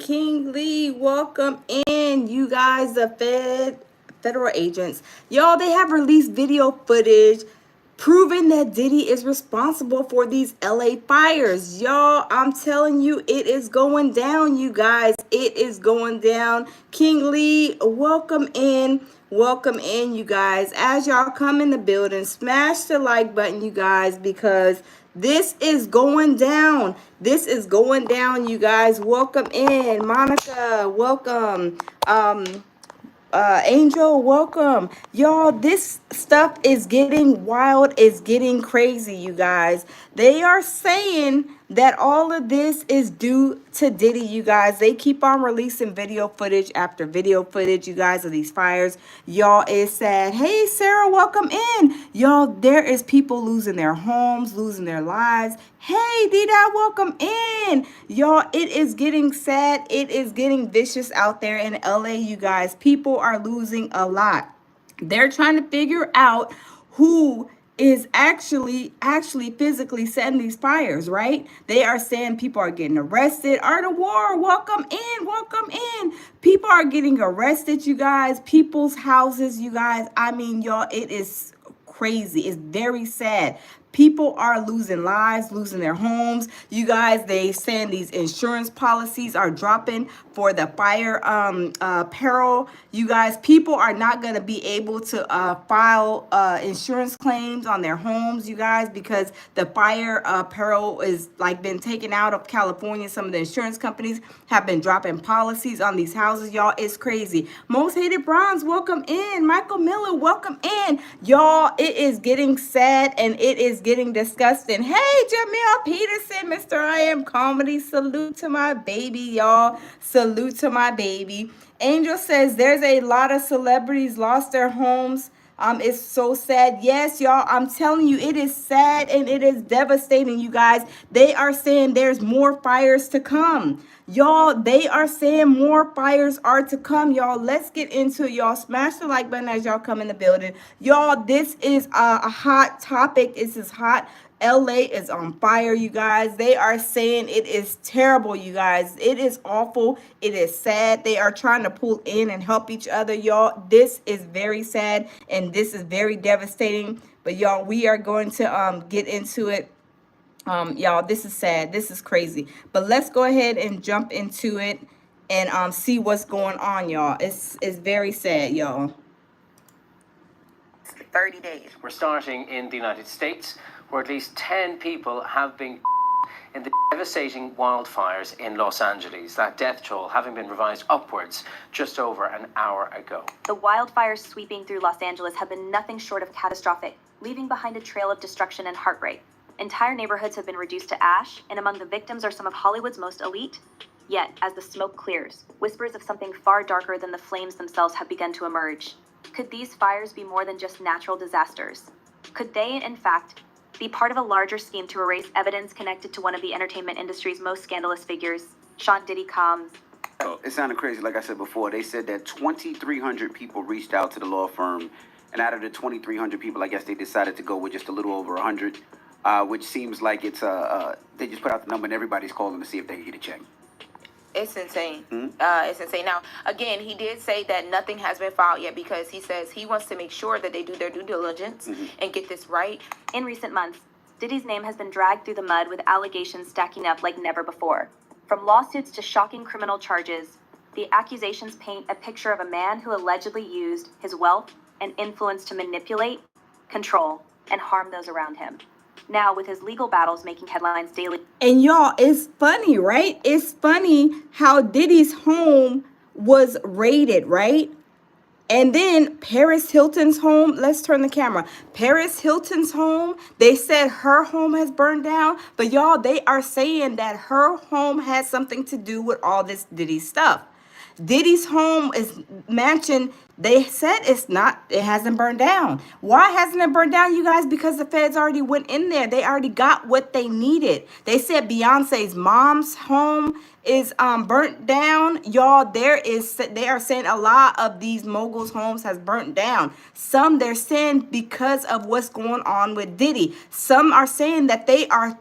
King Lee. Welcome in, you guys, the federal agents. Y'all, they have released video footage proving that Diddy is responsible for these LA fires. Y'all, I'm telling you, it is going down, you guys. It is going down. King Lee, welcome in. Welcome in, you guys. As y'all come in the building, smash the like button, you guys, because this is going down. This is going down, you guys. Welcome in. Monica, welcome. Angel, welcome. Y'all, this stuff is getting wild, it's getting crazy, you guys. They are saying that all of this is due to Diddy, you guys. They keep on releasing video footage after video footage, you guys, of these fires. Y'all, it's sad. Hey, Sarah, welcome in. Y'all, there is people losing their homes, losing their lives. Hey, Dida, welcome in. Y'all, it is getting sad. It is getting vicious out there in LA, you guys. People are losing a lot. They're trying to figure out who is actually physically setting these fires, right? They are saying people are getting arrested. Art of War, welcome in, welcome in. People are getting arrested, you guys. People's houses, you guys. I mean, y'all, it is crazy. It's very sad. People are losing lives, losing their homes. You guys, they saying these insurance policies are dropping for the fire peril. You guys, people are not going to be able to file insurance claims on their homes, you guys, because the fire peril is like been taken out of California. Some of the insurance companies have been dropping policies on these houses, y'all. It's crazy. Most Hated Bronze, welcome in. Michael Miller, welcome in. Y'all, it is getting sad and it is getting disgusting. Hey, Jamil Peterson, Mr. I Am Comedy. Salute to my baby, y'all. Salute to my baby. Angel says there's a lot of celebrities lost their homes. It's so sad. Yes, y'all, I'm telling you, it is sad and it is devastating, you guys. They are saying there's more fires to come. Y'all, they are saying more fires are to come, y'all. Let's get into it, y'all. Smash the like button as y'all come in the building. Y'all, this is a hot topic. This is hot. LA is on fire, you guys. They are saying it is terrible, you guys. It is awful. It is sad. They are trying to pull in and help each other, y'all. This is very sad and this is very devastating. But y'all, we are going to get into it. Y'all, this is sad. This is crazy. But let's go ahead and jump into it and see what's going on, y'all. It's very sad, y'all. 30 days. We're starting in the United States, where at least 10 people have been in the devastating wildfires in Los Angeles, that death toll having been revised upwards just over an hour ago. The wildfires sweeping through Los Angeles have been nothing short of catastrophic, leaving behind a trail of destruction and heartbreak. Entire neighborhoods have been reduced to ash, and among the victims are some of Hollywood's most elite. Yet, as the smoke clears, whispers of something far darker than the flames themselves have begun to emerge. Could these fires be more than just natural disasters? Could they, in fact, be part of a larger scheme to erase evidence connected to one of the entertainment industry's most scandalous figures, Sean Diddy Combs? Oh, it sounded crazy. Like I said before, they said that 2,300 people reached out to the law firm, and out of the 2,300 people, I guess they decided to go with just a little over 100, which seems like it's they just put out the number and everybody's calling to see if they can get a check. It's insane. It's insane. Now, again, he did say that nothing has been filed yet because he says he wants to make sure that they do their due diligence and get this right. In recent months, Diddy's name has been dragged through the mud with allegations stacking up like never before. From lawsuits to shocking criminal charges, the accusations paint a picture of a man who allegedly used his wealth and influence to manipulate, control, and harm those around him. Now, with his legal battles making headlines daily. And y'all, it's funny, right? It's funny how Diddy's home was raided, right? And then Paris Hilton's home, let's turn the camera. Paris Hilton's home, they said her home has burned down. But y'all, they are saying that her home has something to do with all this Diddy stuff. Diddy's home is mansion. They said it hasn't burned down. Why hasn't it burned down, you guys? Because the feds already went in there. They already got what they needed. They said Beyonce's mom's home is burnt down, y'all. They are saying a lot of these moguls' homes has burnt down. Some they're saying because of what's going on with Diddy. Some are saying that they are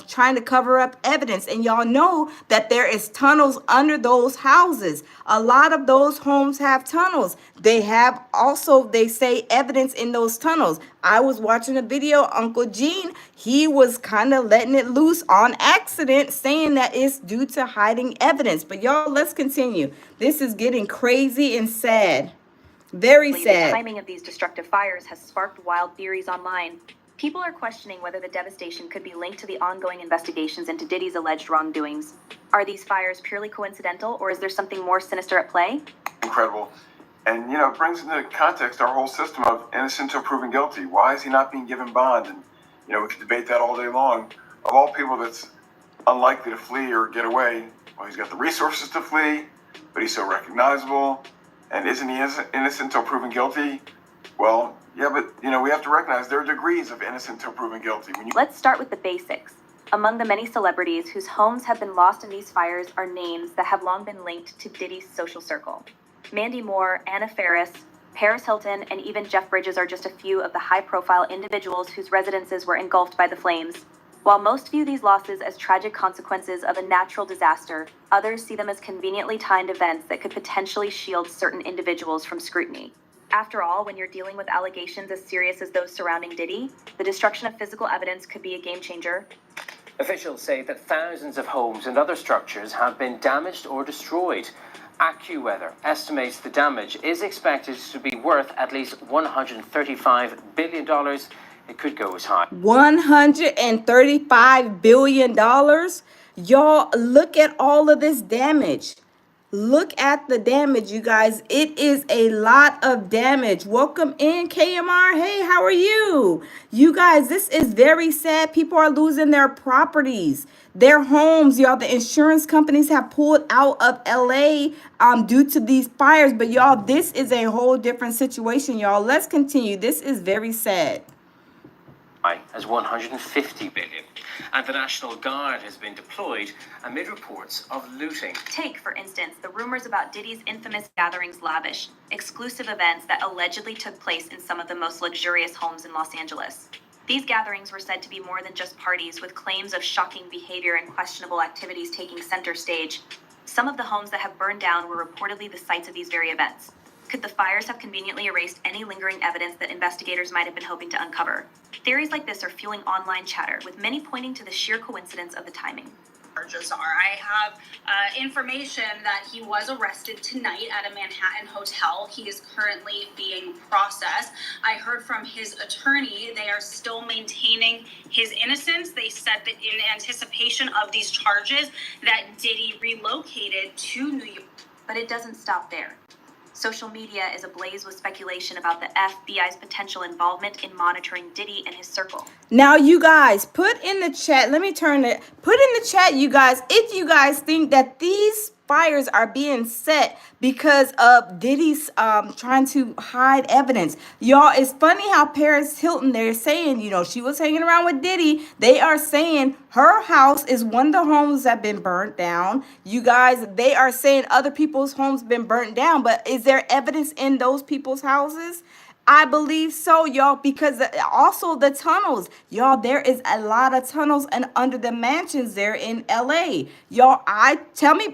trying to cover up evidence, and y'all know that there is tunnels under those houses. A lot of those homes have tunnels. They have also, they say, evidence in those tunnels. I was watching a video, Uncle Gene, he was kind of letting it loose on accident, saying that it's due to hiding evidence. But y'all, let's continue. This is getting crazy and sad. Very The sad. timing of these destructive fires has sparked wild theories online. People are questioning whether the devastation could be linked to the ongoing investigations into Diddy's alleged wrongdoings. Are these fires purely coincidental, or is there something more sinister at play? Incredible. And, it brings into context our whole system of innocent until proven guilty. Why is he not being given bond? And, we could debate that all day long. Of all people that's unlikely to flee or get away, well, he's got the resources to flee, but he's so recognizable. And isn't he innocent until proven guilty? Well, yeah, but, we have to recognize there are degrees of innocent until proven guilty. Let's start with the basics. Among the many celebrities whose homes have been lost in these fires are names that have long been linked to Diddy's social circle. Mandy Moore, Anna Faris, Paris Hilton, and even Jeff Bridges are just a few of the high-profile individuals whose residences were engulfed by the flames. While most view these losses as tragic consequences of a natural disaster, others see them as conveniently timed events that could potentially shield certain individuals from scrutiny. After all, when you're dealing with allegations as serious as those surrounding Diddy, the destruction of physical evidence could be a game changer. Officials say that thousands of homes and other structures have been damaged or destroyed. AccuWeather estimates the damage is expected to be worth at least $135 billion. It could go as high. $135 billion? Y'all, look at all of this damage. Look at the damage, you guys. It is a lot of damage. Welcome in, KMR. Hey, how are you? You guys, this is very sad. People are losing their properties, their homes, y'all. The insurance companies have pulled out of LA due to these fires. But y'all, this is a whole different situation, y'all. Let's continue. This is very sad. As 150 billion. And the National Guard has been deployed amid reports of looting. Take, for instance, the rumors about Diddy's infamous gatherings lavish, exclusive events that allegedly took place in some of the most luxurious homes in Los Angeles. These gatherings were said to be more than just parties, with claims of shocking behavior and questionable activities taking center stage. Some of the homes that have burned down were reportedly the sites of these very events. Could the fires have conveniently erased any lingering evidence that investigators might have been hoping to uncover? Theories like this are fueling online chatter, with many pointing to the sheer coincidence of the timing. Charges are. I have information that he was arrested tonight at a Manhattan hotel. He is currently being processed. I heard from his attorney they are still maintaining his innocence. They said that in anticipation of these charges that Diddy relocated to New York. But it doesn't stop there. Social media is ablaze with speculation about the FBI's potential involvement in monitoring Diddy and his circle. Now, you guys, put in the chat, put in the chat, you guys, if you guys think that these fires are being set because of Diddy's trying to hide evidence. Y'all, it's funny how Paris Hilton, they're saying, she was hanging around with Diddy. They are saying her house is one of the homes that been burnt down. You guys, they are saying other people's homes been burnt down, but is there evidence in those people's houses? I believe so, y'all, because also the tunnels, y'all, there is a lot of tunnels and under the mansions there in LA. Y'all,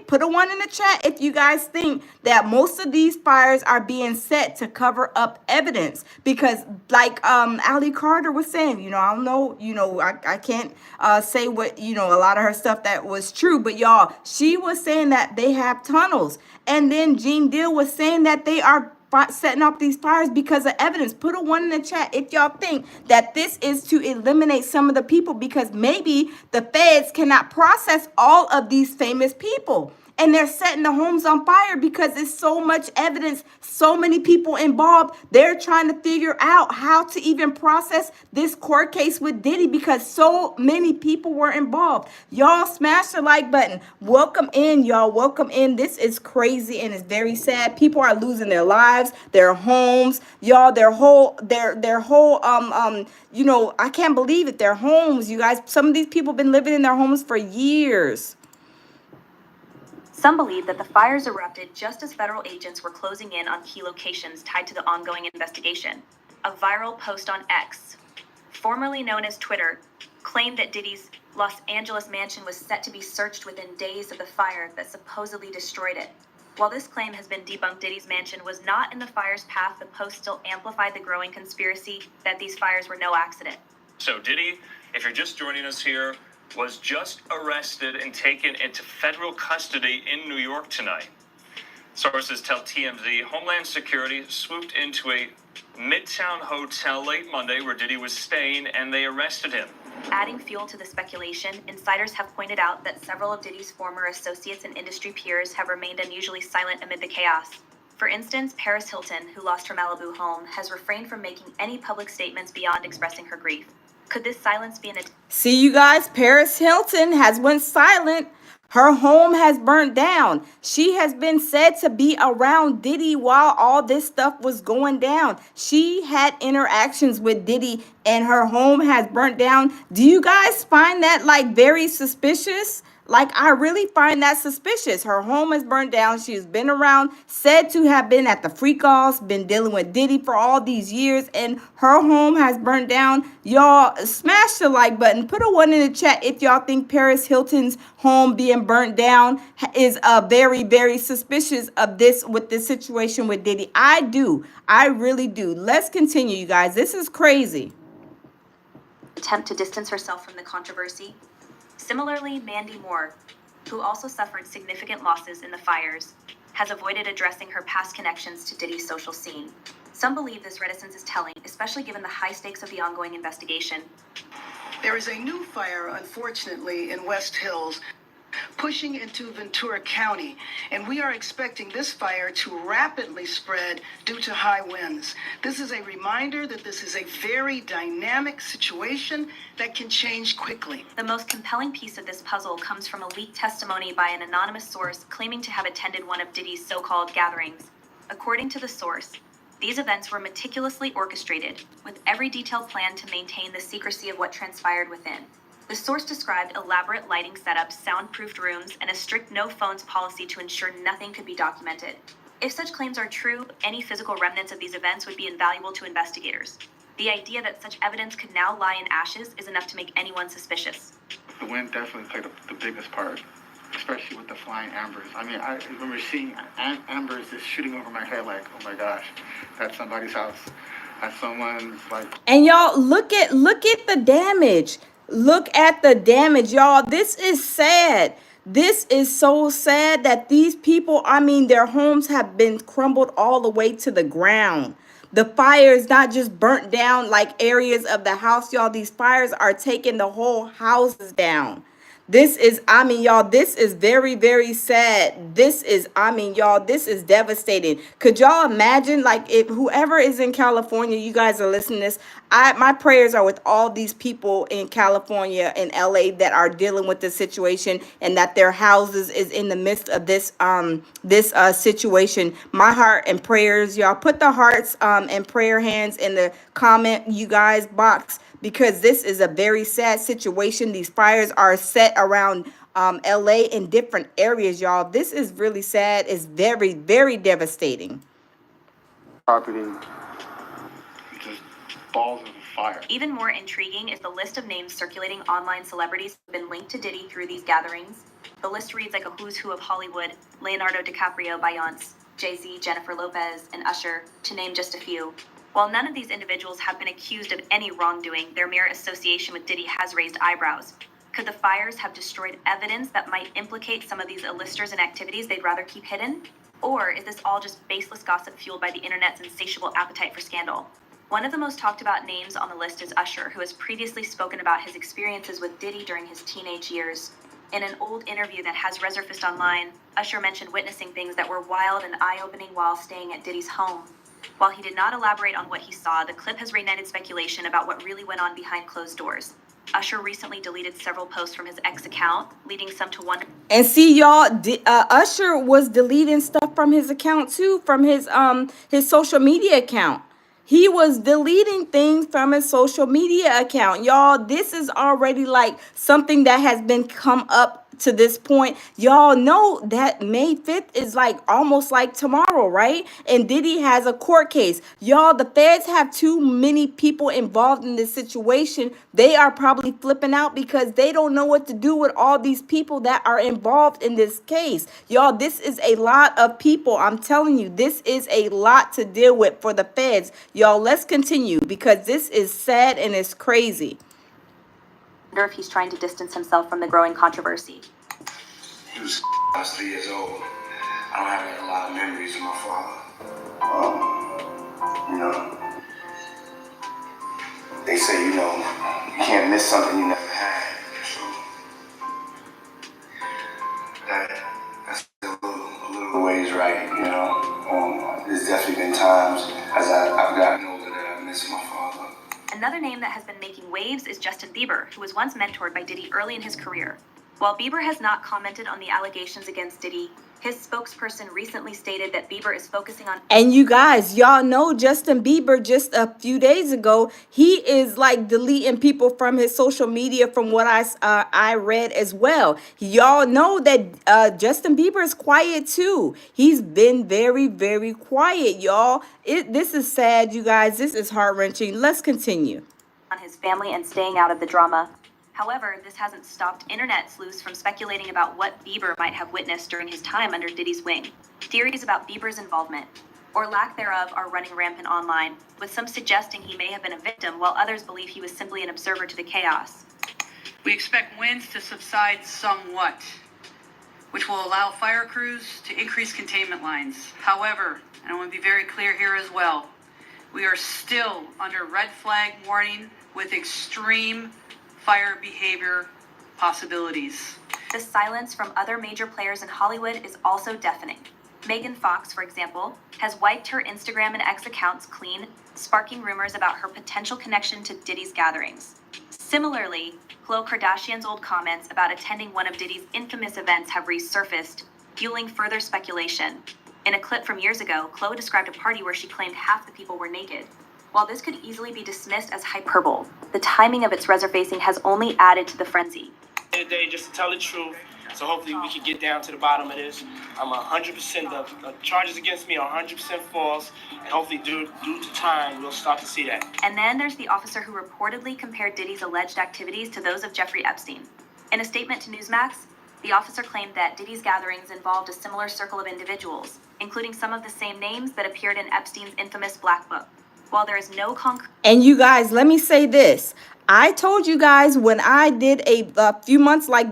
put a 1 in the chat if you guys think that most of these fires are being set to cover up evidence, because like Ali Carter was saying, I don't know, I can't say what, a lot of her stuff that was true, but y'all, she was saying that they have tunnels. And then Gene Deal was saying that they are setting off these fires because of evidence. Put a 1 in the chat if y'all think that this is to eliminate some of the people, because maybe the feds cannot process all of these famous people. And they're setting the homes on fire because there's so much evidence, so many people involved. They're trying to figure out how to even process this court case with Diddy because so many people were involved. Y'all smash the like button. Welcome in, y'all. Welcome in. This is crazy and it's very sad. People are losing their lives, their homes, y'all, their whole, I can't believe it. Their homes, you guys. Some of these people have been living in their homes for years. Some believe that the fires erupted just as federal agents were closing in on key locations tied to the ongoing investigation. A viral post on X, formerly known as Twitter, claimed that Diddy's Los Angeles mansion was set to be searched within days of the fire that supposedly destroyed it. While this claim has been debunked, Diddy's mansion was not in the fire's path. The post still amplified the growing conspiracy that these fires were no accident. So Diddy, if you're just joining us here, was just arrested and taken into federal custody in New York tonight. Sources tell TMZ Homeland Security swooped into a Midtown hotel late Monday where Diddy was staying, and they arrested him. Adding fuel to the speculation, insiders have pointed out that several of Diddy's former associates and industry peers have remained unusually silent amid the chaos. For instance, Paris Hilton, who lost her Malibu home, has refrained from making any public statements beyond expressing her grief. Could this silence be an attempt? See, you guys, Paris Hilton has went silent. Her home has burnt down. She has been said to be around Diddy while all this stuff was going down. She had interactions with Diddy and her home has burnt down. Do you guys find that like very suspicious? Like, I really find that suspicious. Her home has burnt down. She's been around, said to have been at the freak offs, been dealing with Diddy for all these years, and her home has burnt down. Y'all, smash the like button. Put a 1 in the chat if y'all think Paris Hilton's home being burnt down is very, very suspicious of this with this situation with Diddy. I do. I really do. Let's continue, you guys. This is crazy. Attempt to distance herself from the controversy. Similarly, Mandy Moore, who also suffered significant losses in the fires, has avoided addressing her past connections to Diddy's social scene. Some believe this reticence is telling, especially given the high stakes of the ongoing investigation. There is a new fire, unfortunately, in West Hills, pushing into Ventura County, and we are expecting this fire to rapidly spread due to high winds. This is a reminder that this is a very dynamic situation that can change quickly. The most compelling piece of this puzzle comes from a leaked testimony by an anonymous source claiming to have attended one of Diddy's so-called gatherings. According to the source, these events were meticulously orchestrated, with every detail planned to maintain the secrecy of what transpired within. The source described elaborate lighting setups, soundproofed rooms, and a strict no-phones policy to ensure nothing could be documented. If such claims are true, any physical remnants of these events would be invaluable to investigators. The idea that such evidence could now lie in ashes is enough to make anyone suspicious. The wind definitely played the biggest part, especially with the flying ambers. I mean, I remember seeing ambers just shooting over my head like, oh my gosh, that's somebody's house. That's someone's like... And y'all, look at the damage. Look at the damage, y'all. This is sad. This is so sad that these people, I mean, their homes have been crumbled all the way to the ground. The fires not just burnt down like areas of the house, y'all. These fires are taking the whole houses down. This is, I mean, y'all, this is very, very sad. This is, I mean, y'all, this is devastating. Could y'all imagine, like, if whoever is in California, you guys are listening to this, my prayers are with all these people in California and LA that are dealing with this situation and that their houses is in the midst of this situation. My heart and prayers, y'all. Put the hearts and prayer hands in the comment, you guys, box, because this is a very sad situation. These fires are set around LA in different areas, y'all. This is really sad. It's very, very devastating. Property, just balls of fire. Even more intriguing is the list of names circulating online. Celebrities have been linked to Diddy through these gatherings. The list reads like a who's who of Hollywood: Leonardo DiCaprio, Beyonce, Jay-Z, Jennifer Lopez, and Usher, to name just a few. While none of these individuals have been accused of any wrongdoing, their mere association with Diddy has raised eyebrows. Could the fires have destroyed evidence that might implicate some of these A-listers and activities they'd rather keep hidden? Or is this all just baseless gossip fueled by the internet's insatiable appetite for scandal? One of the most talked about names on the list is Usher, who has previously spoken about his experiences with Diddy during his teenage years. In an old interview that has resurfaced online, Usher mentioned witnessing things that were wild and eye-opening while staying at Diddy's home. While he did not elaborate on what he saw, the clip has reignited speculation about what really went on behind closed doors. Usher recently deleted several posts from his ex account, leading some to wonder. And see, y'all, Usher was deleting stuff from his account too, from his social media account. He was deleting things from his social media account. Y'all, this is already like something that has been come up to this point, y'all know that May 5th is like almost like tomorrow, right? And Diddy has a court case. Y'all, the feds have too many people involved in this situation. They are probably flipping out because they don't know what to do with all these people that are involved in this case. Y'all, this is a lot of people. I'm telling you, this is a lot to deal with for the feds. Y'all, let's continue because this is sad and it's crazy. I wonder if he's trying to distance himself from the growing controversy. He was I was 3 years old. I don't have a lot of memories of my father. You know, they say, you know, you can't miss something you never had. So that's a little ways right, you know. There's definitely been times as I've gotten older that I miss my father. Another name that has been making waves is Justin Bieber, who was once mentored by Diddy early in his career. While Bieber has not commented on the allegations against Diddy, his spokesperson recently stated that Bieber is focusing on... And you guys, y'all know Justin Bieber just a few days ago, he is like deleting people from his social media from what I read as well. Y'all know that Justin Bieber is quiet too. He's been very, very quiet, y'all. This is sad, you guys. This is heart-wrenching. Let's continue. ...on his family and staying out of the drama. However, this hasn't stopped internet sleuths from speculating about what Bieber might have witnessed during his time under Diddy's wing. Theories about Bieber's involvement, or lack thereof, are running rampant online, with some suggesting he may have been a victim, while others believe he was simply an observer to the chaos. We expect winds to subside somewhat, which will allow fire crews to increase containment lines. However, and I want to be very clear here as well, we are still under red flag warning with extreme fire behavior possibilities. The silence from other major players in Hollywood is also deafening. Megan Fox, for example, has wiped her Instagram and X accounts clean, sparking rumors about her potential connection to Diddy's gatherings. Similarly, Khloe Kardashian's old comments about attending one of Diddy's infamous events have resurfaced, fueling further speculation. In a clip from years ago, Khloe described a party where she claimed half the people were naked. While this could easily be dismissed as hyperbole, the timing of its resurfacing has only added to the frenzy. Today, just to tell the truth, so hopefully we can get down to the bottom of this. I'm 100%, the charges against me are 100% false, and hopefully due to time, we'll start to see that. And then there's the officer who reportedly compared Diddy's alleged activities to those of Jeffrey Epstein. In a statement to Newsmax, the officer claimed that Diddy's gatherings involved a similar circle of individuals, including some of the same names that appeared in Epstein's infamous Black Book. While there is no concrete... And you guys, let me say this. I told you guys when I did a few months, like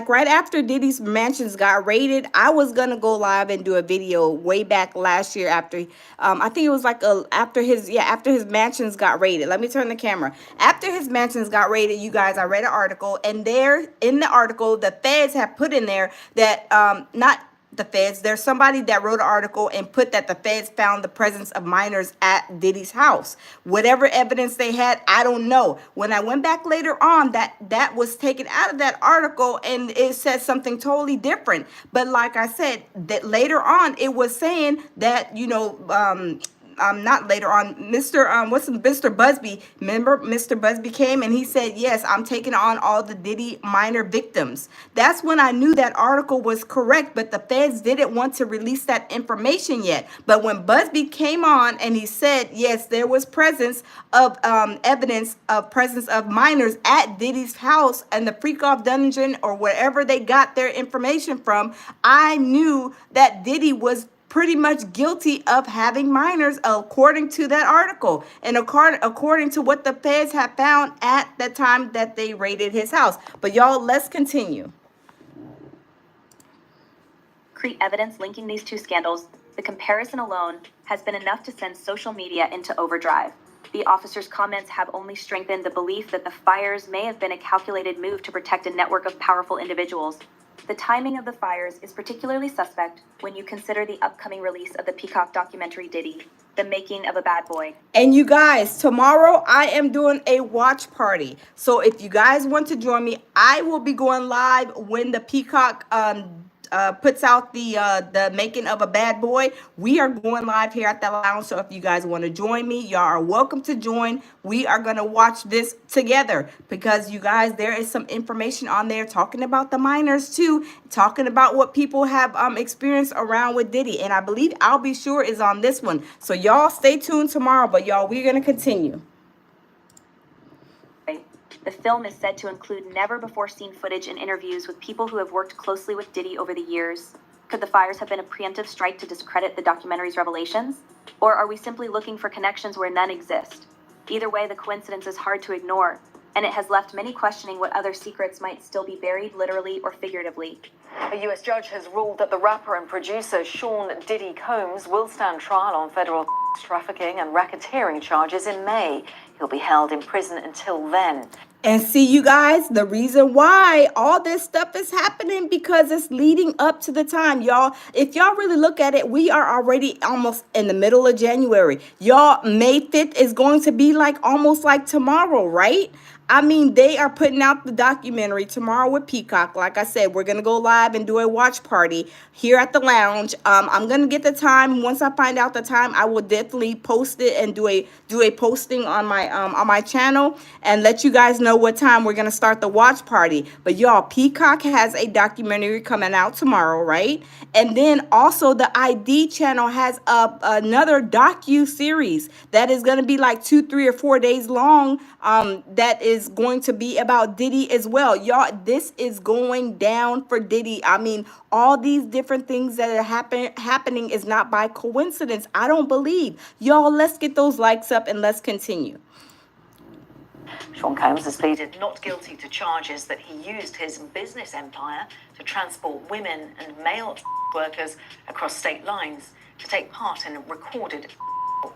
right after Diddy's mansions got raided, I was gonna go live and do a video way back last year after, I think it was like after his mansions got raided. Let me turn the camera. After his mansions got raided, you guys, I read an article, and there in the article, the feds have put in there that not the feds, there's somebody that wrote an article and put that the feds found the presence of minors at Diddy's house. Whatever evidence they had, I don't know. When I went back later on, that was taken out of that article and it said something totally different. But like I said, that later on it was saying that, you know, not later on, Mr. Busby, remember Mr. Busby came and he said, yes, I'm taking on all the Diddy minor victims. That's when I knew that article was correct, but the feds didn't want to release that information yet. But when Busby came on and he said, yes, there was presence of evidence of presence of minors at Diddy's house and the freak-off dungeon or wherever they got their information from, I knew that Diddy was pretty much guilty of having minors according to that article and according to what the feds had found at the time that they raided his house. But y'all, let's continue. Concrete evidence linking these two scandals, the comparison alone has been enough to send social media into overdrive. The officer's comments have only strengthened the belief that the fires may have been a calculated move to protect a network of powerful individuals. The timing of the fires is particularly suspect when you consider the upcoming release of the Peacock documentary Diddy, The Making of a Bad Boy. And you guys, tomorrow I am doing a watch party. So if you guys want to join me, I will be going live when the Peacock puts out the making of a bad boy, we are going live here at the lounge. So if you guys want to join me, y'all are welcome to join. We are going to watch this together because you guys, there is some information on there talking about the minors too, talking about what people have experienced around with Diddy. And I believe I'll Be Sure is on this one. So y'all stay tuned tomorrow, but y'all, we're going to continue. The film is said to include never-before-seen footage and interviews with people who have worked closely with Diddy over the years. Could the fires have been a preemptive strike to discredit the documentary's revelations? Or are we simply looking for connections where none exist? Either way, the coincidence is hard to ignore, and it has left many questioning what other secrets might still be buried literally or figuratively. A U.S. judge has ruled that the rapper and producer Sean Diddy Combs will stand trial on federal trafficking and racketeering charges in May. He'll be held in prison until then. And see, you guys, the reason why all this stuff is happening because it's leading up to the time, y'all. If y'all really look at it, we are already almost in the middle of January. Y'all, May 5th is going to be like almost like tomorrow, right? I mean, they are putting out the documentary tomorrow with Peacock. Like I said, we're going to go live and do a watch party here at the lounge. I'm going to get the time. Once I find out the time, I will definitely post it and do a posting on my channel and let you guys know what time we're going to start the watch party. But y'all, Peacock has a documentary coming out tomorrow, right? And then also the ID channel has another docu-series that is going to be like 2, 3, or 4 days long. That is going to be about Diddy as well. Y'all, this is going down for Diddy. I mean, all these different things that are happening is not by coincidence. I don't believe. Y'all, let's get those likes up and let's continue. Sean Combs has pleaded not guilty to charges that he used his business empire to transport women and male workers across state lines to take part in recorded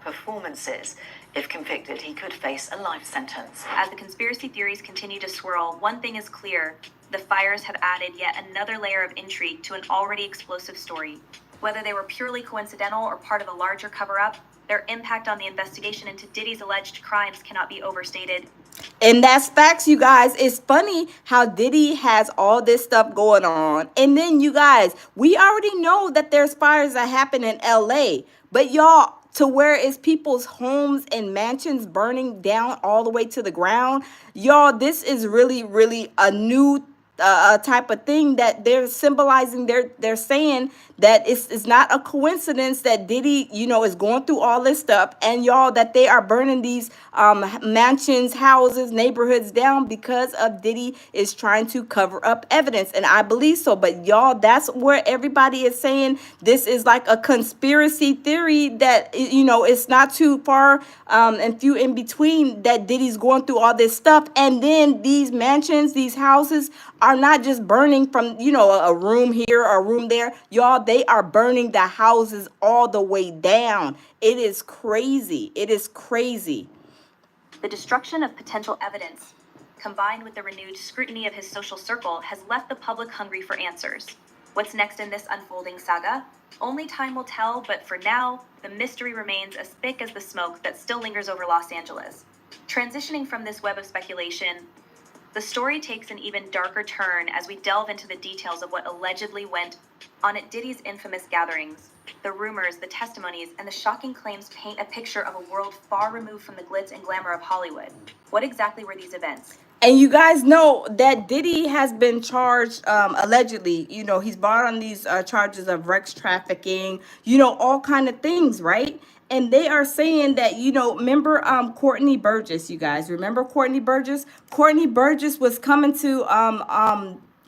performances. If convicted, he could face a life sentence. As the conspiracy theories continue to swirl, one thing is clear. The fires have added yet another layer of intrigue to an already explosive story. Whether they were purely coincidental or part of a larger cover-up, their impact on the investigation into Diddy's alleged crimes cannot be overstated. And that's facts, you guys. It's funny how Diddy has all this stuff going on. And then, you guys, we already know that there's fires that happen in LA. But y'all, to where is people's homes and mansions burning down all the way to the ground? Y'all, this is really, really a new type of thing that they're symbolizing. They're saying that it's not a coincidence that Diddy, is going through all this stuff, and y'all, that they are burning these mansions, houses, neighborhoods down because of Diddy is trying to cover up evidence. And I believe so. But y'all, that's where everybody is saying this is like a conspiracy theory that, it's not too far and few in between that Diddy's going through all this stuff. And then these mansions, these houses are not just burning from, a room here or a room there. Y'all, they are burning the houses all the way down. It is crazy. It is crazy. The destruction of potential evidence, combined with the renewed scrutiny of his social circle, has left the public hungry for answers. What's next in this unfolding saga? Only time will tell, but for now, the mystery remains as thick as the smoke that still lingers over Los Angeles. Transitioning from this web of speculation, the story takes an even darker turn as we delve into the details of what allegedly went on at Diddy's infamous gatherings. The rumors, the testimonies, and the shocking claims paint a picture of a world far removed from the glitz and glamour of Hollywood. What exactly were these events? And you guys know that Diddy has been charged, allegedly, he's brought on these charges of sex trafficking, all kind of things, right? And they are saying that, remember Courtney Burgess, you guys. Remember Courtney Burgess? Courtney Burgess was coming to,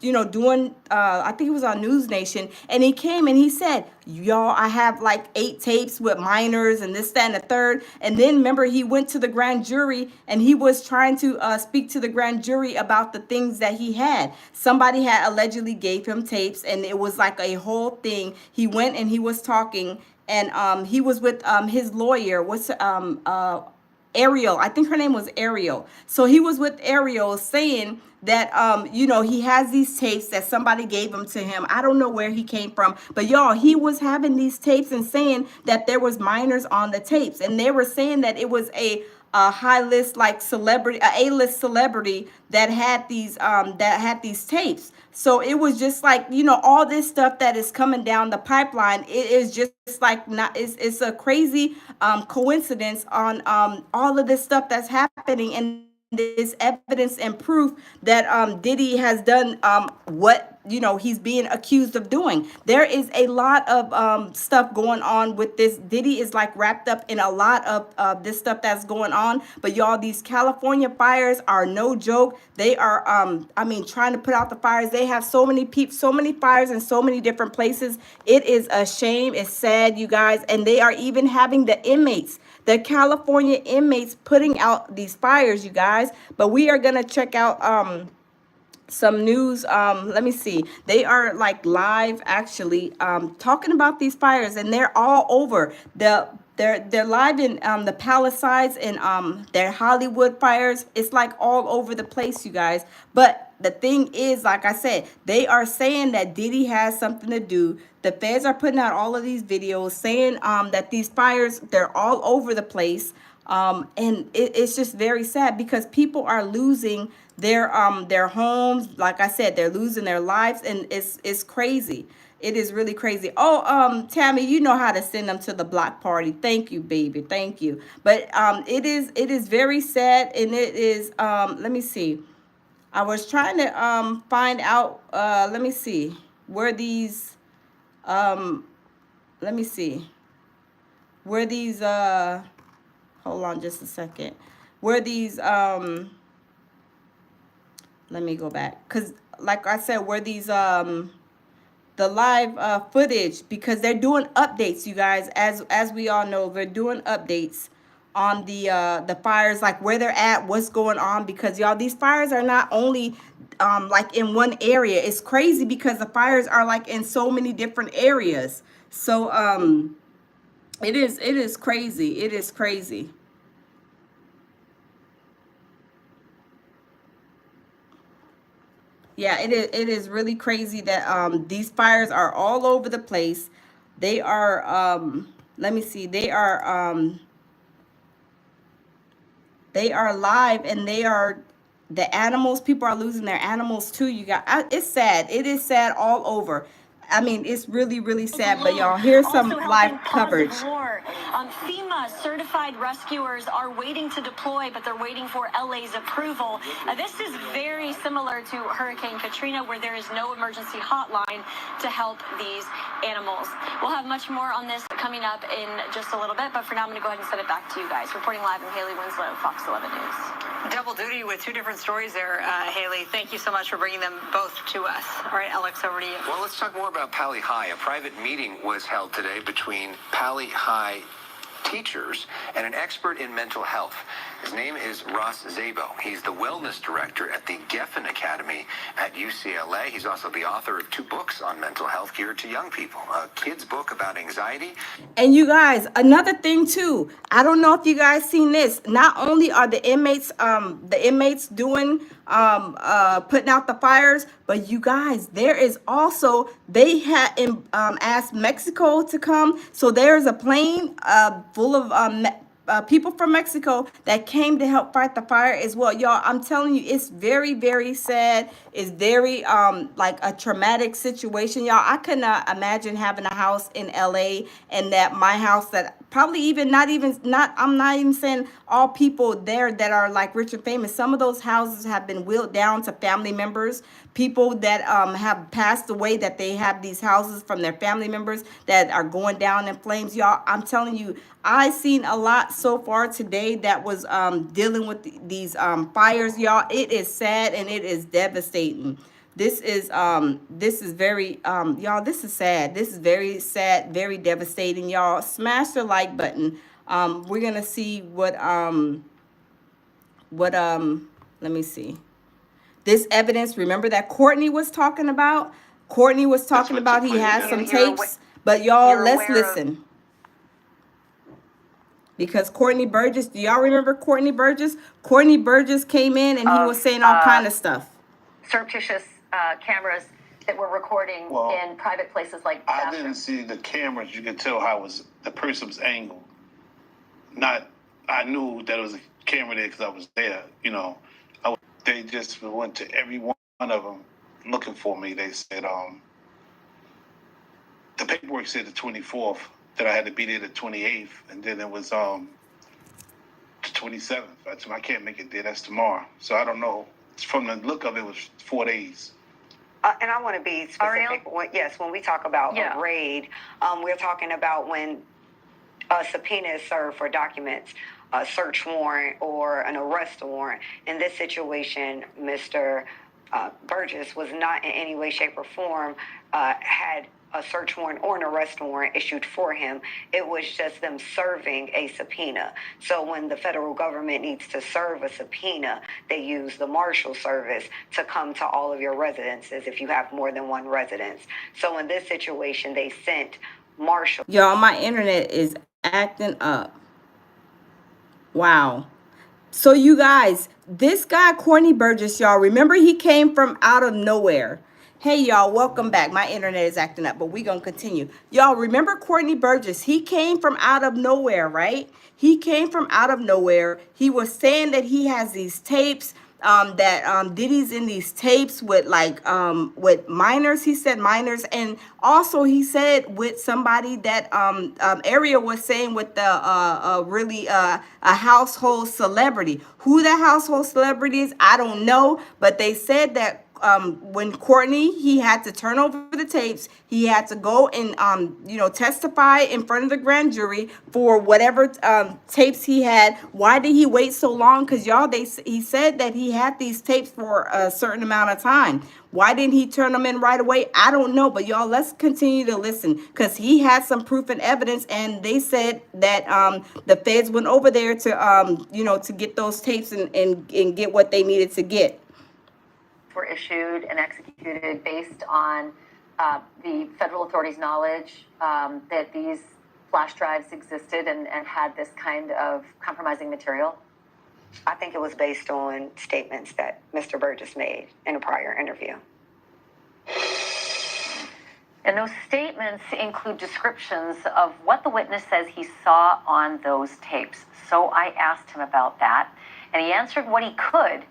doing, I think it was on News Nation. And he came and he said, y'all, I have like 8 tapes with minors and this, that, and the third. And then remember, he went to the grand jury and he was trying to speak to the grand jury about the things that he had. Somebody had allegedly gave him tapes and it was like a whole thing. He went and he was talking. And he was with his lawyer. Ariel? I think her name was Ariel. So he was with Ariel saying that, he has these tapes that somebody gave them to him. I don't know where he came from. But y'all, he was having these tapes and saying that there was minors on the tapes. And they were saying that it was a a high list like celebrity, a A-list celebrity that had these tapes. So it was just like, all this stuff that is coming down the pipeline. It is just like, not, it's a crazy coincidence on all of this stuff that's happening, and this evidence and proof that Diddy has done what he's being accused of doing. There is a lot of stuff going on with this. Diddy is like wrapped up in a lot of this stuff that's going on. But y'all, these California fires are no joke. They are trying to put out the fires. They have so many people, so many fires in so many different places. It is a shame. It's sad, you guys. And they are even having the California inmates putting out these fires, you guys. But we are gonna check out some news. Let me see. They are like live actually talking about these fires, and they're all over. They're live in the Palisades and their Hollywood fires. It's like all over the place, you guys. But the thing is, like I said, they are saying that Diddy has something to do. The feds are putting out all of these videos saying that these fires, they're all over the place. And it's just very sad because people are losing their homes. Like I said, they're losing their lives, and it's crazy. It is really crazy. Oh, Tammy, you know how to send them to the block party. Thank you, baby. Thank you. But it is very sad, and it is let me see. I was trying to find out let me see where these let me see where these hold on just a second. Where these let me go back, because like I said, where these the live footage, because they're doing updates, you guys. As we all know, they're doing updates on the fires, like where they're at, what's going on, because y'all, these fires are not only like in one area. It's crazy because the fires are like in so many different areas. So it is crazy. It is crazy. Yeah, it is really crazy that these fires are all over the place. They are let me see. They are live, and they are the animals. People are losing their animals too. You got it's sad. It is sad all over. I mean, it's really, really sad. But y'all, here's some live coverage. FEMA certified rescuers are waiting to deploy, but they're waiting for LA's approval. This is very similar to Hurricane Katrina, where there is no emergency hotline to help these animals. We'll have much more on this coming up in just a little bit, but for now, I'm going to go ahead and send it back to you guys. Reporting live, I'm Haley Winslow, Fox 11 News. Double duty with two different stories there, Haley. Thank you so much for bringing them both to us. All right, Alex, over to you. Well, let's talk more about Pali High. A private meeting was held today between Pali High teachers and an expert in mental health. His name is Ross Szabo. He's the wellness director at the Geffen Academy at UCLA. He's also the author of 2 books on mental health geared to young people. A kid's book about anxiety. And you guys, another thing too, I don't know if you guys seen this. Not only are the inmates doing putting out the fires, but you guys, there is also, they had asked Mexico to come. So there's a plane full of people from Mexico that came to help fight the fire as well. Y'all, I'm telling you, it's very, very sad. It's very like a traumatic situation. Y'all, I could not imagine having a house in LA, and that my house that probably even I'm not even saying all people there that are like rich and famous. Some of those houses have been wheeled down to family members, people that have passed away, that they have these houses from their family members that are going down in flames. Y'all, I'm telling you, I seen a lot so far today that was dealing with these fires. Y'all, it is sad and it is devastating. This is very y'all, this is sad. This is very sad, very devastating. Y'all, smash the like button. We're gonna see what let me see. This evidence, remember that Courtney was talking about? Courtney was talking about he has some tapes, but y'all, let's listen. Because Courtney Burgess, do y'all remember Courtney Burgess? Courtney Burgess came in and he was saying all kind of stuff. Surreptitious cameras that were recording in private places like I didn't see the cameras. You could tell how the person was angled. I knew that it was camera there because I was there. You know, they just went to every one of them looking for me. They said the paperwork said the 24th, that I had to be there the 28th, and then it was the 27th. I told them I can't make it there. That's tomorrow. So I don't know. From the look of it, it was 4 days. And I want to be specific. When we talk about a raid, we're talking about when a subpoena is served for documents, a search warrant, or an arrest warrant. In this situation, Mr. Burgess was not in any way, shape, or form had a search warrant or an arrest warrant issued for him. It was just them serving a subpoena. So when the federal government needs to serve a subpoena, they use the Marshal Service to come to all of your residences if you have more than one residence. So in this situation, they sent Marshal. Y'all, my internet is acting up. Wow. So you guys, this guy, Courtney Burgess, y'all, remember he came from out of nowhere. Hey, y'all, welcome back. My internet is acting up, but we're going to continue. Y'all, remember Courtney Burgess? He came from out of nowhere, right? He came from out of nowhere. He was saying that he has these tapes, that Diddy's in these tapes with with minors. He said minors, and also he said with somebody that Ariel was saying with the really a household celebrity. Who the household celebrity is, I don't know, but they said that when Courtney, he had to turn over the tapes. He had to go and testify in front of the grand jury for whatever tapes he had. Why did he wait so long? Because y'all, he said that he had these tapes for a certain amount of time. Why didn't he turn them in right away? I don't know. But y'all, let's continue to listen, because he had some proof and evidence, and they said that the feds went over there to to get those tapes and get what they needed to get. Were issued and executed based on the federal authorities' knowledge that these flash drives existed and had this kind of compromising material? I think it was based on statements that Mr. Burgess made in a prior interview. And those statements include descriptions of what the witness says he saw on those tapes. So I asked him about that, and he answered what he could,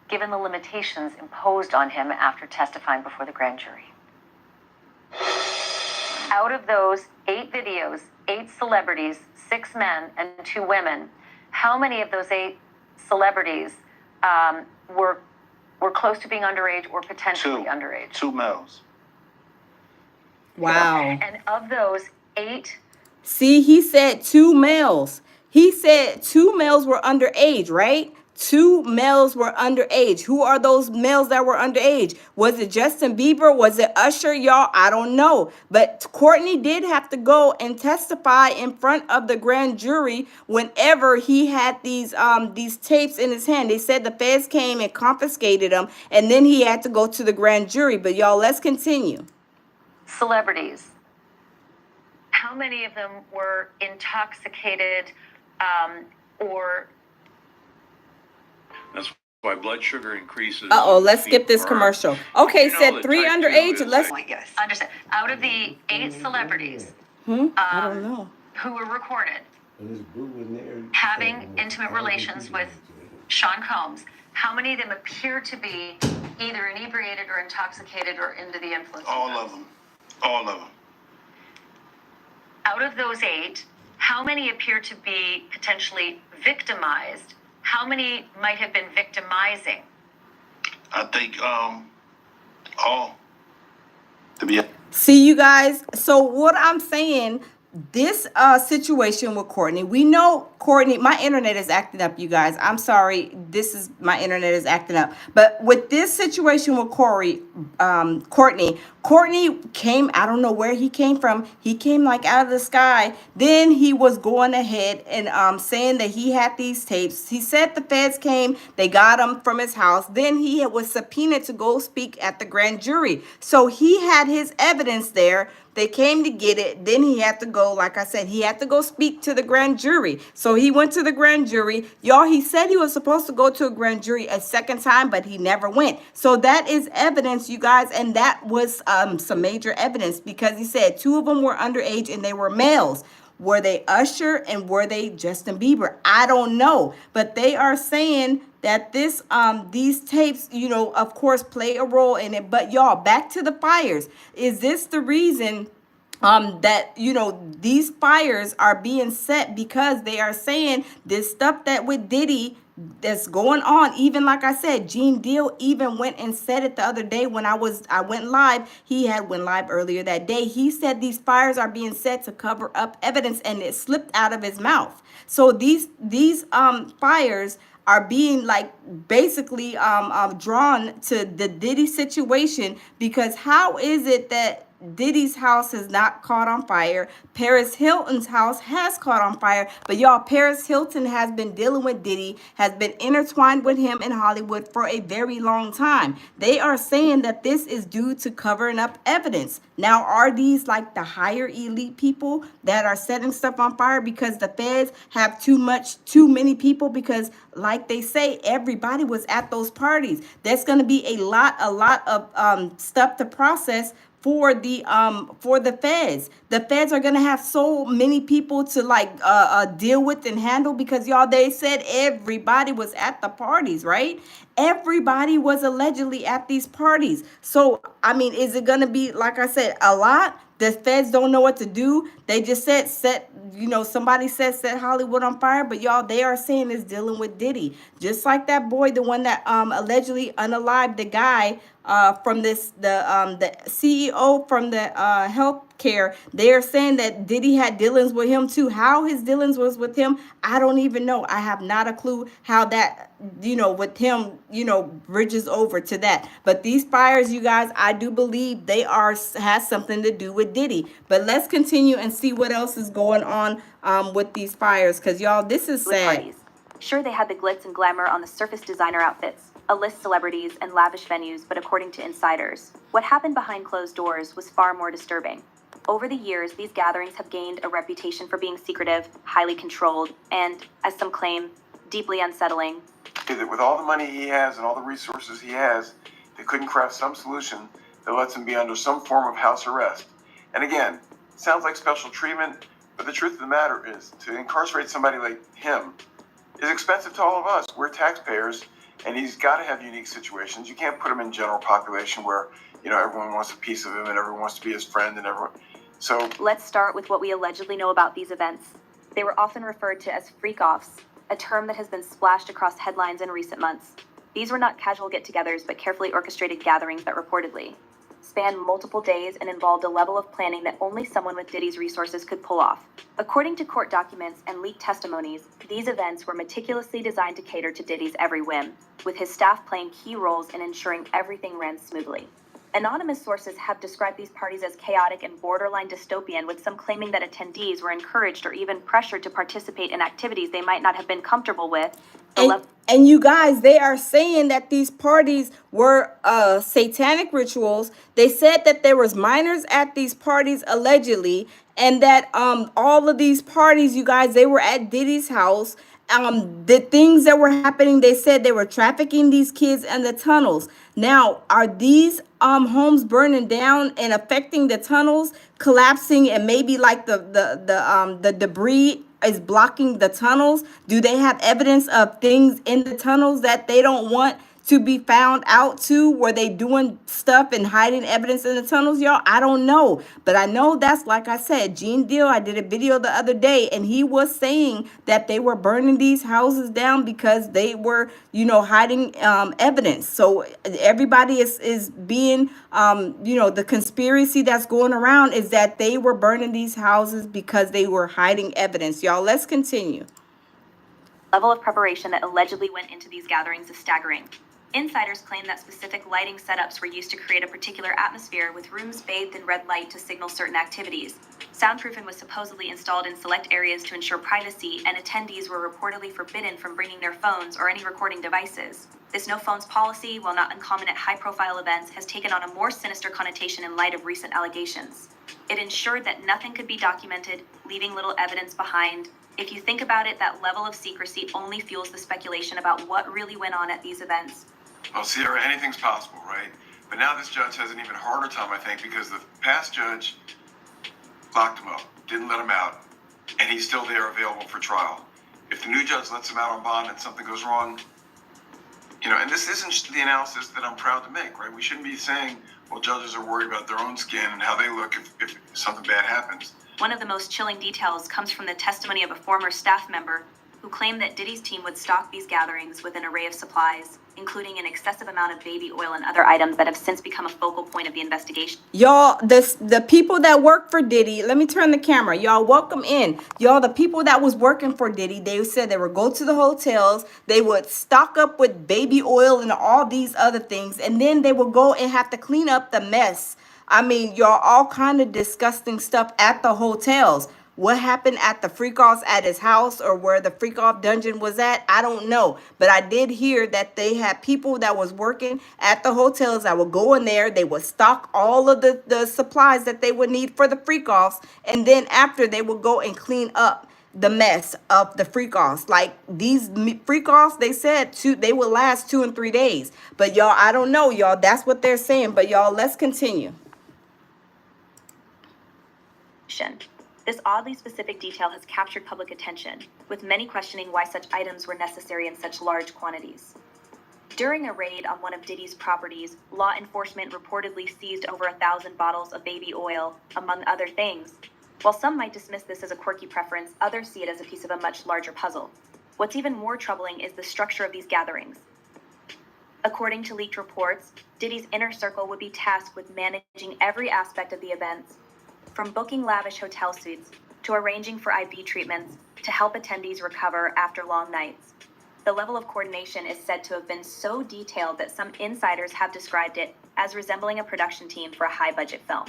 given the limitations imposed on him after testifying before the grand jury. Out of those 8 videos, 8 celebrities, 6 men and 2 women, how many of those 8 celebrities were close to being underage or potentially underage? 2 males. Wow. And of those 8... See, he said 2 males. He said 2 males were underage, right? 2 males were underage. Who are those males that were underage? Was it Justin Bieber? Was it Usher? Y'all, I don't know. But Courtney did have to go and testify in front of the grand jury whenever he had these tapes in his hand. They said the feds came and confiscated them, and then he had to go to the grand jury. But y'all, let's continue. Celebrities. How many of them were intoxicated or... That's why blood sugar increases. Let's skip this commercial. Okay, said 3 underage. Let's understand. Out of the 8 celebrities I don't know. who were recorded having intimate relations with Sean Combs, how many of them appear to be either inebriated or intoxicated or under the influence? All of them. All of them. Out of those 8, how many appear to be potentially victimized? How many might have been victimizing? I think all. To be. See, you guys, so what I'm saying, this situation with Courtney, we know Courtney, my internet is acting up, you guys. I'm sorry, my internet is acting up. But with this situation with Courtney came, I don't know where he came from. He came like out of the sky. Then he was going ahead and saying that he had these tapes. He said the feds came, they got him from his house. Then he was subpoenaed to go speak at the grand jury. So he had his evidence there. They came to get it. Then he had to go, like I said, he had to go speak to the grand jury. So he went to the grand jury. Y'all, he said he was supposed to go to a grand jury a second time, but he never went. So that is evidence, you guys. And that was some major evidence, because he said 2 of them were underage and they were males. Were they Usher and were they Justin Bieber? I don't know, but they are saying that these tapes, of course, play a role in it. But y'all, back to the fires. Is this the reason that these fires are being set? Because they are saying this stuff that with Diddy that's going on? Even like I said, Gene Deal even went and said it the other day when I went live. He had went live earlier that day. He said these fires are being set to cover up evidence, and it slipped out of his mouth. So these fires are being like basically drawn to the Diddy situation, because how is it that Diddy's house has not caught on fire? Paris Hilton's house has caught on fire. But y'all, Paris Hilton has been dealing with Diddy, has been intertwined with him in Hollywood for a very long time. They are saying that this is due to covering up evidence. Now, are these like the higher elite people that are setting stuff on fire because the feds have too many people? Because like they say, everybody was at those parties. There's going to be a lot of stuff to process for the feds. The feds are gonna have so many people to deal with and handle, because y'all, they said everybody was at the parties, right? Everybody was allegedly at these parties. So I mean, is it gonna be, like I said, a lot? The feds don't know what to do. They just said somebody said set Hollywood on fire, but y'all, they are saying it's dealing with Diddy. Just like that boy, the one that allegedly unalived the guy from the CEO from the healthcare. They're saying that Diddy had dealings with him too. How his dealings was with him, I don't even know. I have not a clue how that with him bridges over to that. But these fires, you guys, I do believe they has something to do with Diddy. But let's continue and see what else is going on with these fires, because y'all, this is sad. Parties. Sure, they had the glitz and glamour on the surface designer outfits, A-list celebrities, and lavish venues, but according to insiders, what happened behind closed doors was far more disturbing. Over the years, these gatherings have gained a reputation for being secretive, highly controlled, and, as some claim, deeply unsettling. That with all the money he has and all the resources he has, they couldn't craft some solution that lets him be under some form of house arrest. And again, it sounds like special treatment, but the truth of the matter is, to incarcerate somebody like him is expensive to all of us. We're taxpayers, and he's got to have unique situations. You can't put him in general population where, everyone wants a piece of him and everyone wants to be his friend and everyone. So let's start with what we allegedly know about these events. They were often referred to as freak-offs, a term that has been splashed across headlines in recent months. These were not casual get-togethers, but carefully orchestrated gatherings that reportedly spanned multiple days and involved a level of planning that only someone with Diddy's resources could pull off. According to court documents and leaked testimonies, these events were meticulously designed to cater to Diddy's every whim, with his staff playing key roles in ensuring everything ran smoothly. Anonymous sources have described these parties as chaotic and borderline dystopian, with some claiming that attendees were encouraged or even pressured to participate in activities they might not have been comfortable with. And you guys, they are saying that these parties were satanic rituals. They said that there was minors at these parties allegedly, and that all of these parties, you guys, they were at Diddy's house. The things that were happening, they said they were trafficking these kids in the tunnels. Now, are these homes burning down and affecting the tunnels, collapsing, and maybe like the debris is blocking the tunnels? Do they have evidence of things in the tunnels that they don't want to be found out to? Were they doing stuff and hiding evidence in the tunnels, y'all? I don't know. But I know that's, like I said, Gene Deal, I did a video the other day, and he was saying that they were burning these houses down because they were, hiding evidence. So everybody is being, the conspiracy that's going around is that they were burning these houses because they were hiding evidence. Y'all, let's continue. Level of preparation that allegedly went into these gatherings is staggering. Insiders claim that specific lighting setups were used to create a particular atmosphere, with rooms bathed in red light to signal certain activities. Soundproofing was supposedly installed in select areas to ensure privacy, and attendees were reportedly forbidden from bringing their phones or any recording devices. This no phones policy, while not uncommon at high-profile events, has taken on a more sinister connotation in light of recent allegations. It ensured that nothing could be documented, leaving little evidence behind. If you think about it, that level of secrecy only fuels the speculation about what really went on at these events. Well, Sierra, anything's possible, right? But now this judge has an even harder time, I think, because the past judge locked him up, didn't let him out. and he's still there available for trial. If the new judge lets him out on bond and something goes wrong, and this isn't the analysis that I'm proud to make, right? We shouldn't be saying, well, judges are worried about their own skin and how they look if something bad happens. One of the most chilling details comes from the testimony of a former staff member who claimed that Diddy's team would stock these gatherings with an array of supplies, including an excessive amount of baby oil and other items that have since become a focal point of the investigation. Y'all, the people that work for Diddy, let me turn the camera. Y'all, welcome in. Y'all, the people that was working for Diddy, they said they would go to the hotels, they would stock up with baby oil and all these other things, and then they would go and have to clean up the mess. I mean, y'all, all kind of disgusting stuff at the hotels. What happened at the freak-offs at his house or where the freak-off dungeon was at, I don't know. But I did hear that they had people that was working at the hotels that would go in there. They would stock all of the supplies that they would need for the freak-offs. And then after, they would go and clean up the mess of the freak-offs. Like these freak-offs, they said they would last 2 and 3 days. But y'all, I don't know, y'all. That's what they're saying. But y'all, let's continue. This oddly specific detail has captured public attention, with many questioning why such items were necessary in such large quantities. During a raid on one of Diddy's properties, law enforcement reportedly seized over 1,000 bottles of baby oil, among other things. While some might dismiss this as a quirky preference, others see it as a piece of a much larger puzzle. What's even more troubling is the structure of these gatherings. According to leaked reports, Diddy's inner circle would be tasked with managing every aspect of the events, from booking lavish hotel suites to arranging for IV treatments to help attendees recover after long nights. The level of coordination is said to have been so detailed that some insiders have described it as resembling a production team for a high-budget film.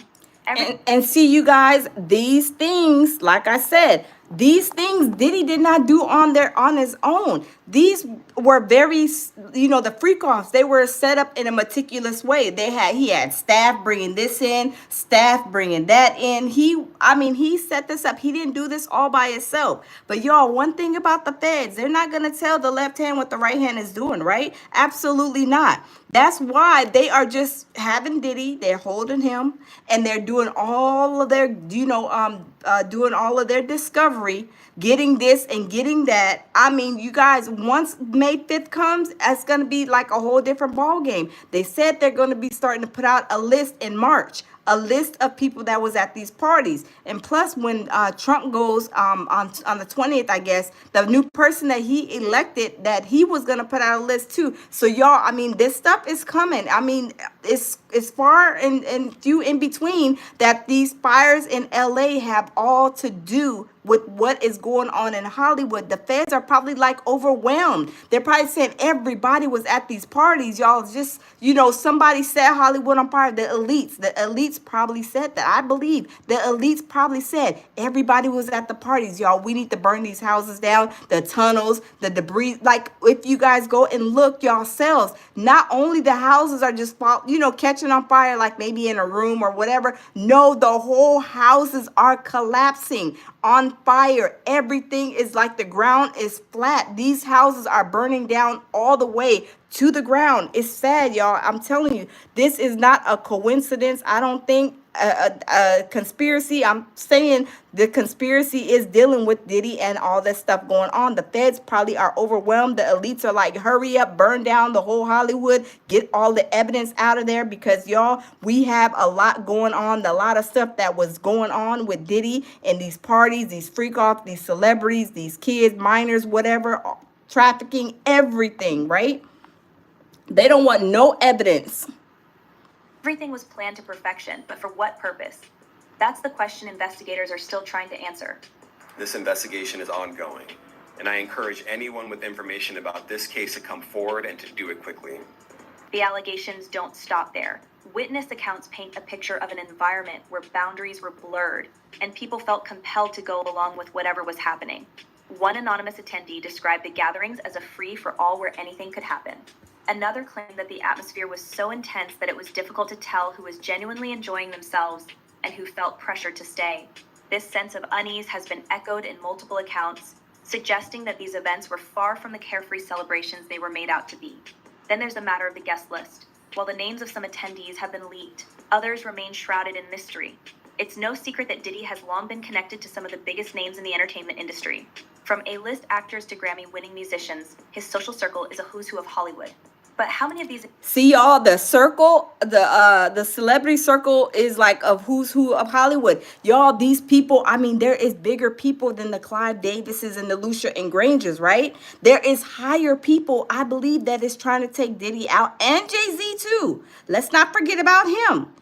And see, you guys, these things, like I said, these things Diddy did not do on his own. These were very, the freak-offs, they were set up in a meticulous way. He had staff bringing this in, staff bringing that in. He set this up. He didn't do this all by himself. But y'all, one thing about the feds, they're not going to tell the left hand what the right hand is doing, right? Absolutely not. That's why they are just having Diddy, they're holding him, and they're doing all of their, doing all of their discovery, getting this and getting that. I mean, you guys, once May 5th comes, it's going to be like a whole different ball game. They said they're going to be starting to put out a list in March. A list of people that was at these parties. And plus, when Trump goes on the 20th, I guess, the new person that he elected, that he was going to put out a list too. So y'all, I mean, this stuff is coming. I mean, it's far and few in between that these fires in LA have all to do with what is going on in Hollywood. The feds are probably like overwhelmed. They're probably saying everybody was at these parties. Y'all just, somebody set Hollywood on fire. The elites probably said that. I believe the elites probably said everybody was at the parties. Y'all, we need to burn these houses down, the tunnels, the debris. Like if you guys go and look yourselves, not only the houses are just, catching on fire, like maybe in a room or whatever. No, the whole houses are collapsing on fire. Everything is like the ground is flat. These houses are burning down all the way to the ground. It's sad, y'all. I'm telling you, this is not a coincidence. I don't think a conspiracy. I'm saying the conspiracy is dealing with Diddy and all this stuff going on. The feds probably are overwhelmed. The elites are like, hurry up, burn down the whole Hollywood, get all the evidence out of there, because y'all, we have a lot going on. A lot of stuff that was going on with Diddy and these parties, these freak-offs, these celebrities, these kids, minors, whatever, trafficking, everything, right? They don't want no evidence. Everything was planned to perfection, but for what purpose? That's the question investigators are still trying to answer. This investigation is ongoing, and I encourage anyone with information about this case to come forward and to do it quickly. The allegations don't stop there. Witness accounts paint a picture of an environment where boundaries were blurred and people felt compelled to go along with whatever was happening. One anonymous attendee described the gatherings as a free-for-all where anything could happen. Another claimed that the atmosphere was so intense that it was difficult to tell who was genuinely enjoying themselves and who felt pressured to stay. This sense of unease has been echoed in multiple accounts, suggesting that these events were far from the carefree celebrations they were made out to be. Then there's the matter of the guest list. While the names of some attendees have been leaked, others remain shrouded in mystery. It's no secret that Diddy has long been connected to some of the biggest names in the entertainment industry. From A-list actors to Grammy-winning musicians, his social circle is a who's who of Hollywood. But how many of these... See, y'all, the circle, the celebrity circle is like of who's who of Hollywood. Y'all, these people, I mean, there is bigger people than the Clive Davises and the Lucia and Grangers, right? There is higher people, I believe, that is trying to take Diddy out, and Jay-Z too. Let's not forget about him.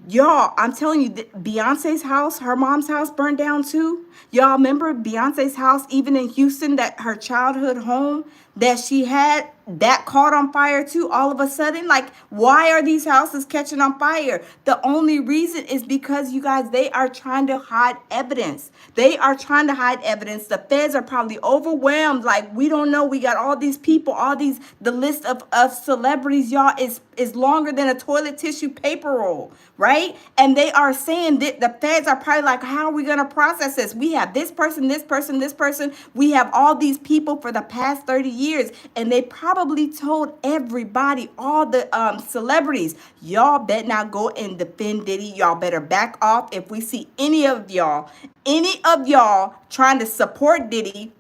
Y'all, I'm telling you, Beyonce's house, her mom's house burned down too. Y'all remember Beyonce's house, even in Houston, that her childhood home that she had, that caught on fire too all of a sudden? Like, why are these houses catching on fire? The only reason is because, you guys, they are trying to hide evidence. They are trying to hide evidence. The feds are probably overwhelmed. Like, we don't know. We got all these people, all these, the list of celebrities, y'all, is longer than a toilet tissue paper roll, right? And they are saying that the feds are probably like, how are we going to process this? We have this person, this person, this person. We have all these people for the past 30 years. And they probably told everybody, all the celebrities, y'all better not go and defend Diddy. Y'all better back off. If we see any of y'all trying to support Diddy,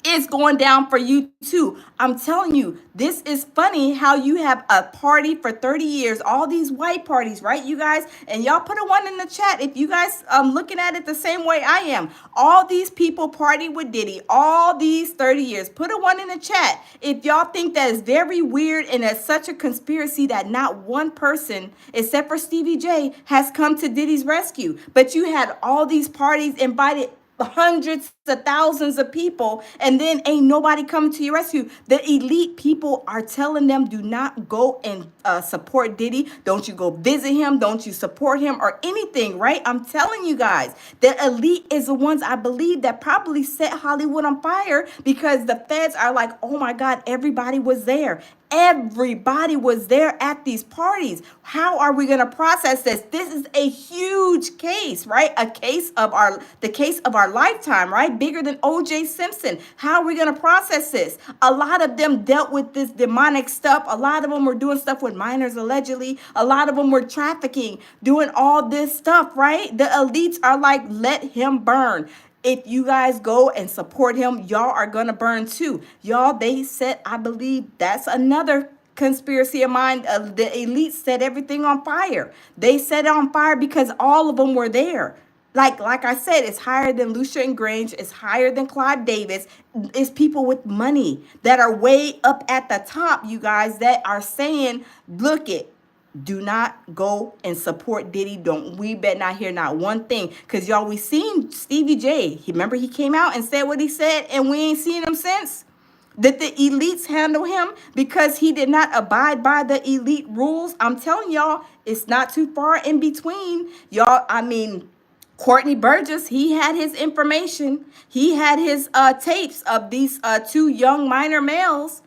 it's going down for you too. I'm telling you, this is funny how you have a party for 30 years, all these white parties, right, you guys? And y'all put a one in the chat if you guys looking at it the same way I am. All these people party with Diddy all these 30 years. Put a one in the chat if y'all think that is very weird and it's such a conspiracy that not one person, except for Stevie J, has come to Diddy's rescue. But you had all these parties invited, hundreds of thousands of people, and then ain't nobody coming to your rescue. The elite people are telling them, do not go and support Diddy. Don't you go visit him. Don't you support him or anything, right? I'm telling you guys, the elite is the ones, I believe, that probably set Hollywood on fire, because the feds are like, oh my God, everybody was there. Everybody was there at these parties. How are we going to process this? This is a huge case, right? The case of our lifetime, right? Bigger than O.J. Simpson. How are we going to process this? A lot of them dealt with this demonic stuff. A lot of them were doing stuff with minors allegedly. A lot of them were trafficking, doing all this stuff, right? The elites are like, let him burn. If you guys go and support him, y'all are going to burn too. Y'all, they said, I believe that's another conspiracy of mine. The elite set everything on fire. They set it on fire because all of them were there. Like I said, it's higher than Lucia and Grange. It's higher than Clive Davis. It's people with money that are way up at the top, you guys, that are saying, look it. Do not go and support Diddy. We better not hear not one thing. Because y'all, we seen Stevie J. Remember he came out and said what he said, and we ain't seen him since? Did the elites handle him because he did not abide by the elite rules? I'm telling y'all, it's not too far in between. Y'all, I mean, Courtney Burgess, he had his information. He had his tapes of these two young minor males.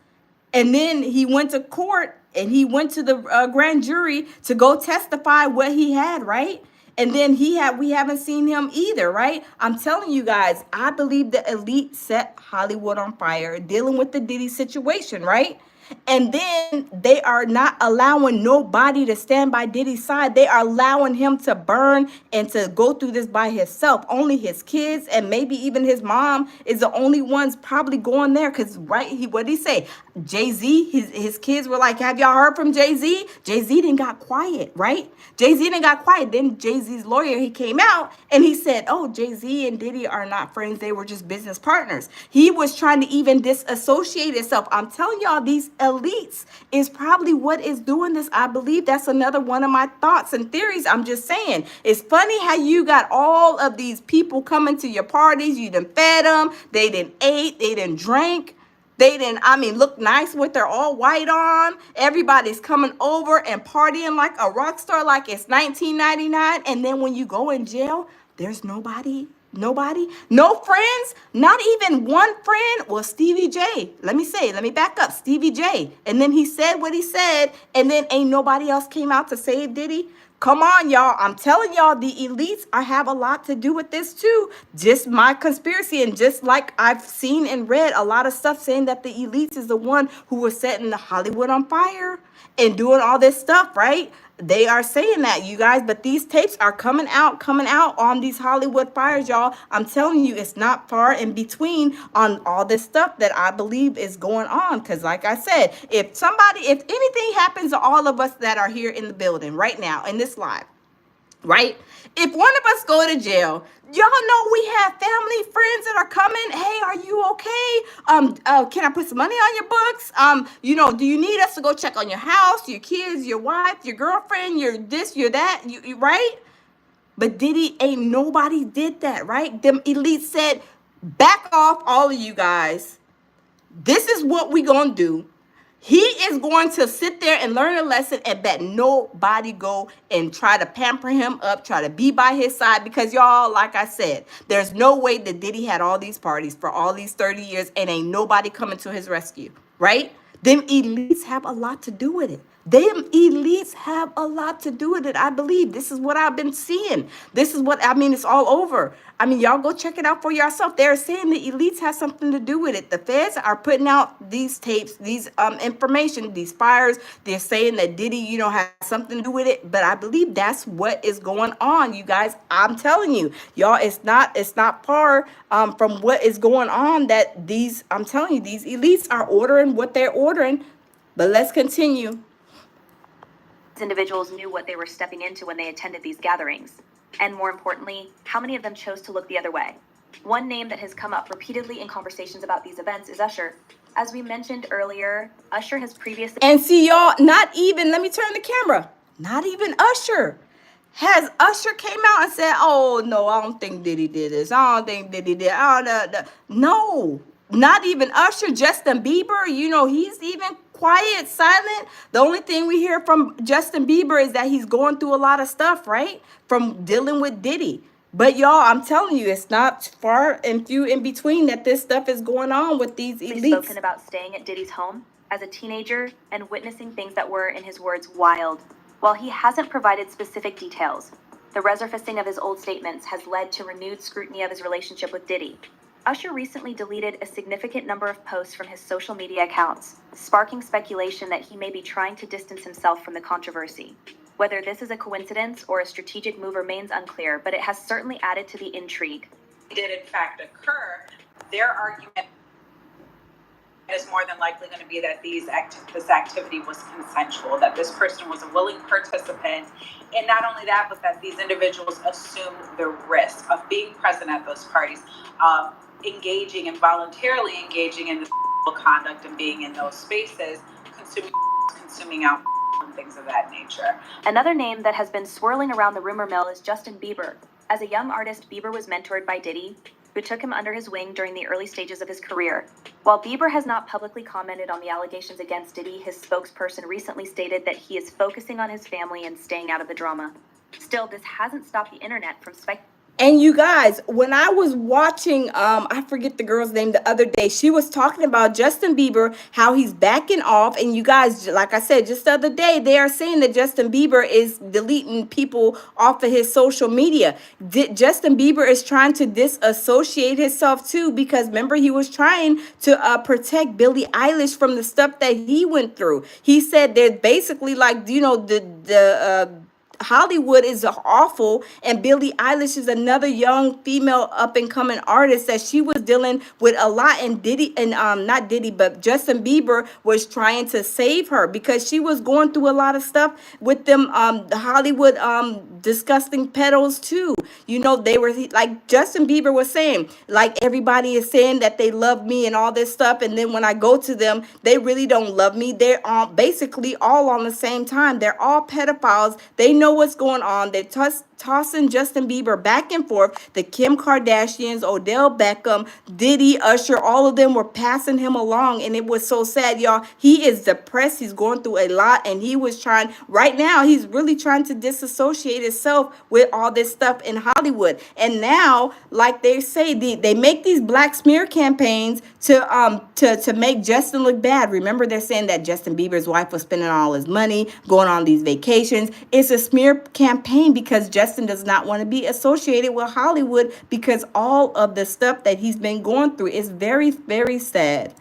And then he went to court and he went to the grand jury to go testify what he had, right? And then we haven't seen him either, right? I'm telling you guys, I believe the elite set Hollywood on fire dealing with the Diddy situation, right? And then they are not allowing nobody to stand by Diddy's side. They are allowing him to burn and to go through this by himself. Only his kids and maybe even his mom is the only ones probably going there. Because, right, what did he say? Jay-Z, his kids were like, have y'all heard from Jay-Z? Jay-Z didn't got quiet, right? Jay-Z didn't got quiet. Then Jay-Z's lawyer, he came out and he said, oh, Jay-Z and Diddy are not friends. They were just business partners. He was trying to even disassociate himself. I'm telling y'all, these elites is probably what is doing this. I believe that's another one of my thoughts and theories. I'm just saying, it's funny how you got all of these people coming to your parties. You done fed them. They done ate. They done drank. They didn't, look nice with their all white on. Everybody's coming over and partying like a rock star, like it's 1999. And then when you go in jail, there's nobody, no friends, not even one friend. Well, Stevie J, let me back up, Stevie J. And then he said what he said, and then ain't nobody else came out to save Diddy. Come on, y'all. I'm telling y'all, the elites have a lot to do with this too. Just my conspiracy, and just like I've seen and read a lot of stuff saying that the elites is the one who was setting the Hollywood on fire and doing all this stuff, right? They are saying that, you guys, but these tapes are coming out on these Hollywood fires, y'all. I'm telling you, it's not far in between on all this stuff that I believe is going on. Because like I said, if anything happens to all of us that are here in the building right now in this live, right? If one of us go to jail, y'all know we have family, friends that are coming. Hey, are you okay? Can I put some money on your books? Do you need us to go check on your house, your kids, your wife, your girlfriend, your this, your that, you right? But Diddy, ain't nobody did that, right? Them elites said, back off, all of you guys. This is what we gonna do. He is going to sit there and learn a lesson and bet nobody go and try to pamper him up, try to be by his side. Because y'all, like I said, there's no way that Diddy had all these parties for all these 30 years and ain't nobody coming to his rescue, right? Them elites have a lot to do with it. Them elites have a lot to do with it. I believe this is what I've been seeing. This is what, I mean, it's all over. I mean, y'all go check it out for yourself. They're saying the elites have something to do with it. The feds are putting out these tapes, these information, these fires. They're saying that Diddy, has something to do with it. But I believe that's what is going on, you guys. I'm telling you, y'all, it's not far from what is going on that I'm telling you, these elites are ordering what they're ordering. But let's continue. Individuals knew what they were stepping into when they attended these gatherings. And more importantly, how many of them chose to look the other way? One name that has come up repeatedly in conversations about these events is Usher. As we mentioned earlier, Usher has previously... And see, y'all, not even, let me turn the camera, not even Usher. Has Usher came out and said, oh, no, I don't think Diddy did this. I don't think Diddy did. No, not even Usher. Justin Bieber, he's even quiet, silent. The only thing we hear from Justin Bieber is that he's going through a lot of stuff, right? From dealing with Diddy. But y'all, I'm telling you, it's not far and few in between that this stuff is going on with these elites. Spoken about staying at Diddy's home as a teenager and witnessing things that were, in his words, wild. While he hasn't provided specific details, the resurfacing of his old statements has led to renewed scrutiny of his relationship with Diddy. Usher recently deleted a significant number of posts from his social media accounts, sparking speculation that he may be trying to distance himself from the controversy. Whether this is a coincidence or a strategic move remains unclear, but it has certainly added to the intrigue. Did in fact occur, their argument is more than likely going to be that this activity was consensual, that this person was a willing participant, and not only that, but that these individuals assumed the risk of being present at those parties, engaging and voluntarily engaging in the conduct and being in those spaces, consuming out and things of that nature. Another name that has been swirling around the rumor mill is Justin Bieber. As a young artist, Bieber was mentored by Diddy, who took him under his wing during the early stages of his career. While Bieber has not publicly commented on the allegations against Diddy, his spokesperson recently stated that he is focusing on his family and staying out of the drama. Still, this hasn't stopped the internet from speculating. And you guys, when I was watching, I forget the girl's name the other day, she was talking about Justin Bieber, how he's backing off. And you guys, like I said, just the other day, they are saying that Justin Bieber is deleting people off of his social media. Justin Bieber is trying to disassociate himself too, because remember, he was trying to protect Billie Eilish from the stuff that he went through. He said that basically, like, Hollywood is awful, and Billie Eilish is another young female up-and-coming artist that she was dealing with a lot, and Diddy, and not Diddy, but Justin Bieber was trying to save her because she was going through a lot of stuff with them the Hollywood disgusting pedos too. They were, like Justin Bieber was saying, like, everybody is saying that they love me and all this stuff, and then when I go to them, they really don't love me. They're basically all on the same time. They're all pedophiles. They know what's going on. They're tossing Justin Bieber back and forth. The Kim Kardashians, Odell Beckham, Diddy, Usher, all of them were passing him along, and it was so sad, y'all. He is depressed. He's going through a lot, and he was trying, right now, he's really trying to disassociate himself with all this stuff in Hollywood. And now, like they say, they make these black smear campaigns to make Justin look bad. Remember, they're saying that Justin Bieber's wife was spending all his money, going on these vacations. It's a smear campaign because Justin does not want to be associated with Hollywood because all of the stuff that he's been going through is very, very sad.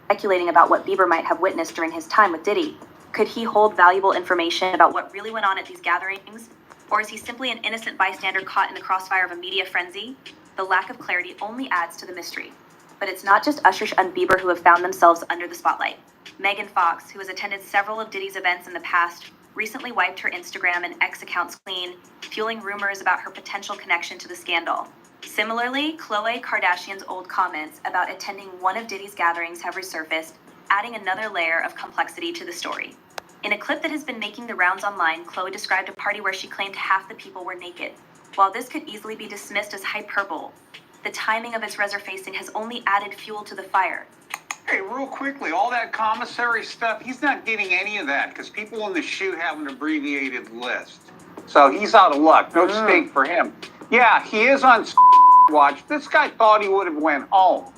Speculating about what Bieber might have witnessed during his time with Diddy. Could he hold valuable information about what really went on at these gatherings? Or is he simply an innocent bystander caught in the crossfire of a media frenzy? The lack of clarity only adds to the mystery. But it's not just Usher and Bieber who have found themselves under the spotlight. Megan Fox, who has attended several of Diddy's events in the past, recently wiped her Instagram and X accounts clean, fueling rumors about her potential connection to the scandal. Similarly, Khloe Kardashian's old comments about attending one of Diddy's gatherings have resurfaced, adding another layer of complexity to the story. In a clip that has been making the rounds online, Khloe described a party where she claimed half the people were naked. While this could easily be dismissed as hyperbole, the timing of its resurfacing has only added fuel to the fire. Hey, real quickly, all that commissary stuff, he's not getting any of that because people in the shoot have an abbreviated list. So he's out of luck. No stake for him. Yeah, he is on watch. This guy thought he would have went home.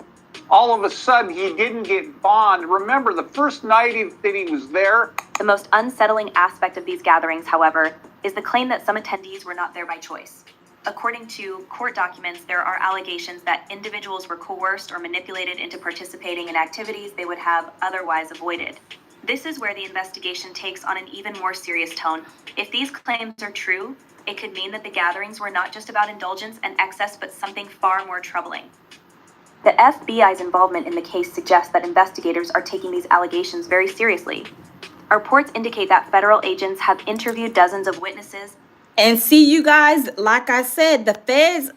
All of a sudden, he didn't get bond. Remember, the first night that he was there. The most unsettling aspect of these gatherings, however, is the claim that some attendees were not there by choice. According to court documents, there are allegations that individuals were coerced or manipulated into participating in activities they would have otherwise avoided. This is where the investigation takes on an even more serious tone. If these claims are true, it could mean that the gatherings were not just about indulgence and excess, but something far more troubling. The FBI's involvement in the case suggests that investigators are taking these allegations very seriously. Reports indicate that federal agents have interviewed dozens of witnesses. And see, you guys, like I said, the feds,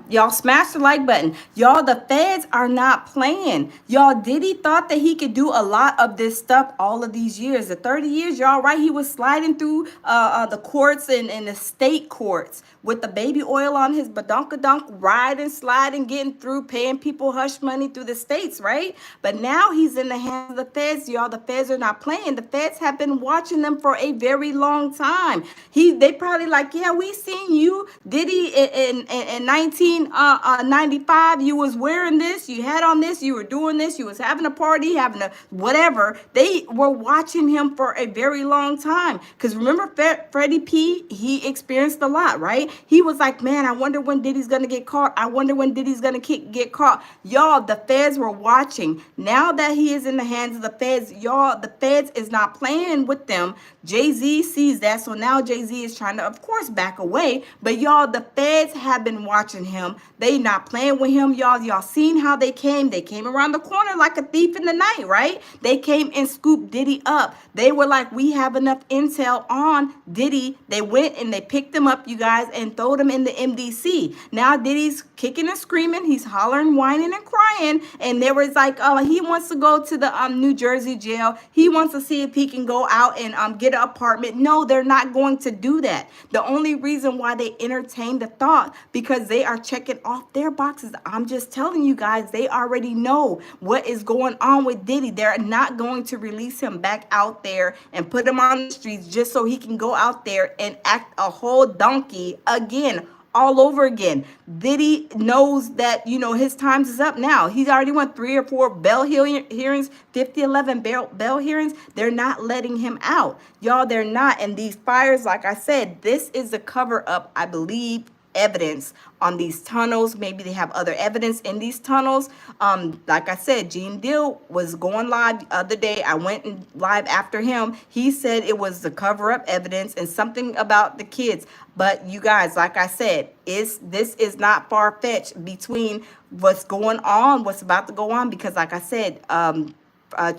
y'all smash the like button. Y'all, the feds are not playing. Y'all, Diddy thought that he could do a lot of this stuff all of these years. The 30 years, y'all, right? He was sliding through the courts and the state courts with the baby oil on his badonkadonk, riding, sliding, getting through, paying people hush money through the states, right? But now he's in the hands of the feds, y'all. The feds are not playing. The feds have been watching them for a very long time. They probably like, yeah, we seen you, Diddy, in 1995. You was wearing this, you had on this, you were doing this, you was having a party, having a whatever. They were watching him for a very long time. Because remember, Freddie P, he experienced a lot, right? He was like, man, I wonder when Diddy's going to get caught. I wonder when Diddy's going to get caught. Y'all, the feds were watching. Now that he is in the hands of the feds, y'all, the feds is not playing with them. Jay-Z sees that. So now Jay-Z is trying to, of course, back away. But y'all, the feds have been watching him. They not playing with him, y'all. Y'all seen how they came. They came around the corner like a thief in the night, right? They came and scooped Diddy up. They were like, we have enough intel on Diddy. They went and they picked him up, you guys, and throw them in the MDC. Now Diddy's kicking and screaming. He's hollering, whining, and crying. And there was like, oh, he wants to go to the New Jersey jail. He wants to see if he can go out and get an apartment. No, they're not going to do that. The only reason why they entertain the thought, because they are checking off their boxes. I'm just telling you guys, they already know what is going on with Diddy. They're not going to release him back out there and put him on the streets just so he can go out there and act a whole donkey again, all over again. Diddy knows that, you know, his time is up now. He's already won 3 or 4 bail hearings, 11 bail hearings. They're not letting him out. Y'all, they're not. And these fires, like I said, this is a cover up, I believe, evidence on these tunnels. Maybe they have other evidence in these tunnels. Like I said, Gene Deal was going live the other day. I went live after him. He said it was the cover-up evidence and something about the kids. But you guys, like I said, this is not far-fetched between what's going on, what's about to go on, because like I said,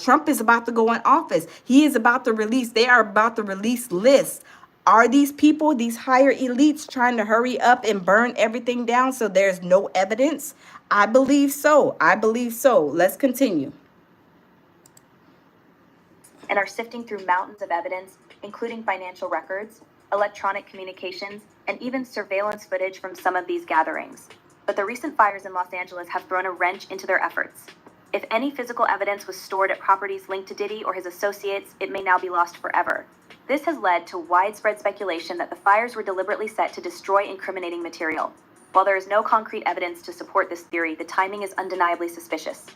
Trump is about to go in office. He is about to release, they are about to release lists. Are these people, these higher elites, trying to hurry up and burn everything down so there's no evidence? I believe so. I believe so. Let's continue. And are sifting through mountains of evidence, including financial records, electronic communications, and even surveillance footage from some of these gatherings. But the recent fires in Los Angeles have thrown a wrench into their efforts. If any physical evidence was stored at properties linked to Diddy or his associates, it may now be lost forever. This has led to widespread speculation that the fires were deliberately set to destroy incriminating material. While there is no concrete evidence to support this theory, the timing is undeniably suspicious.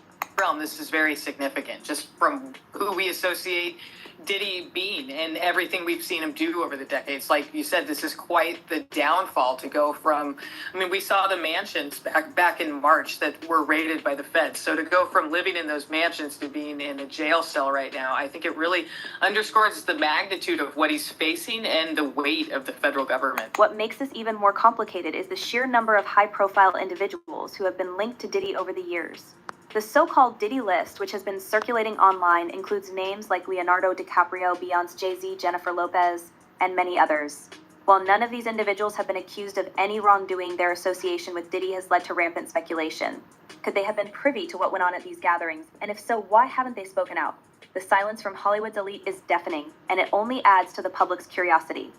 This is very significant, just from who we associate Diddy being and everything we've seen him do over the decades. Like you said, this is quite the downfall to go from, we saw the mansions back in March that were raided by the feds. So to go from living in those mansions to being in a jail cell right now, I think it really underscores the magnitude of what he's facing and the weight of the federal government. What makes this even more complicated is the sheer number of high-profile individuals who have been linked to Diddy over the years. The so-called Diddy list, which has been circulating online, includes names like Leonardo DiCaprio, Beyonce, Jay-Z, Jennifer Lopez, and many others. While none of these individuals have been accused of any wrongdoing, their association with Diddy has led to rampant speculation. Could they have been privy to what went on at these gatherings? And if so, why haven't they spoken out? The silence from Hollywood's elite is deafening, and it only adds to the public's curiosity.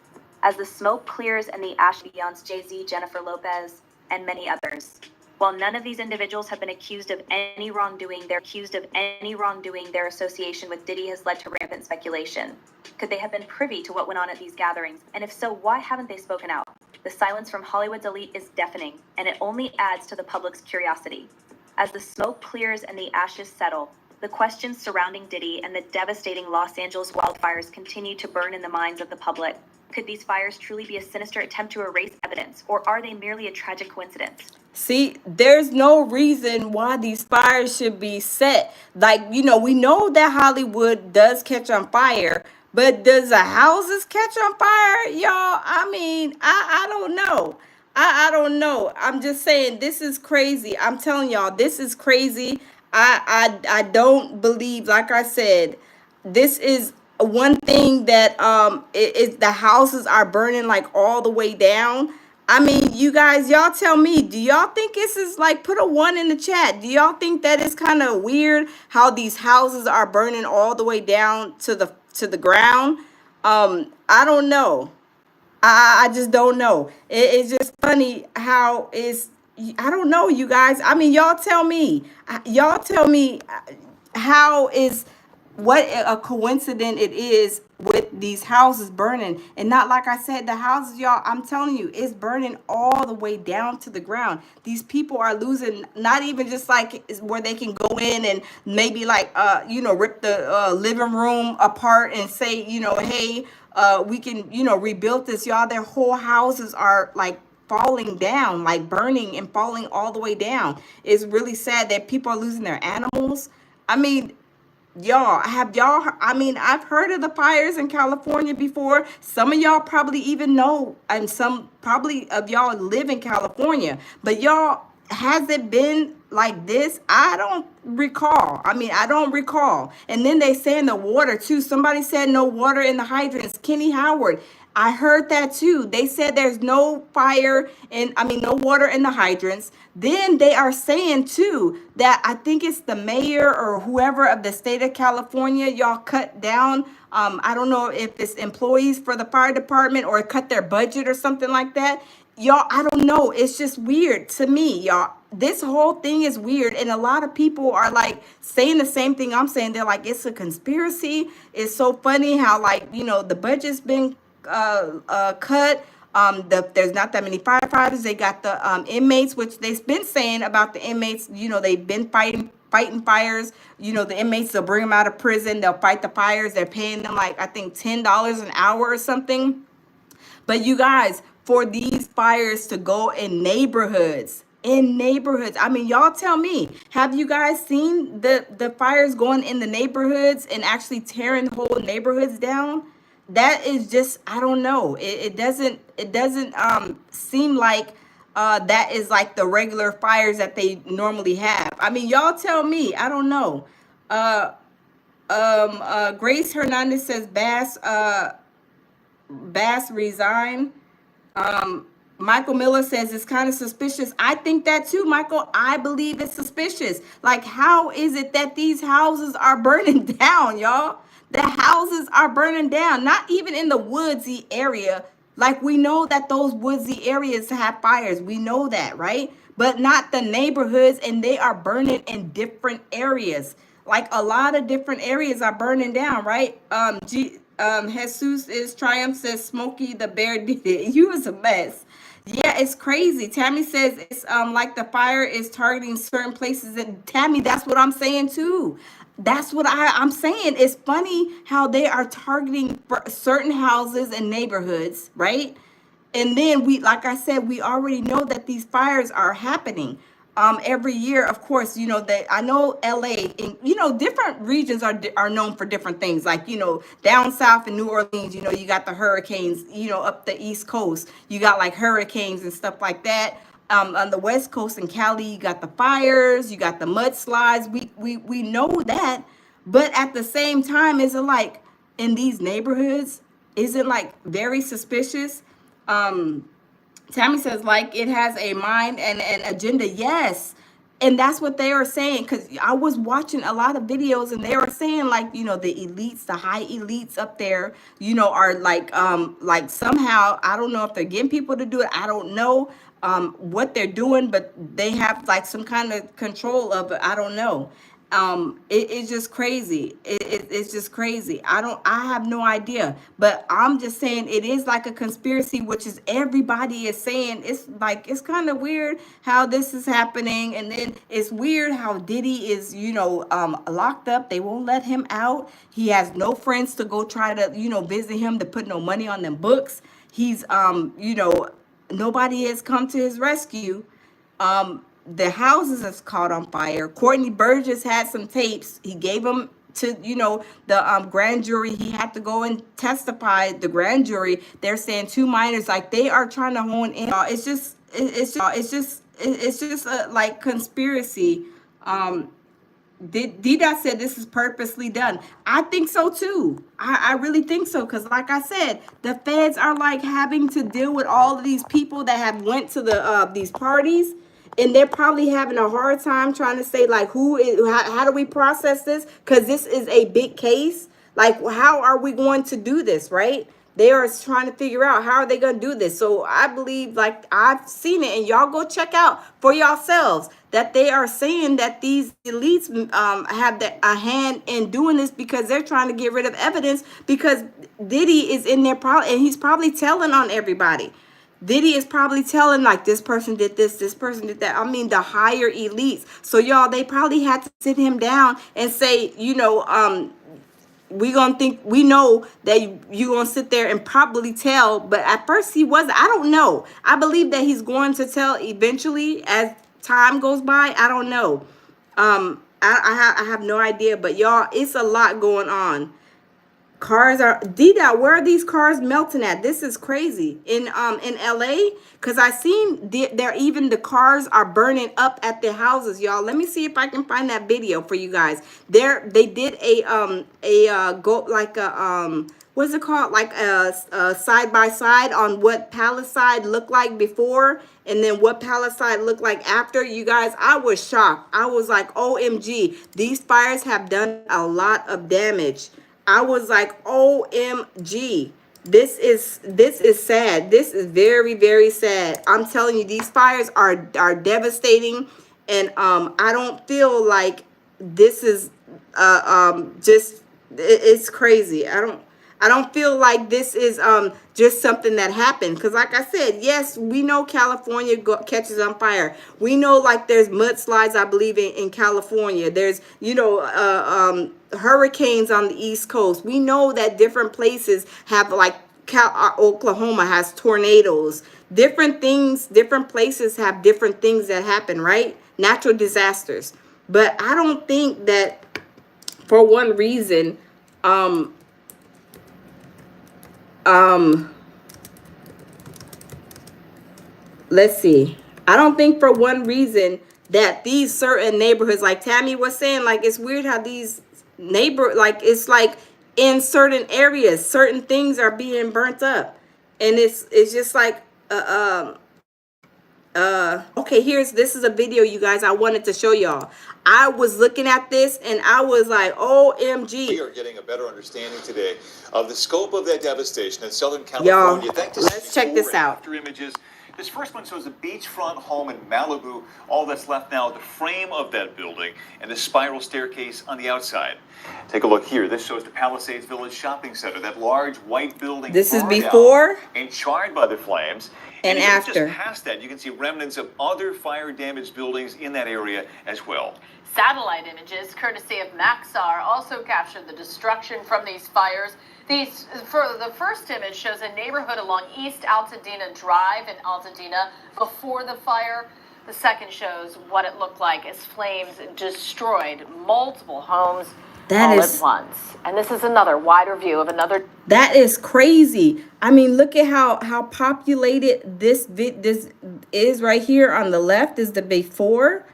As the smoke clears and the ash, Beyonce, Jay-Z, Jennifer Lopez, and many others. While none of these individuals have been accused of any wrongdoing, their association with Diddy has led to rampant speculation. Could they have been privy to what went on at these gatherings? And if so, why haven't they spoken out? The silence from Hollywood's elite is deafening, and it only adds to the public's curiosity. As the smoke clears and the ashes settle, the questions surrounding Diddy and the devastating Los Angeles wildfires continue to burn in the minds of the public. Could these fires truly be a sinister attempt to erase evidence, or are they merely a tragic coincidence? See, there's no reason why these fires should be set. Like, we know that Hollywood does catch on fire, but does the houses catch on fire, y'all? I don't know. I don't know. I'm just saying, this is crazy. I'm telling y'all, this is crazy. I don't believe, like I said, this is one thing that the houses are burning like all the way down. You guys, y'all tell me, do y'all think this is like, put a 1 in the chat. Do y'all think that is kind of weird how these houses are burning all the way down to the ground? I don't know. I just don't know. It's just funny how I don't know, you guys. Y'all tell me. Y'all tell me how is what a coincidence it is with these houses burning. And not like I said, the houses, y'all, I'm telling you, it's burning all the way down to the ground. These people are losing, not even just like where they can go in and maybe like, rip the living room apart and say, hey, we can, rebuild this, y'all. Their whole houses are like falling down, like burning and falling all the way down. It's really sad that people are losing their animals. I've heard of the fires in California before. Some of y'all probably even know, and some probably of y'all live in California. But y'all, has it been like this? I don't recall. I don't recall. And then they say in the water too. Somebody said no water in the hydrants. Kenny Howard. I heard that too. They said there's no fire and no water in the hydrants. Then they are saying too that I think it's the mayor or whoever of the state of California, y'all cut down. I don't know if it's employees for the fire department or cut their budget or something like that. Y'all, I don't know. It's just weird to me, y'all. This whole thing is weird. And a lot of people are like saying the same thing I'm saying. They're like, it's a conspiracy. It's so funny how the budget's been cut. There's not that many firefighters. They got the inmates, which they've been saying about the inmates. They've been fighting fires. The inmates, they'll bring them out of prison. They'll fight the fires. They're paying them like, I think, $10 an hour or something. But you guys, for these fires to go in neighborhoods, y'all tell me, have you guys seen the fires going in the neighborhoods and actually tearing whole neighborhoods down? That is just, I don't know. It doesn't seem like that is like the regular fires that they normally have. Y'all tell me. I don't know. Grace Hernandez says Bass resign. Michael Miller says it's kind of suspicious. I think that too, Michael. I believe it's suspicious. Like, how is it that these houses are burning down, y'all? The houses are burning down, not even in the woodsy area, Like, we know that those woodsy areas have fires. We know that, right? But not the neighborhoods, and they are burning in different areas. Like, a lot of different areas are burning down, right? Jesus is Triumph says Smokey the Bear did it. You was a mess. Yeah, it's crazy. Tammy says it's like the fire is targeting certain places. And Tammy, that's what I'm saying too. That's what I'm saying. It's funny how they are targeting certain houses and neighborhoods, right? And then we, like I said, we already know that these fires are happening every year. Of course, you know that I know LA and, you know, different regions are known for different things. Like, you know, down south in New Orleans, you know, you got the hurricanes. You know, up the East Coast, you got like hurricanes and stuff like that. On the West Coast in Cali, you got the fires, you got the mudslides. We know that, but at the same time, is it like in these neighborhoods? Is it like very suspicious? Tammy says, like, it has a mind and an agenda. Yes. And that's what they are saying. Because I was watching a lot of videos and they were saying, like, you know, the elites, the high elites up there, you know, are like somehow, I don't know if they're getting people to do it. I don't know what they're doing, but they have like some kind of control of it. I don't know. It's just crazy. It's just crazy. I have no idea, but I'm just saying it is like a conspiracy, which is everybody is saying. It's like, it's kind of weird how this is happening. And then it's weird how Diddy is, you know, locked up. They won't let him out. He has no friends to go try to, you know, visit him, to put no money on them books. He's, you know, nobody has come to his rescue. The houses is caught on fire. Courtney Burgess had some tapes. He gave them to, you know, the grand jury. He had to go and testify. The grand jury, they're saying 2 minors, like they are trying to hone in. It's just a like conspiracy. Dida said this is purposely done. I think so too. I really think so, because like I said, the feds are like having to deal with all of these people that have went to the these parties, and they're probably having a hard time trying to say like how do we process this, because this is a big case. Like, how are we going to do this, right? They are trying to figure out how are they going to do this. So I believe, like, I've seen it, and y'all go check out for yourselves, that they are saying that these elites have a hand in doing this, because they're trying to get rid of evidence, because Diddy is in there probably, and he's probably telling on everybody. Diddy is probably telling, like, this person did this person did that. I mean, the higher elites. So y'all, they probably had to sit him down and say, you know, we know that you gonna sit there and probably tell, but at first he wasn't. I don't know. I believe that he's going to tell eventually as time goes by. I don't know. I have no idea, but y'all, it's a lot going on. Cars are Dida, where are these cars melting at? This is crazy. In LA, because I seen there, even the cars are burning up at their houses, y'all. Let me see if I can find that video for you guys. They did a go like a what's it called, like a side by side on what Palisade looked like before and then what Palisade looked like after. You guys, I was shocked. I was like, OMG, these fires have done a lot of damage. I was like, OMG, this is sad. This is very, very sad. I'm telling you, these fires are devastating, and I don't feel like this is just it's crazy. I don't feel like this is just something that happened, because like I said, yes, we know California catches on fire. We know, like, there's mudslides, I believe, in California. There's, you know, hurricanes on the East Coast. We know that different places have, like, Oklahoma has tornadoes. Different things, different places have different things that happen, right? Natural disasters. But I don't think that for one reason, let's see. I don't think for one reason that these certain neighborhoods, like Tammy was saying, like, it's weird how these like, it's like in certain areas, certain things are being burnt up. And it's just like, Okay, this is a video, you guys, I wanted to show y'all. I was looking at this and I was like, OMG. We are getting a better understanding today of the scope of that devastation in Southern California. Y'all, let's check this out. After images. This first one shows a beachfront home in Malibu. All that's left now, the frame of that building and the spiral staircase on the outside. Take a look here. This shows the Palisades Village Shopping Center, that large white building. This is before and charred by the flames. And after. Just past that, you can see remnants of other fire-damaged buildings in that area as well. Satellite images, courtesy of Maxar, also captured the destruction from these fires. The first image shows a neighborhood along East Altadena Drive in Altadena before the fire. The second shows what it looked like as flames destroyed multiple homes at once. And this is another wider view of another. That is crazy. I mean, look at how populated this is right here on the left is the before.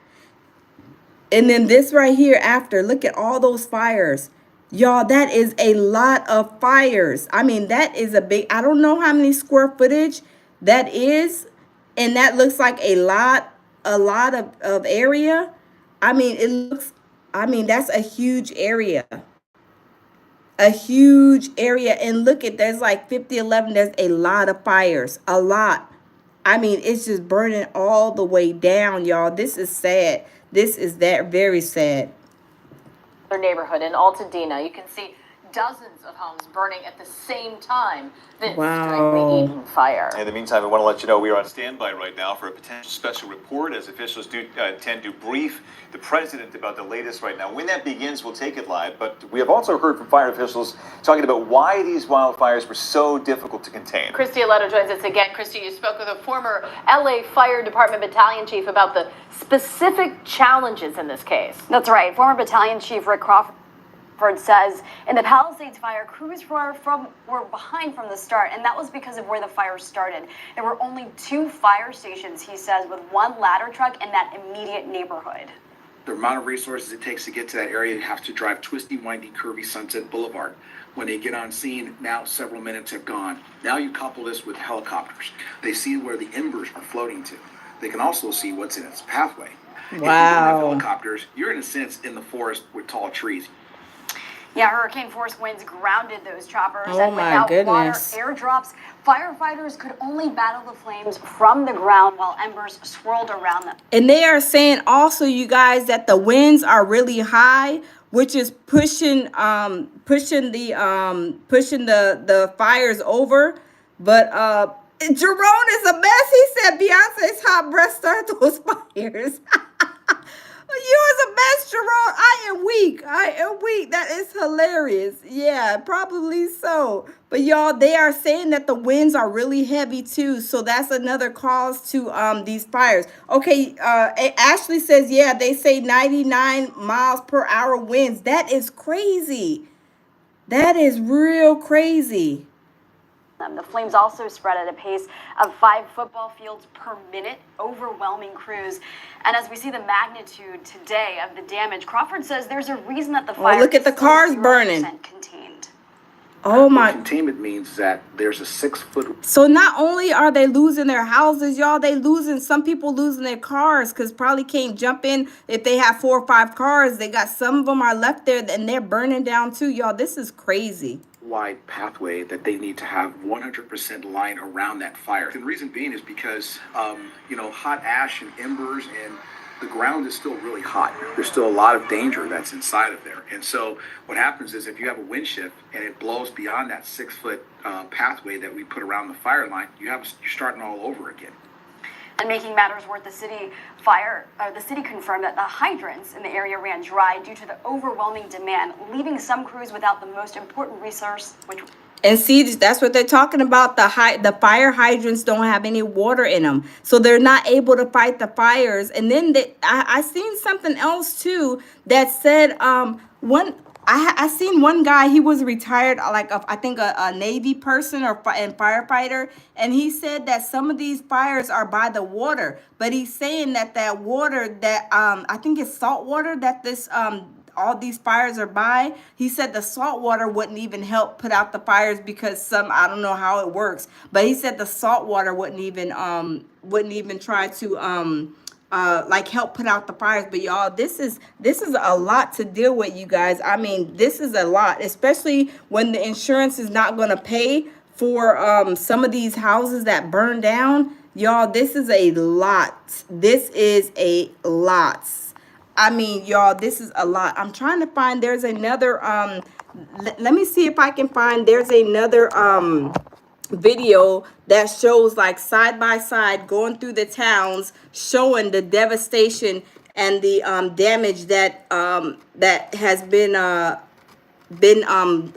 And then this right here after. Look at all those fires. Y'all, that is a lot of fires. I mean, that is a big, I don't know how many square footage that is. And that looks like a lot of area. I mean, that's a huge area. A huge area. And look at, there's like 5011. There's a lot of fires. A lot. I mean, it's just burning all the way down, y'all. This is sad. This is very sad. Their neighborhood in Altadena, you can see dozens of homes burning at the same time. This during the evening fire. In the meantime, we want to let you know we are on standby right now for a potential special report as officials do intend to brief the president about the latest right now. When that begins, we'll take it live. But we have also heard from fire officials talking about why these wildfires were so difficult to contain. Christy Aletto joins us again. Christy, you spoke with a former LA Fire Department battalion chief about the specific challenges in this case. That's right. Former battalion chief Rick Crawford says in the Palisades fire, crews were behind from the start, and that was because of where the fire started. There were only 2 fire stations, he says, with 1 ladder truck in that immediate neighborhood. The amount of resources it takes to get to that area, you have to drive twisty, windy, curvy Sunset Boulevard. When they get on scene, now several minutes have gone. Now you couple this with helicopters. They see where the embers are floating to. They can also see what's in its pathway. If you don't have helicopters, you're in a sense in the forest with tall trees. Yeah, hurricane force winds grounded those choppers, Oh and my without goodness. water airdrops, firefighters could only battle the flames from the ground while embers swirled around them. And they are saying also, you guys, that the winds are really high, which is pushing the fires over. But Jerome is a mess. He said Beyonce's hot breath started those fires. You're a mess, Jerome. I am weak. That is hilarious. Yeah, probably so. But y'all, they are saying that the winds are really heavy too. So that's another cause to these fires. Okay, Ashley says, yeah, they say 99 miles per hour winds. That is crazy. That is real crazy. The flames also spread at a pace of 5 football fields per minute, overwhelming crews. And as we see the magnitude today of the damage, Crawford says there's a reason that the fire look at the cars burning. Contained. Oh my. Containment means that there's a 6-foot. So not only are they losing their houses, y'all, some people losing their cars because probably can't jump in if they have 4 or 5 cars. They got some of them are left there and they're burning down too, y'all. This is crazy. Wide pathway that they need to have 100% line around that fire. And the reason being is because, hot ash and embers and the ground is still really hot. There's still a lot of danger that's inside of there. And so what happens is if you have a wind shift and it blows beyond that 6-foot pathway that we put around the fire line, you're starting all over again. And making matters worse, the city confirmed that the hydrants in the area ran dry due to the overwhelming demand, leaving some crews without the most important resource, which. And see, that's what they're talking about. The fire hydrants don't have any water in them, so they're not able to fight the fires. And then I seen something else too that said I seen one guy, he was retired, I think a Navy person and firefighter, and he said that some of these fires are by the water, but he's saying that water that I think it's salt water that this all these fires are by. He said the salt water wouldn't even help put out the fires because I don't know how it works, but he said the salt water wouldn't even wouldn't even try to like help put out the fires. But y'all, this is a lot to deal with, you guys. I mean, this is a lot, especially when the insurance is not going to pay for some of these houses that burn down. Y'all, this is a lot. This is a lot. I mean, y'all, this is a lot. I'm trying to find, there's another let me see if I can find, there's another video that shows like side by side going through the towns, showing the devastation and the damage that that has been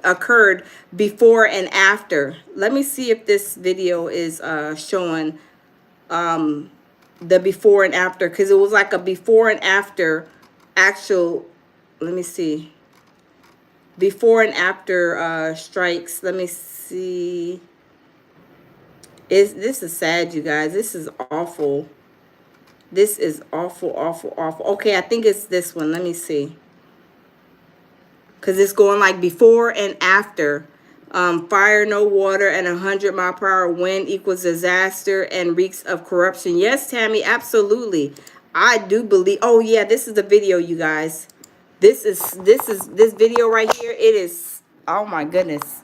occurred before and after. Let me see if this video is showing the before and after, because it was like a before and after actual. Let me see, before and after strikes. Let me see. This is sad, you guys. This is awful. This is awful, awful, awful. Okay, I think it's this one. Let me see. Because it's going like before and after. Fire, no water, and 100-mile-per-hour wind equals disaster and reeks of corruption. Yes, Tammy, absolutely. I do believe. Oh, yeah, this is the video, you guys. This video right here. It is, oh, my goodness.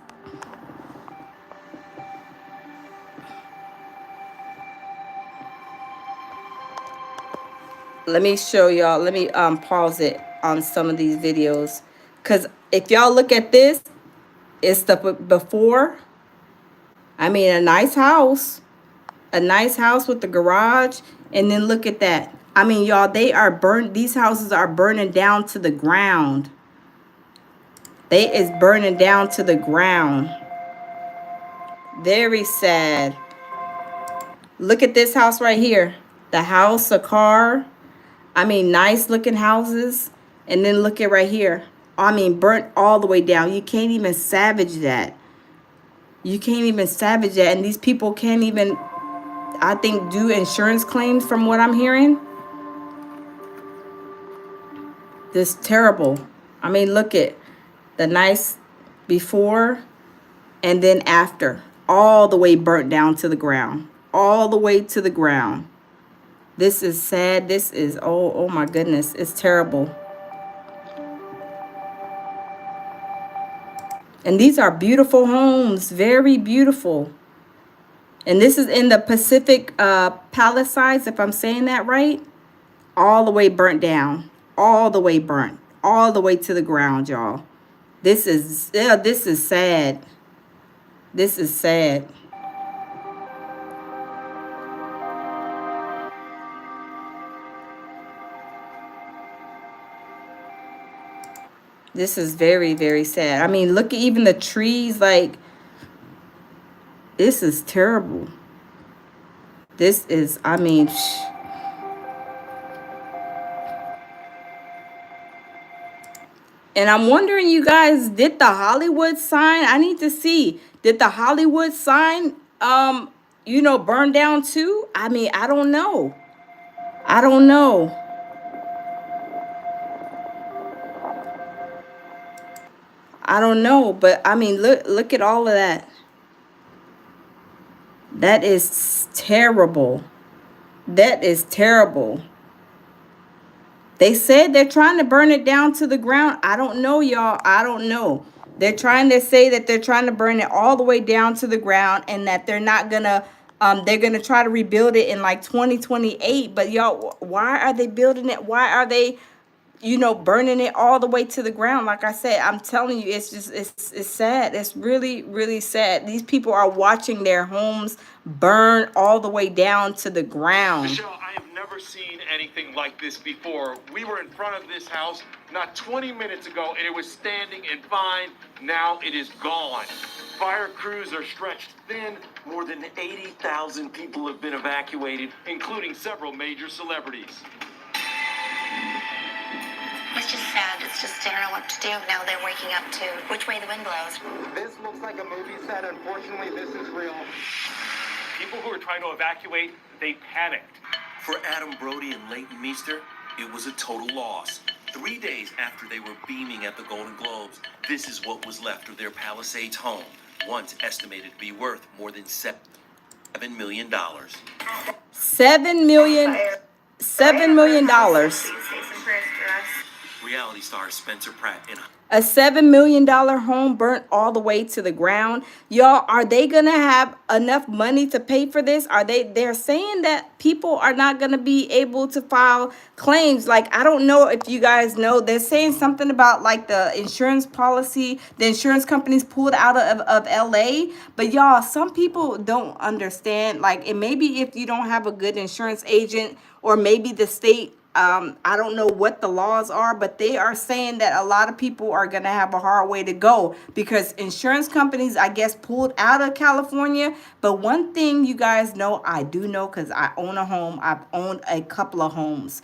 Let me show y'all. Let me pause it on some of these videos, because if y'all look at this, it's the before. I mean, a nice house with the garage, and then look at that. I mean, y'all, they are burned. These houses are burning down to the ground. They is burning down to the ground. Very sad. Look at this house right here. The house, a car. I mean, nice looking houses. And then look at right here. I mean, burnt all the way down. You can't even salvage that. You can't even salvage that. And these people can't even, I think, do insurance claims from what I'm hearing. This terrible. I mean, look at the nice before and then after. All the way burnt down to the ground. All the way to the ground. This is sad. This is, oh my goodness. It's terrible. And these are beautiful homes. Very beautiful. And this is in the Pacific Palisades, if I'm saying that right. All the way burnt down. All the way burnt. All the way to the ground, y'all. This is, yeah, this is sad. This is sad. This is very, very sad. I mean, look at even the trees. Like, this is terrible. This is, I mean, and I'm wondering, you guys, did the Hollywood sign, I need to see, did the Hollywood sign, you know, burn down too? I mean, I don't know. I don't know. I don't know, but I mean, look at all of that. That is terrible. That is terrible. They said they're trying to burn it down to the ground. I don't know, y'all. I don't know. They're trying to say that they're trying to burn it all the way down to the ground, and that they're not gonna they're gonna try to rebuild it in like 2028. But y'all, why are they building it? Why are they, you know, burning it all the way to the ground? Like I said, I'm telling you, it's just, it's sad. It's really, really sad. These people are watching their homes burn all the way down to the ground. Michelle, I have never seen anything like this before. We were in front of this house not 20 minutes ago, and it was standing and fine. Now it is gone. Fire crews are stretched thin. More than 80,000 people have been evacuated, including several major celebrities. It's just sad. It's just, they don't know what to do. Now they're waking up to which way the wind blows. This looks like a movie set. Unfortunately, this is real. People who were trying to evacuate, they panicked. For Adam Brody and Leighton Meester, it was a total loss. 3 days after they were beaming at the Golden Globes, this is what was left of their Palisades home, once estimated to be worth more than $7 million. $7 million. Reality star Spencer Pratt in A $7 million home burnt all the way to the ground. Y'all, are they gonna have enough money to pay for this? They're saying that people are not gonna be able to file claims. Like, I don't know if you guys know, they're saying something about like the insurance policy, the insurance companies pulled out of LA. But y'all, some people don't understand. Like, and maybe if you don't have a good insurance agent, or maybe the state, I don't know what the laws are, but they are saying that a lot of people are going to have a hard way to go because insurance companies, I guess, pulled out of California. But one thing you guys know, I do know, because I own a home. I've owned a couple of homes.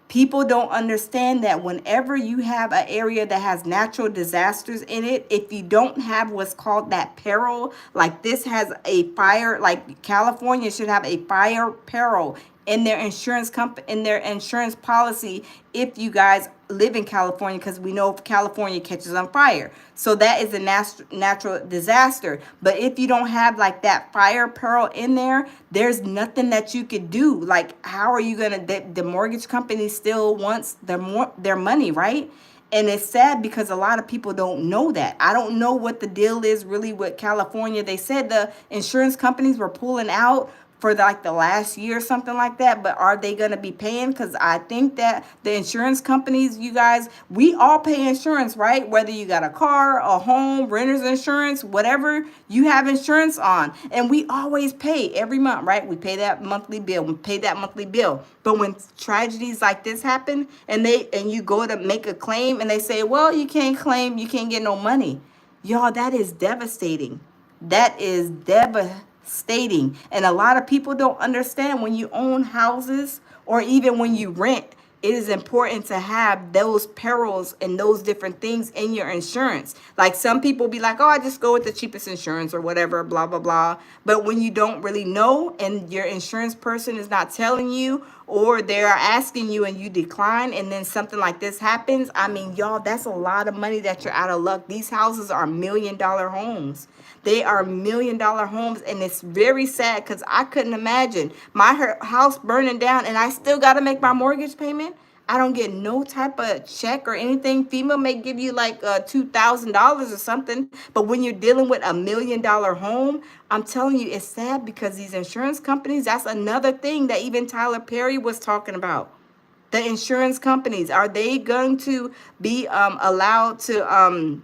People don't understand that whenever you have an area that has natural disasters in it, if you don't have what's called that peril, like this has a fire, like California should have a fire peril in their in their insurance policy if you guys live in California, because we know if California catches on fire. So that is a natural disaster. But if you don't have like that fire peril in there, there's nothing that you could do. Like, how are you gonna? The mortgage company still wants their money, right? And it's sad because a lot of people don't know that. I don't know what the deal is really with California. They said the insurance companies were pulling out for like the last year or something like that, but are they going to be paying? Because I think that the insurance companies, you guys, we all pay insurance, right? Whether you got a car, a home, renter's insurance, whatever you have insurance on, and we always pay every month, right? We pay that monthly bill. But when tragedies like this happen, and you go to make a claim and they say, well, you can't claim, you can't get no money. Y'all, that is devastating. That is devastating. And a lot of people don't understand, when you own houses or even when you rent, it is important to have those perils and those different things in your insurance. Like, some people be like, oh, I just go with the cheapest insurance or whatever, blah, blah, blah. But when you don't really know and your insurance person is not telling you, or they're asking you and you decline, and then something like this happens, I mean, y'all, that's a lot of money that you're out of luck. These houses are $1 million homes. They are $1 million homes, and it's very sad because I couldn't imagine my house burning down and I still got to make my mortgage payment. I don't get no type of check or anything. FEMA may give you like $2,000 or something, but when you're dealing with $1 million home, I'm telling you, it's sad because these insurance companies, that's another thing that even Tyler Perry was talking about. The insurance companies, are they going to be allowed to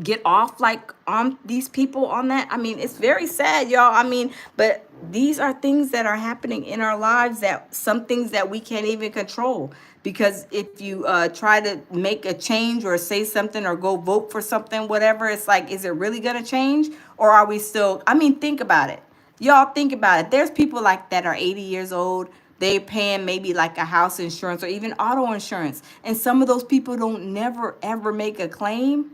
get off like on these people on that? I mean, it's very sad, y'all. I mean, but these are things that are happening in our lives, that some things that we can't even control. Because if you try to make a change or say something or go vote for something, whatever, it's like, is it really gonna change? Or are we still, I mean, think about it. Y'all, think about it. There's people like that are 80 years old. They're paying maybe like a house insurance or even auto insurance. And some of those people don't never ever make a claim.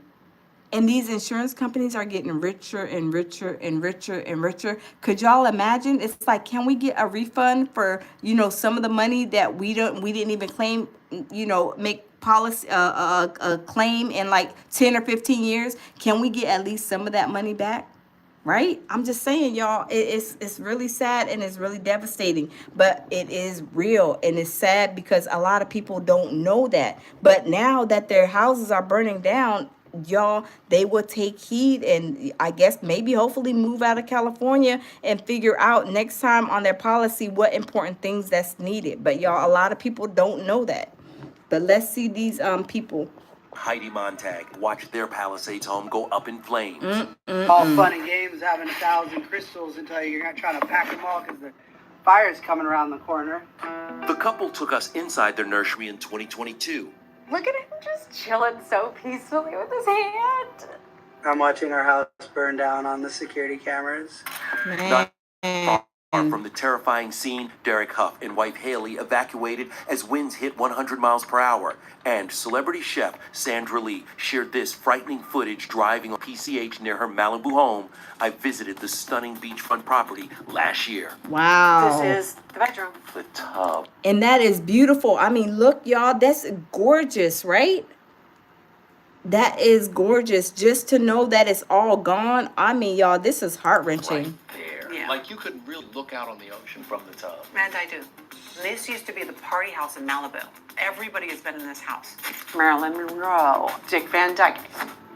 And these insurance companies are getting richer and richer and richer and richer. Could y'all imagine? It's like, can we get a refund for, some of the money that we didn't even claim, make policy a claim in like 10 or 15 years? Can we get at least some of that money back? Right? I'm just saying, y'all, it's really sad and it's really devastating, but it is real, and it's sad because a lot of people don't know that. But now that their houses are burning down, y'all, they will take heed, and I guess maybe hopefully move out of California and figure out next time on their policy what important things that's needed. But y'all, a lot of people don't know that. But let's see these people. Heidi Montag watched their Palisades home go up in flames. All fun and games having 1,000 crystals until you're not trying to pack them all because the fire's coming around the corner. The couple took us inside their nursery in 2022. Look at him just chilling so peacefully with his hand. I'm watching our house burn down on the security cameras. Not far from the terrifying scene, Derek Huff and wife Haley evacuated as winds hit 100 miles per hour. And celebrity chef Sandra Lee shared this frightening footage driving on PCH near her Malibu home. I visited the stunning beachfront property last year. Wow. This is the bedroom. The tub. And that is beautiful. I mean, look, y'all, that's gorgeous, right? That is gorgeous. Just to know that it's all gone. I mean, y'all, this is heart-wrenching. Right there. Yeah. Like you couldn't really look out on the ocean from the tub. And I do. This used to be the party house in Malibu. Everybody has been in this house. Marilyn Monroe, Dick Van Dyke.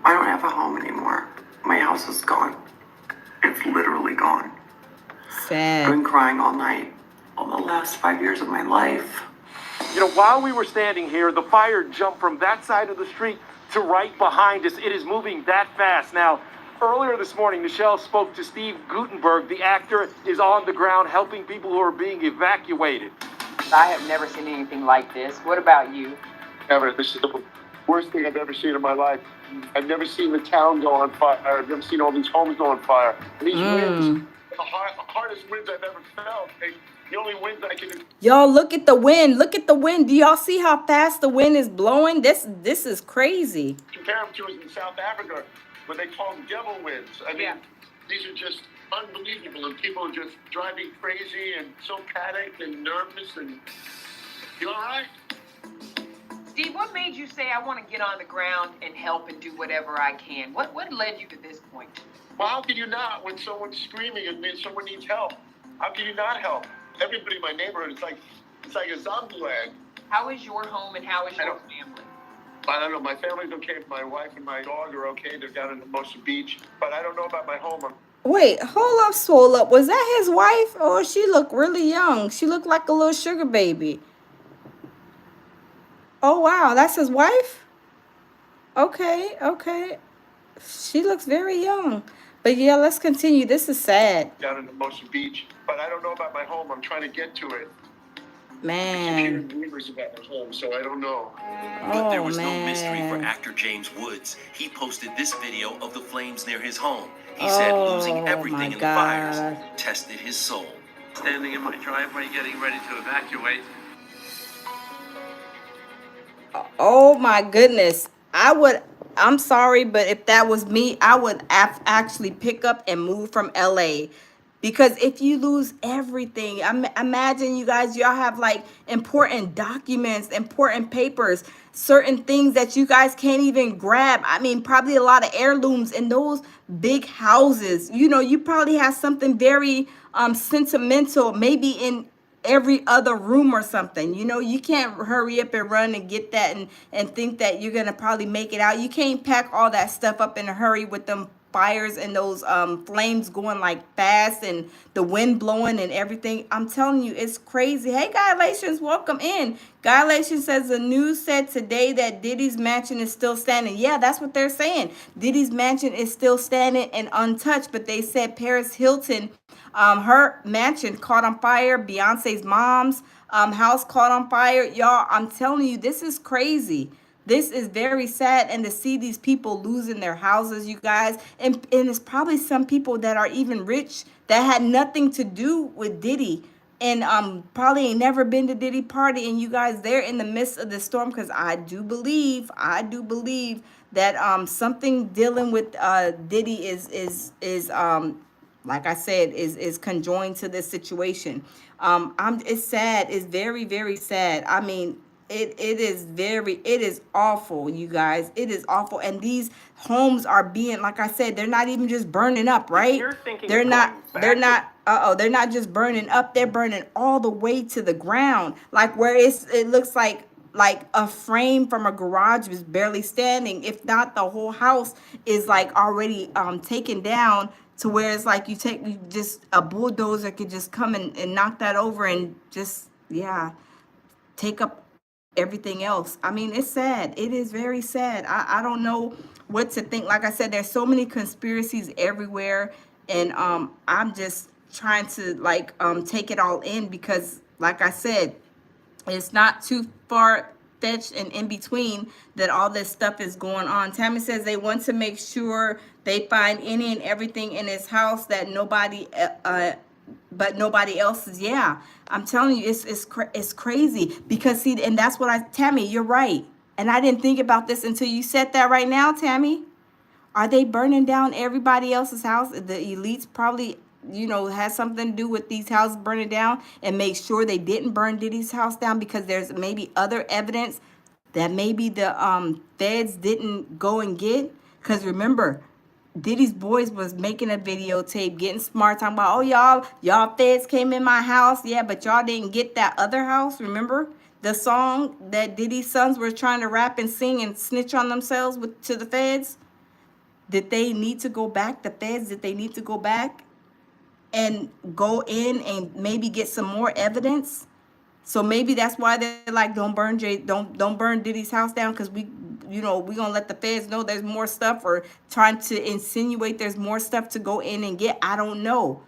I don't have a home anymore. My house is gone. It's literally gone. Sad. I've been crying all night, all the last 5 years of my life. You know, while we were standing here, the fire jumped from that side of the street to right behind us. It is moving that fast. Now, earlier this morning, Michelle spoke to Steve Guttenberg. The actor is on the ground helping people who are being evacuated. I have never seen anything like this. What about you? Ever, this is the worst thing I've ever seen in my life. I've never seen the town go on fire. I've never seen all these homes go on fire. These winds, the hardest winds I've ever felt. The only winds I can... Y'all, look at the wind. Look at the wind. Do y'all see how fast the wind is blowing? This is crazy. Compare them to in South Africa, where they call them devil winds. I mean, these are just unbelievable, and people are just driving crazy and so panicked and nervous. And you all right? Steve, what made you say I want to get on the ground and help and do whatever I can? What led you to this point? Well, how can you not when someone's screaming and someone needs help? How can you not help? Everybody in my neighborhood, it's like a zombie land. How is your home and how is your family? I don't know. My family's okay. My wife and my dog are okay. They're down in the Hermosa Beach. But I don't know about my home. Wait, hold up, swole up. Was that his wife? Oh, she looked really young. She looked like a little sugar baby. Oh, wow. That's his wife? Okay, okay. She looks very young. But yeah, let's continue. This is sad. Down in the Hermosa Beach. But I don't know about my home. I'm trying to get to it. Man. I keep hearing rumors about my home, so I don't know. But there was no mystery for actor James Woods. He posted this video of the flames near his home. He said losing everything in the fires tested his soul. Standing in my driveway getting ready to evacuate. Oh my goodness. I'm sorry, but if that was me, I would actually pick up and move from LA. Because if you lose everything, imagine you guys, y'all have like important documents, important papers, certain things that you guys can't even grab. I mean, probably a lot of heirlooms in those big houses. You know, you probably have something very sentimental, maybe in every other room or something. You know, you can't hurry up and run and get that and think that you're gonna probably make it out. You can't pack all that stuff up in a hurry with them fires and those flames going like fast and the wind blowing and everything. I'm telling you, it's crazy. Hey, Gylations, welcome in. Gylation says the news said today that Diddy's mansion is still standing. Yeah, that's what they're saying. Diddy's mansion is still standing and untouched, but they said Paris Hilton, her mansion caught on fire. Beyonce's mom's house caught on fire. Y'all, I'm telling you, this is crazy. This is very sad, and to see these people losing their houses, you guys, and it's probably some people that are even rich that had nothing to do with Diddy, and probably ain't never been to Diddy party, and you guys, they're in the midst of the storm, because I do believe that something dealing with Diddy is like I said, is conjoined to this situation. It's sad. It's very, very sad. I mean, it is awful, you guys. It is awful. And these homes are being, like I said, they're not even just burning up, right? They're not just burning up, they're burning all the way to the ground. Like where it looks like a frame from a garage is barely standing. If not, the whole house is like already taken down to where it's like you just a bulldozer could just come and knock that over and just, yeah, take up everything else. I mean, it's sad. It is very sad. I don't know what to think. Like I said, there's so many conspiracies everywhere, and I'm just trying to like take it all in, because like I said, it's not too far fetched and in between that all this stuff is going on. Tammy says they want to make sure they find any and everything in his house that nobody but nobody else's. Yeah, I'm telling you, it's crazy, because see, and that's what Tammy, you're right, and I didn't think about this until you said that right now, Tammy. Are they burning down everybody else's house? The elites probably, you know, has something to do with these houses burning down, and make sure they didn't burn Diddy's house down, because there's maybe other evidence that maybe the feds didn't go and get. Because remember, Diddy's boys was making a videotape, getting smart, talking about, oh, y'all feds came in my house. Yeah, but y'all didn't get that other house. Remember the song that Diddy's sons were trying to rap and sing and snitch on themselves to the feds? Did they need to go back? The feds, did they need to go back and go in and maybe get some more evidence? So maybe that's why they're like, don't burn Diddy's house down, because we gonna let the feds know there's more stuff, or trying to insinuate there's more stuff to go in and get. I don't know.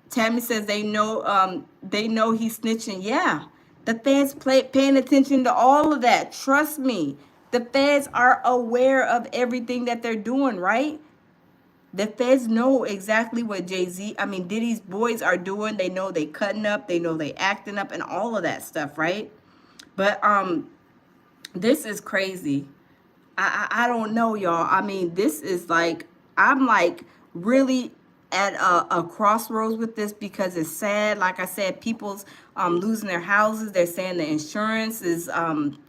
Tammy says they know he's snitching. Yeah, the feds paying attention to all of that. Trust me, the feds are aware of everything that they're doing, right? The feds know exactly what Diddy's boys are doing. They know they cutting up. They know they acting up and all of that stuff, right? But this is crazy. I don't know, y'all. I mean, this is like, I'm like really at a crossroads with this, because it's sad. Like I said, people's losing their houses. They're saying the insurance is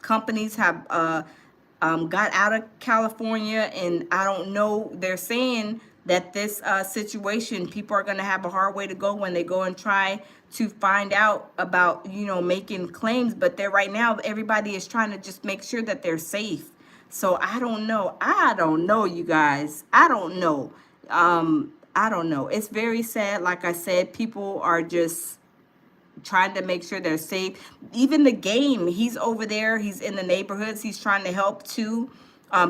companies have got out of California, and I don't know. They're saying that this situation, people are going to have a hard way to go when they go and try to find out about, making claims. But they're right now, everybody is trying to just make sure that they're safe. So I don't know, you guys. I don't know. I don't know. It's very sad. Like I said, people are just trying to make sure they're safe. Even the game, he's over there. He's in the neighborhoods. He's trying to help too.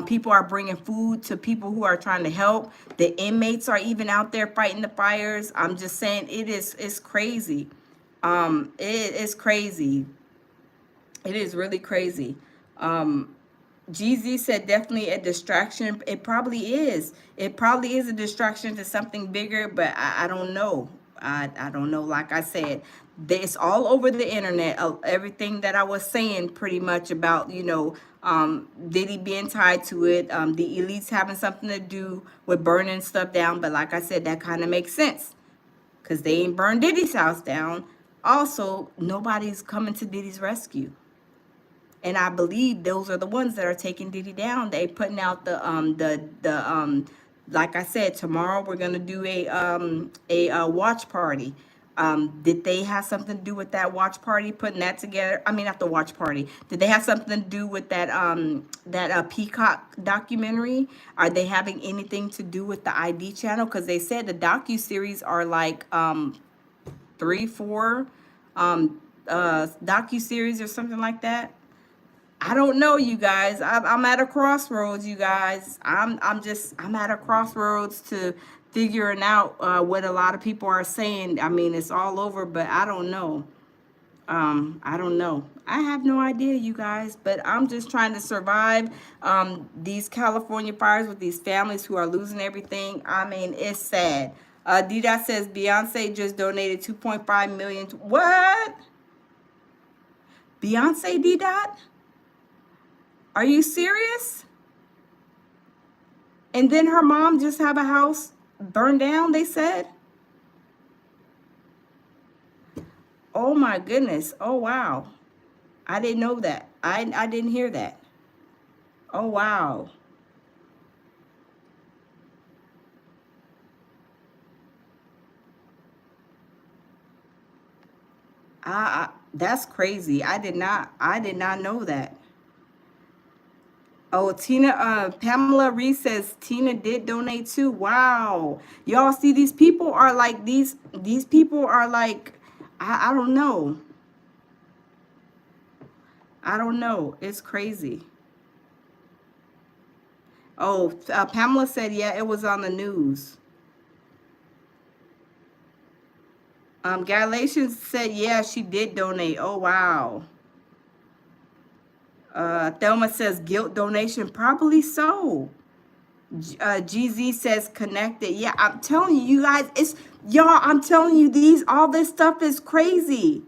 People are bringing food to people who are trying to help. The inmates are even out there fighting the fires. I'm just saying, it's crazy. It is crazy. It is really crazy. GZ said definitely a distraction. It probably is. It probably is a distraction to something bigger, but I don't know. I don't know. Like I said, it's all over the internet. Everything that I was saying pretty much about, Diddy being tied to it, the elites having something to do with burning stuff down. But like I said, that kind of makes sense, because they ain't burned Diddy's house down. Also, nobody's coming to Diddy's rescue. And I believe those are the ones that are taking Diddy down. They putting out like I said, tomorrow we're gonna do a watch party. Did they have something to do with that watch party, putting that together? I mean, not the watch party. Did they have something to do with that Peacock documentary? Are they having anything to do with the ID channel? Because they said the docuseries are like 3-4 docuseries or something like that. I don't know, you guys. I'm at a crossroads, you guys. I'm at a crossroads to figuring out what a lot of people are saying. I mean, it's all over, but I don't know. I don't know. I have no idea, you guys, but I'm just trying to survive these California fires with these families who are losing everything. I mean, it's sad. D-Dot says Beyonce just donated 2.5 million. What? Beyonce, D-Dot? Are you serious? And then her mom just have a house burned down, they said? Oh my goodness. Oh wow. I didn't know that. I didn't hear that. Oh wow. That's crazy. I did not know that. Oh, Pamela Reese says Tina did donate too. Wow. Y'all see, these people are like, these people are like, I don't know. I don't know. It's crazy. Oh, Pamela said, yeah, it was on the news. Galatians said, yeah, she did donate. Oh, wow. Thelma says guilt donation. Probably so. GZ says connected. Yeah, I'm telling you, you guys, I'm telling you, all this stuff is crazy.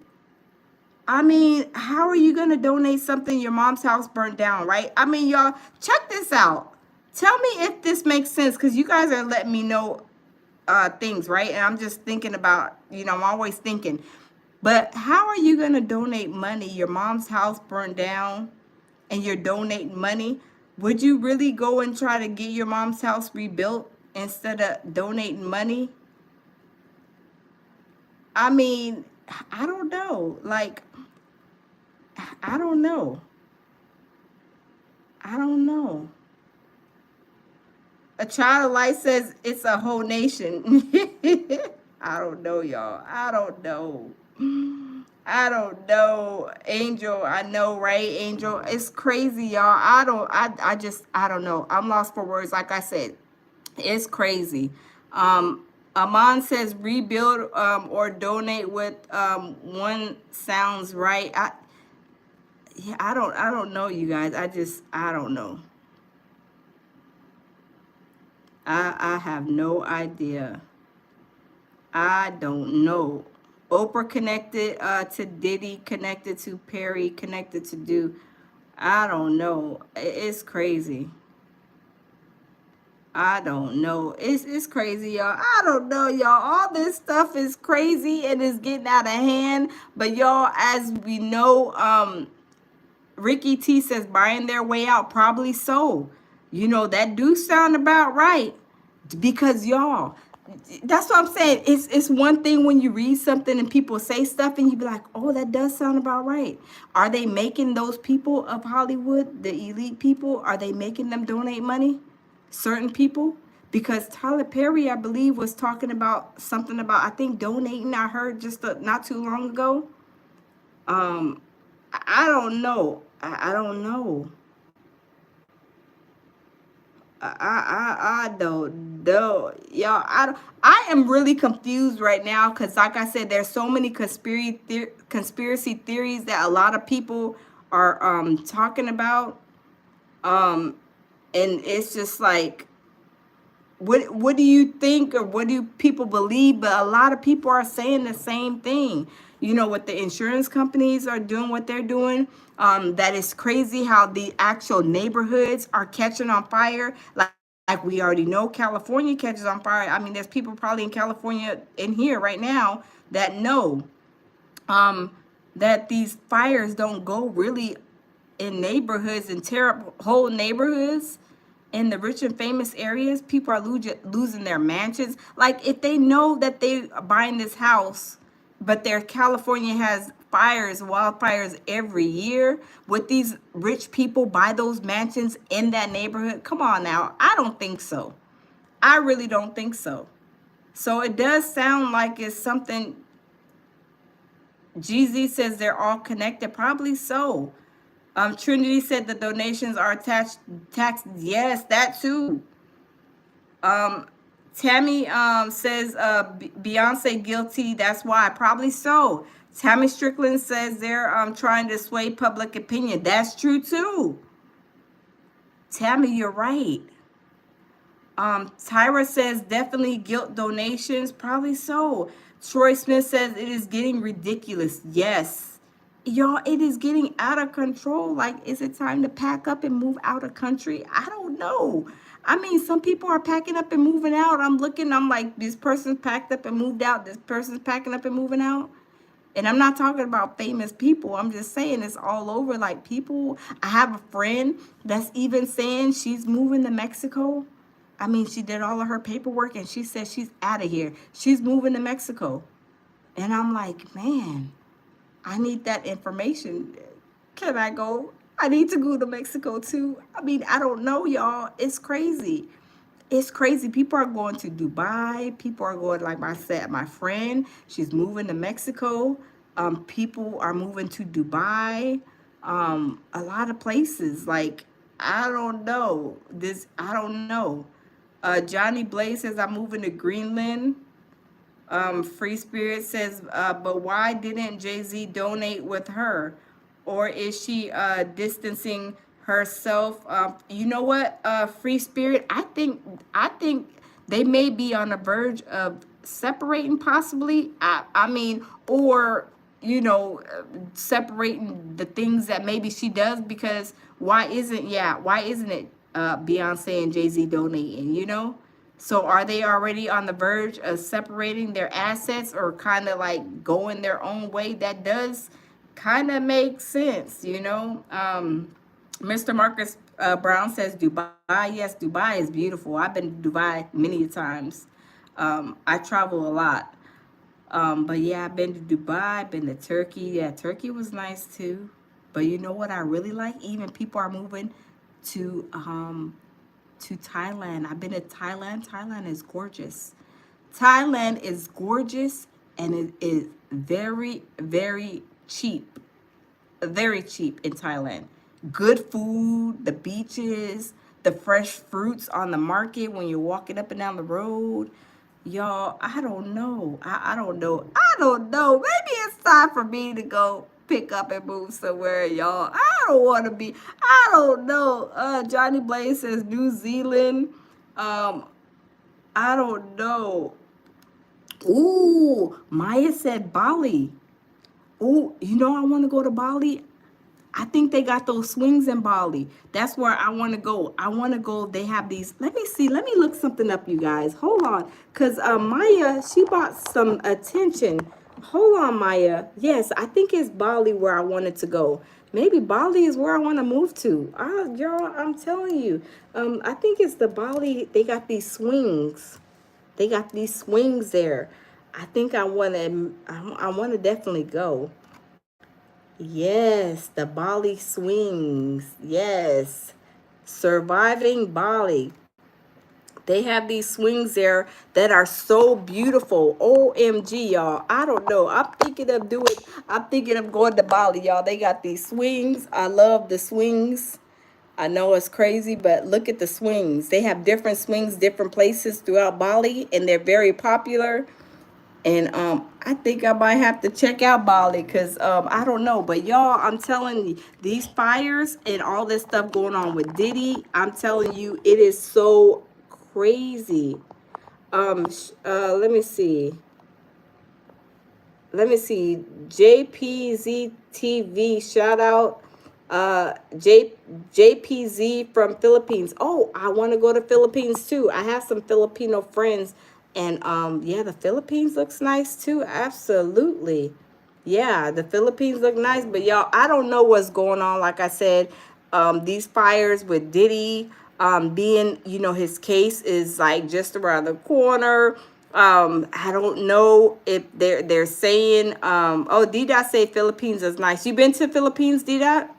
I mean, how are you going to donate something your mom's house burnt down, right? I mean, y'all, check this out. Tell me if this makes sense, because you guys are letting me know things, right? And I'm just thinking about, I'm always thinking. But how are you going to donate money? Your mom's house burned down and you're donating money. Would you really go and try to get your mom's house rebuilt instead of donating money? I mean, I don't know. Like, I don't know. I don't know. A child of light says it's a whole nation. I don't know, y'all. I don't know. I don't know. Angel, I know, right? Angel, it's crazy, y'all. I don't know. I'm lost for words. Like I said, it's crazy. Amon says rebuild or donate with one sounds right. I don't know, you guys. I don't know. I have no idea. I don't know. Oprah connected to Diddy, connected to Perry, connected to Do. I don't know. It's crazy. I don't know. It's crazy, y'all. I don't know, y'all. All this stuff is crazy and it's getting out of hand. But y'all, as we know, Ricky T says buying their way out, probably so. You know, that do sound about right. Because y'all, that's what I'm saying. It's one thing when you read something and people say stuff and you be like, oh, that does sound about right. Are they making those people of Hollywood, the elite people, are they making them donate money? Certain people? Because Tyler Perry, I believe, was talking about something about, I think, donating. I heard just not too long ago. I don't know. I don't know. I don't know, y'all. I am really confused right now because, like I said, there's so many conspiracy theories that a lot of people are talking about, and it's just like, what do you think, or what do people believe? But a lot of people are saying the same thing. You know, what the insurance companies are doing, what they're doing. That is crazy how the actual neighborhoods are catching on fire. Like we already know, California catches on fire. I mean, there's people probably in California in here right now that know that these fires don't go really in neighborhoods and tear up whole neighborhoods. In the rich and famous areas, people are losing their mansions. Like, if they know that they are buying this house, but their California has wildfires every year, would these rich people buy those mansions in that neighborhood? Come on now. I don't think so. I really don't think so. So it does sound like it's something. GZ says they're all connected. Probably so. Trinity said the donations are taxed. Yes, that too. Tammy says Beyonce guilty. That's why. Probably so. Tammy Strickland says they're trying to sway public opinion. That's true too. Tammy, you're right. Tyra says definitely guilt donations. Probably so. Troy Smith says it is getting ridiculous. Yes. Y'all, it is getting out of control. Like, is it time to pack up and move out of country? I don't know. I mean, some people are packing up and moving out. I'm like, this person's packed up and moved out. This person's packing up and moving out. And I'm not talking about famous people. I'm just saying it's all over. Like, people, I have a friend that's even saying she's moving to Mexico. I mean, she did all of her paperwork and she said she's out of here. She's moving to Mexico. And I'm like, man, I need that information. Can I go? I need to go to Mexico too. I mean, I don't know, y'all. It's crazy. It's crazy. People are going to Dubai. People are going, like I said, my friend, she's moving to Mexico. People are moving to Dubai. A lot of places. Like, I don't know. I don't know. Johnny Blaze says I'm moving to Greenland. Free Spirit says, but why didn't Jay-Z donate with her? Or is she distancing herself? You know what, Free Spirit? I think they may be on the verge of separating, possibly. I mean, or separating the things that maybe she does, because why isn't it Beyonce and Jay-Z donating, So are they already on the verge of separating their assets or kind of like going their own way? That does kind of make sense, Mr. Marcus Brown says Dubai. Yes, Dubai is beautiful. I've been to Dubai many times. I travel a lot. But yeah, I've been to Dubai, been to Turkey. Yeah, Turkey was nice too. But you know what I really like? Even people are moving to Thailand. I've been to Thailand. Thailand is gorgeous. Thailand is gorgeous and it is very, very cheap. Very cheap in Thailand. Good food, the beaches, the fresh fruits on the market when you're walking up and down the road. Y'all, I don't know. I don't know. I don't know. Maybe it's time for me to go pick up and move somewhere, y'all. I don't want to be. I don't know. Johnny Blaze says New Zealand. Um, I don't know. Ooh, Maya said Bali. Ooh, you know I want to go to Bali. I think they got those swings in Bali. That's where I want to go. I want to go. They have these. Let me see. Let me look something up, you guys. Hold on. Because Maya, she bought some attention. Hold on, Maya. Yes, I think it's Bali where I wanted to go. Maybe Bali is where I want to move to. Y'all, I'm telling you. I think it's the Bali. They got these swings. They got these swings there. I think I want to. I want to definitely go. Yes, the Bali swings. Yes. Surviving Bali. They have these swings there that are so beautiful. OMG, y'all. I don't know. I'm thinking of going to Bali, y'all. They got these swings. I love the swings. I know it's crazy, but look at the swings. They have different swings, different places throughout Bali, and they're very popular. And I think I might have to check out Bali because I don't know. But y'all, I'm telling you, these fires and all this stuff going on with Diddy, I'm telling you, it is so crazy. Let me see. Let me see. JPZ TV, shout out. JPZ from Philippines. Oh, I want to go to Philippines too. I have some Filipino friends, and yeah, the Philippines looks nice too. Absolutely. Yeah, the Philippines look nice, but y'all, I don't know what's going on. Like I said, these fires with Diddy, being, his case is like just around the corner. I don't know if they're saying, oh, D-Dot say Philippines is nice. You been to Philippines, D-Dot?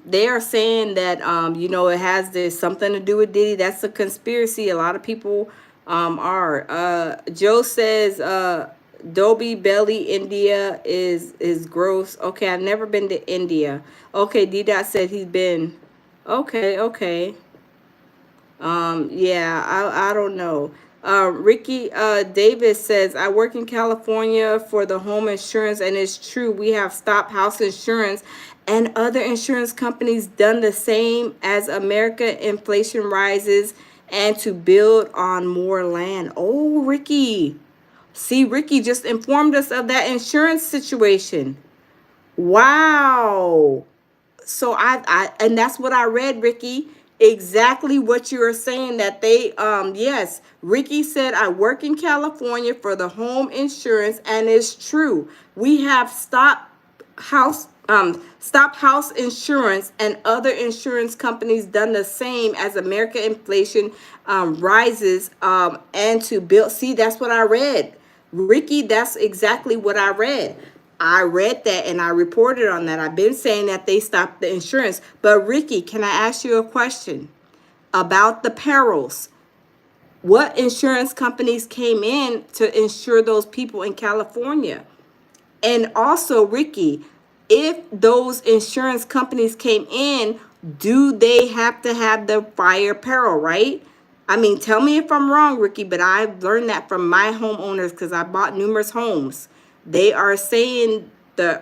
They are saying that it has this something to do with Diddy. That's a conspiracy. A lot of people are. Joe says Dobie Belly, India is gross. Okay, I've never been to India. Okay, D Dot said he's been. Okay. Yeah, I don't know. Ricky Davis says, I work in California for the home insurance, and it's true. We have stopped house insurance, and other insurance companies done the same as America. Inflation rises, and to build on more land. Oh, Ricky. See, Ricky just informed us of that insurance situation. Wow. So and that's what I read, Ricky. Exactly what you were saying, that they yes, Ricky said, I work in California for the home insurance, and it's true. We have stopped house insurance, and other insurance companies done the same as American inflation rises, and to build. See, that's what I read, Ricky. That's exactly what I read. I read that and I reported on that. I've been saying that they stopped the insurance. But Ricky, can I ask you a question about the perils? What insurance companies came in to insure those people in California? And also, Ricky, if those insurance companies came in, do they have to have the fire peril, right? I mean, tell me if I'm wrong, Ricky, but I've learned that from my homeowners because I bought numerous homes. They are saying,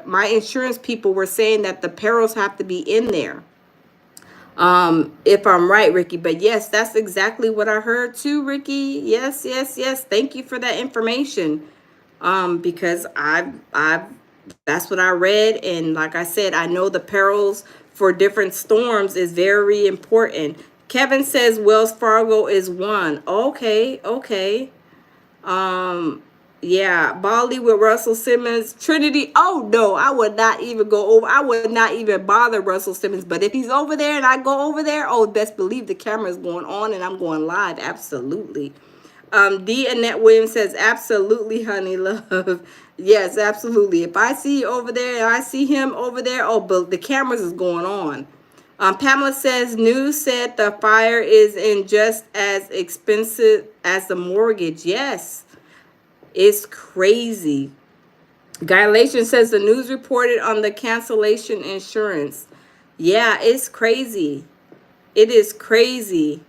my insurance people were saying that the perils have to be in there. If I'm right, Ricky. But yes, that's exactly what I heard too, Ricky. Yes. Thank you for that information. Because I've that's what I read, and like I said, I know the perils for different storms is very important. Kevin says Wells Fargo is one. Okay. Yeah, Bali with Russell Simmons. Trinity. Oh no, I would not even go over. I would not even bother Russell Simmons. But if he's over there and I go over there, oh, best believe the camera's going on and I'm going live. Absolutely. D. Annette Williams says, absolutely, honey love. Yes, absolutely. If I see you over there and I see him over there, oh, but the cameras is going on. Pamela says, news said the fire is in just as expensive as the mortgage. Yes, it's crazy. Dilation says the news reported on the cancellation insurance. Yeah, it's crazy. It is crazy.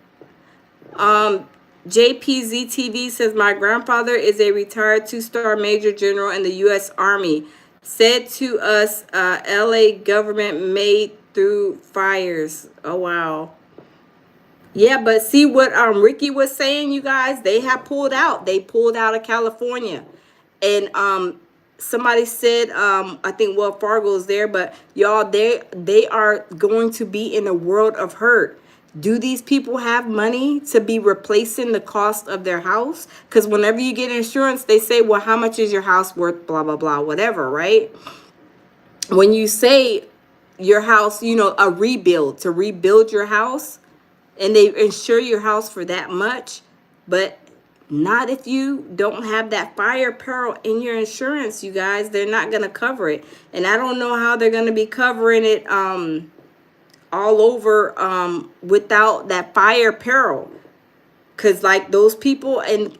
JPZTV says, my grandfather is a retired 2-star major general in the U.S. Army. Said to us, LA government made through fires. Oh, wow. Yeah, but see what Ricky was saying, you guys? They have pulled out. They pulled out of California. And somebody said, I think Wells Fargo is there, but y'all, they are going to be in a world of hurt. Do these people have money to be replacing the cost of their house? Because whenever you get insurance, they say, well, how much is your house worth? Blah, blah, blah, whatever, right? When you say your house, you know, a rebuild, to rebuild your house, and they insure your house for that much, but not if you don't have that fire peril in your insurance, you guys. They're not going to cover it. And I don't know how they're going to be covering it all over without that fire peril. Because like those people in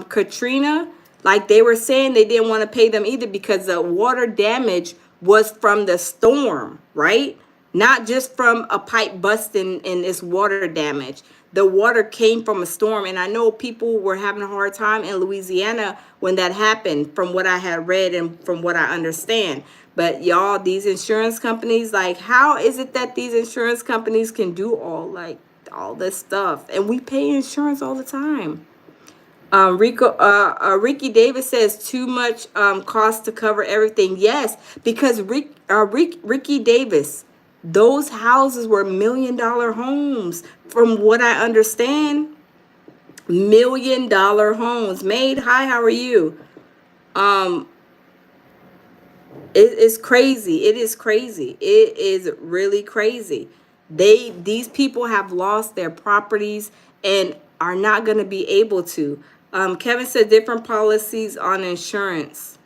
Katrina, like they were saying they didn't want to pay them either because the water damage was from the storm, right? Not just from a pipe busting and this water damage. The water came from a storm. And I know people were having a hard time in Louisiana when that happened, from what I had read and from what I understand. But y'all, these insurance companies, like, how is it that these insurance companies can do all this stuff? And we pay insurance all the time. Ricky Davis says too much cost to cover everything. Yes, because Ricky Davis, those houses were $1 million homes, from what I understand. $1 million homes. Made. Hi, how are you? It's crazy. It is crazy. It is really crazy. These people have lost their properties and are not going to be able to. Kevin said different policies on insurance.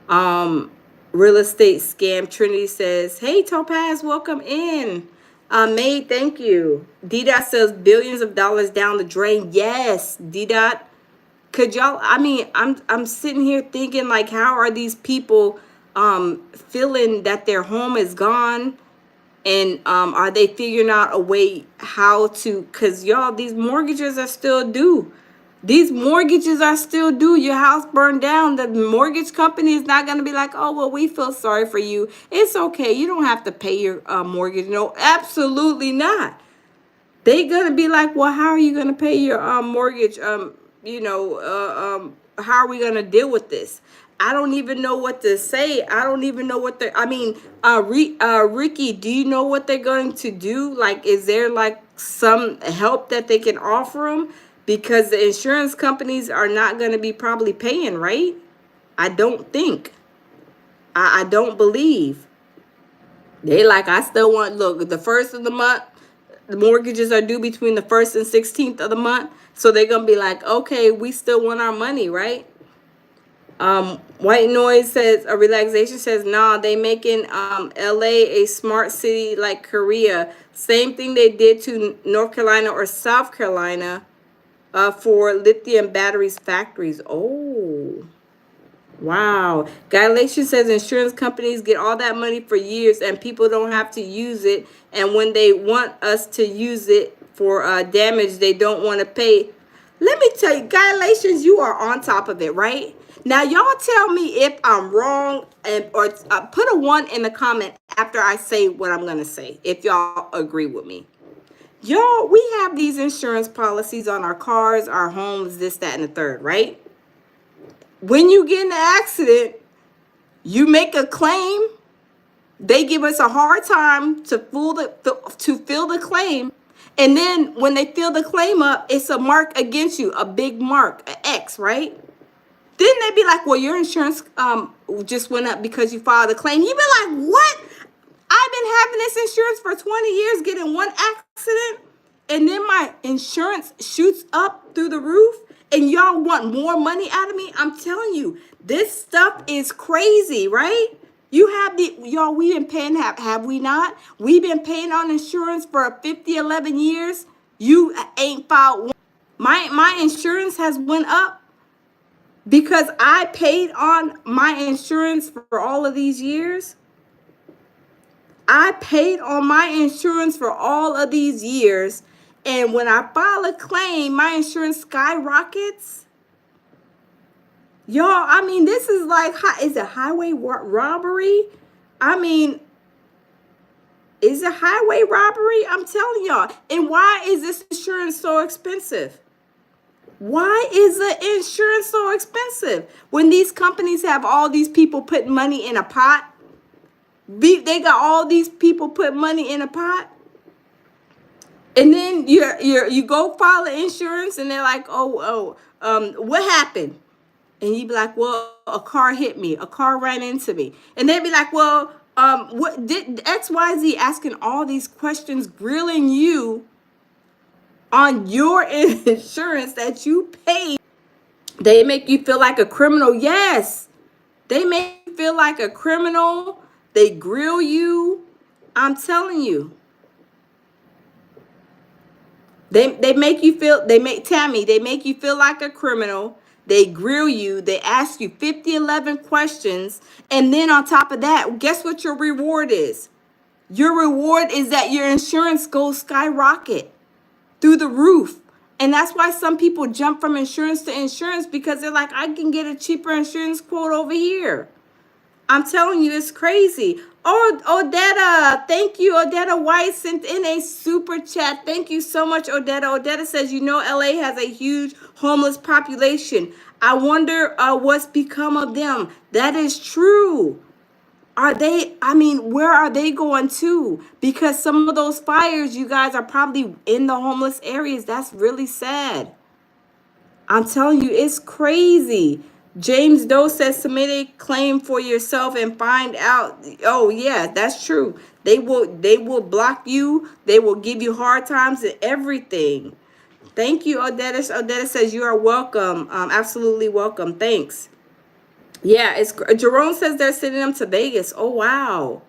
Real estate scam. Trinity says, hey, Topaz, welcome in. May, thank you. D-Dot says billions of dollars down the drain. Yes, D-Dot. Could y'all, I mean, I'm sitting here thinking, like, how are these people feeling that their home is gone? And are they figuring out a way how to, because y'all, these mortgages are still due. These mortgages are still due. Your house burned down. The mortgage company is not going to be like, oh, well, we feel sorry for you. It's okay. You don't have to pay your mortgage. No, absolutely not. They going to be like, well, how are you going to pay your mortgage? How are we going to deal with this? I don't even know what to say. I don't even know what Ricky, do you know what they're going to do? Like, is there like some help that they can offer them? Because the insurance companies are not going to be probably paying, right? I don't think. I don't believe. They like, I still want, look, the first of the month, the mortgages are due between the 1st and 16th of the month. So they're going to be like, okay, we still want our money, right? White Noise says, a relaxation says, nah, they making LA a smart city like Korea. Same thing they did to North Carolina or South Carolina for lithium batteries factories. Oh, wow. Galatian says insurance companies get all that money for years and people don't have to use it. And when they want us to use it for damage, they don't want to pay. Let me tell you, Galatians, you are on top of it, right? Now, y'all tell me if I'm wrong, or put a 1 in the comment after I say what I'm going to say, if y'all agree with me. Y'all, we have these insurance policies on our cars, our homes, this, that, and the third, right? When you get in an accident, you make a claim. They give us a hard time to fill the claim. And then when they fill the claim up, it's a mark against you, a big mark, an X, right? Then they be like, well, your insurance just went up because you filed a claim. You be like, what? I've been having this insurance for 20 years, getting one accident, and then my insurance shoots up through the roof, and y'all want more money out of me? I'm telling you, this stuff is crazy, right? You have y'all, we been paying, have we not? We've been paying on insurance for 11 years. You ain't filed one. My insurance has went up because I paid on my insurance for all of these years. I paid on my insurance for all of these years, and when I file a claim, my insurance skyrockets. Y'all, I mean, this is like, is it highway robbery? I mean, is it highway robbery? I'm telling y'all. And why is this insurance so expensive? Why is the insurance so expensive? When these companies have all these people putting money in a pot, they got all these people put money in a pot, and then you go file the insurance, and they're like, what happened? And you be like, well, a car hit me, a car ran into me, and they'd be like, well, what did XYZ, asking all these questions, grilling you on your insurance that you paid. They make you feel like a criminal. Yes, they make you feel like a criminal. They grill you. I'm telling you. They make you feel, they make you feel like a criminal. They grill you. They ask you 11 questions. And then on top of that, guess what your reward is? Your reward is that your insurance goes skyrocket through the roof. And that's why some people jump from insurance to insurance, because they're like, I can get a cheaper insurance quote over here. I'm telling you, it's crazy. Oh, Odetta, thank you. Odetta White sent in a super chat. Thank you so much, Odetta. Odetta says, you know, LA has a huge homeless population. I wonder what's become of them. That is true. Are they, I mean, where are they going to? Because some of those fires, you guys, are probably in the homeless areas. That's really sad. I'm telling you, it's crazy. James Doe says, submit a claim for yourself and find out. Oh yeah, that's true. They will block you. They will give you hard times and everything. Thank you, Odetta. Odetta says you are welcome. Absolutely welcome. Thanks. Yeah, it's Jerome says they're sending them to Vegas. Oh wow.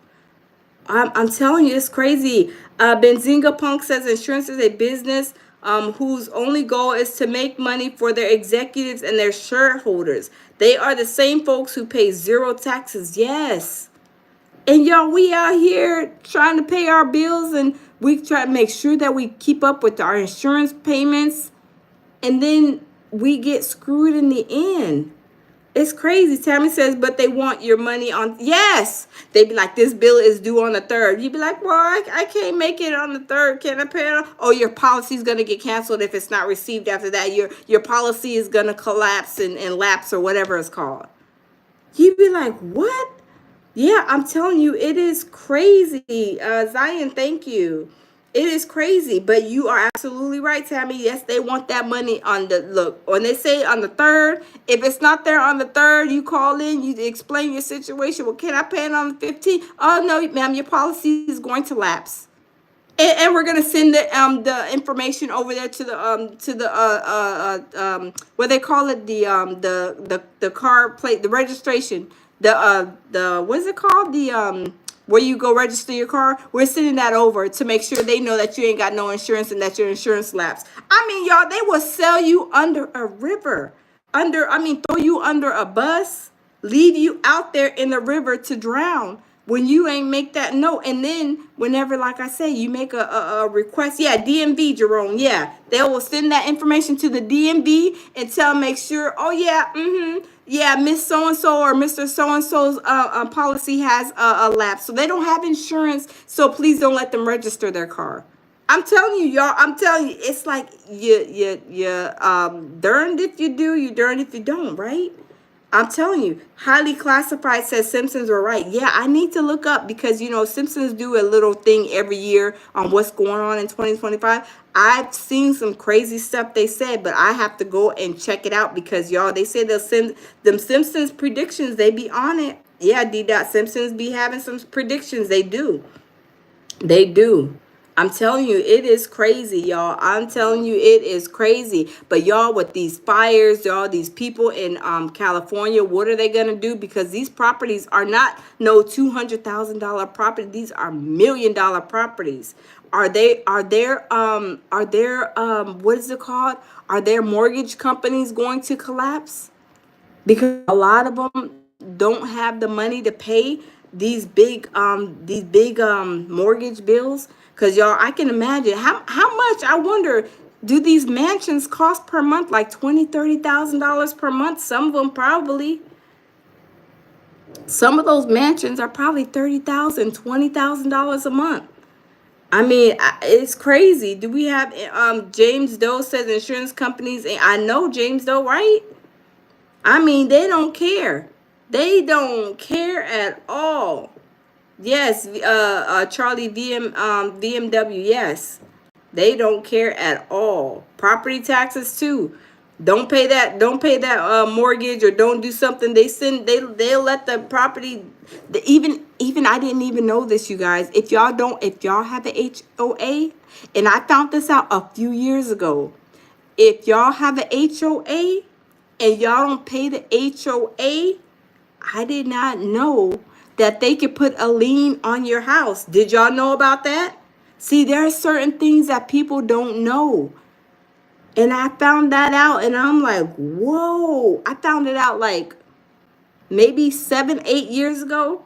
I'm telling you, it's crazy. Benzinga Punk says insurance is a business whose only goal is to make money for their executives and their shareholders. They are the same folks who pay zero taxes. Yes. And y'all, we out here trying to pay our bills, and we try to make sure that we keep up with our insurance payments. And then we get screwed in the end. It's crazy. Tammy says, but they want your money on. Yes. They be like, this bill is due on the 3rd. You be like, well, I can't make it on the 3rd. Can I pay it? Oh, your policy is going to get canceled if it's not received after that. Your policy is going to collapse and lapse, or whatever it's called. You be like, what? Yeah, I'm telling you, it is crazy. Zion, thank you. It is crazy, but you are absolutely right, Tammy. Yes, they want that money on the, look, when they say on the 3rd, if it's not there on the 3rd, you call in, you explain your situation. Well, can I pay it on the 15th? Oh, no, ma'am, your policy is going to lapse. And we're gonna send the information over there to the what they call it, the car plate, the registration, the what is it called, the where you go register your car. We're sending that over to make sure they know that you ain't got no insurance and that your insurance lapsed. I mean, y'all, they will sell you under a river, throw you under a bus, leave you out there in the river to drown when you ain't make that note. And then whenever, like I say, you make a request, yeah, DMV, Jerome, yeah, they will send that information to the DMV and make sure, oh yeah, yeah, Miss So-and-so or Mr. So-and-so's policy has a lapse. So they don't have insurance, so please don't let them register their car. I'm telling you, y'all, it's like you darned if you do, you darned if you don't, right? I'm telling you, highly classified says Simpsons were right. Yeah, I need to look up because, you know, Simpsons do a little thing every year on what's going on in 2025. I've seen some crazy stuff they said, but I have to go and check it out because, y'all, they say they'll send them Simpsons predictions. They be on it. Yeah, D. Simpsons be having some predictions. They do. They do. I'm telling you, it is crazy, y'all. I'm telling you, it is crazy. But y'all, with these fires, y'all, these people in California, what are they gonna do? Because these properties are not no $200,000 property. These are $1 million properties. Are they? Are there? What is it called? Are their mortgage companies going to collapse? Because a lot of them don't have the money to pay these big mortgage bills. Because, y'all, I can imagine how much, I wonder, do these mansions cost per month? Like $20,000-$30,000 per month. Some of them probably. Some of those mansions are probably $30,000, $20,000 a month. I mean, it's crazy. Do we have James Doe says insurance companies? I know James Doe, right? I mean, they don't care. They don't care at all. Yes, Charlie VMW, yes. They don't care at all. Property taxes too. Don't pay that mortgage, or don't do something. They'll let the property, even I didn't even know this, you guys. If y'all have an HOA, and I found this out a few years ago. If y'all have an HOA and y'all don't pay the HOA, I did not know that they could put a lien on your house. Did y'all know about that? See, there are certain things that people don't know. And I found that out, and I'm like, whoa. I found it out like maybe 7-8 years ago.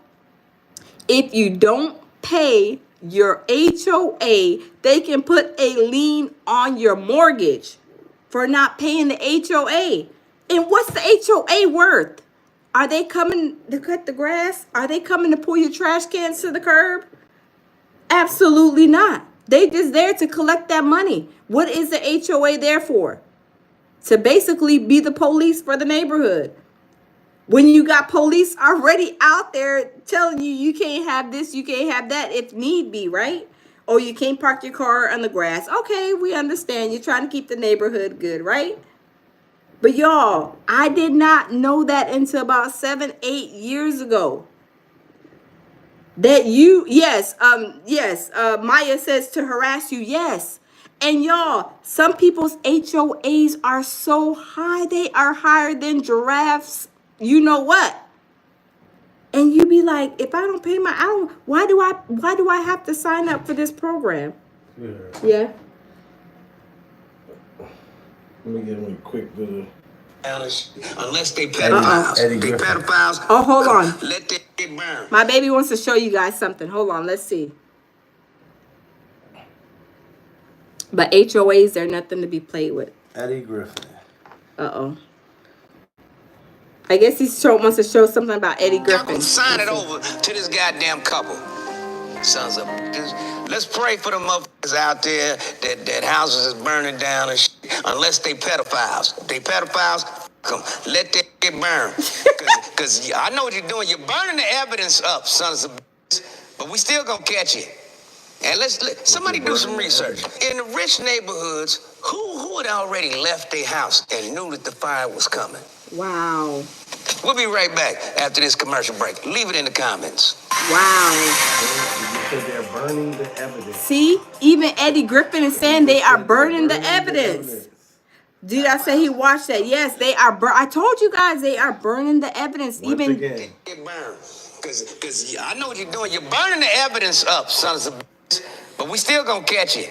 If you don't pay your HOA, they can put a lien on your mortgage for not paying the HOA. And what's the HOA worth? Are they coming to cut the grass? Are they coming to pull your trash cans to the curb? Absolutely not. They just there to collect that money. What is the HOA there for? To basically be the police for the neighborhood. When you got police already out there telling you you can't have this, you can't have that, if need be, right? Or you can't park your car on the grass. Okay, we understand. You're trying to keep the neighborhood good, right? But y'all, I did not know that until about 7-8 years ago. That Maya says to harass you, yes. And y'all, some people's HOAs are so high, they are higher than giraffes. You know what? And you be like, if I don't pay why do I have to sign up for this program? Yeah. Let me get him a quick video. Unless they pedophiles. They pedophiles. Oh, hold on. Let them get burned. My baby wants to show you guys something. Hold on, let's see. But HOAs, they're nothing to be played with. Eddie Griffin. Uh-oh. I guess he wants to show something about Eddie Griffin. Sign it over to this goddamn couple. Sons of bitches. Let's pray for the motherfuckers out there that houses is burning down and shit. Unless they pedophiles. If they pedophiles, let them get burned. Because I know what you're doing. You're burning the evidence up, sons of bitches. But we still gonna catch you. And somebody do some research. In the rich neighborhoods, who had already left their house and knew that the fire was coming? Wow. We'll be right back after this commercial break. Leave it in the comments. Wow. Because they're burning the evidence. See, even Eddie Griffin is saying they are burning the evidence. Did I say he watched that? Yes, they are. I told you guys they are burning the evidence. Once even again. Because I know what you're doing. You're burning the evidence up, sons of bitches. But we still gonna catch you.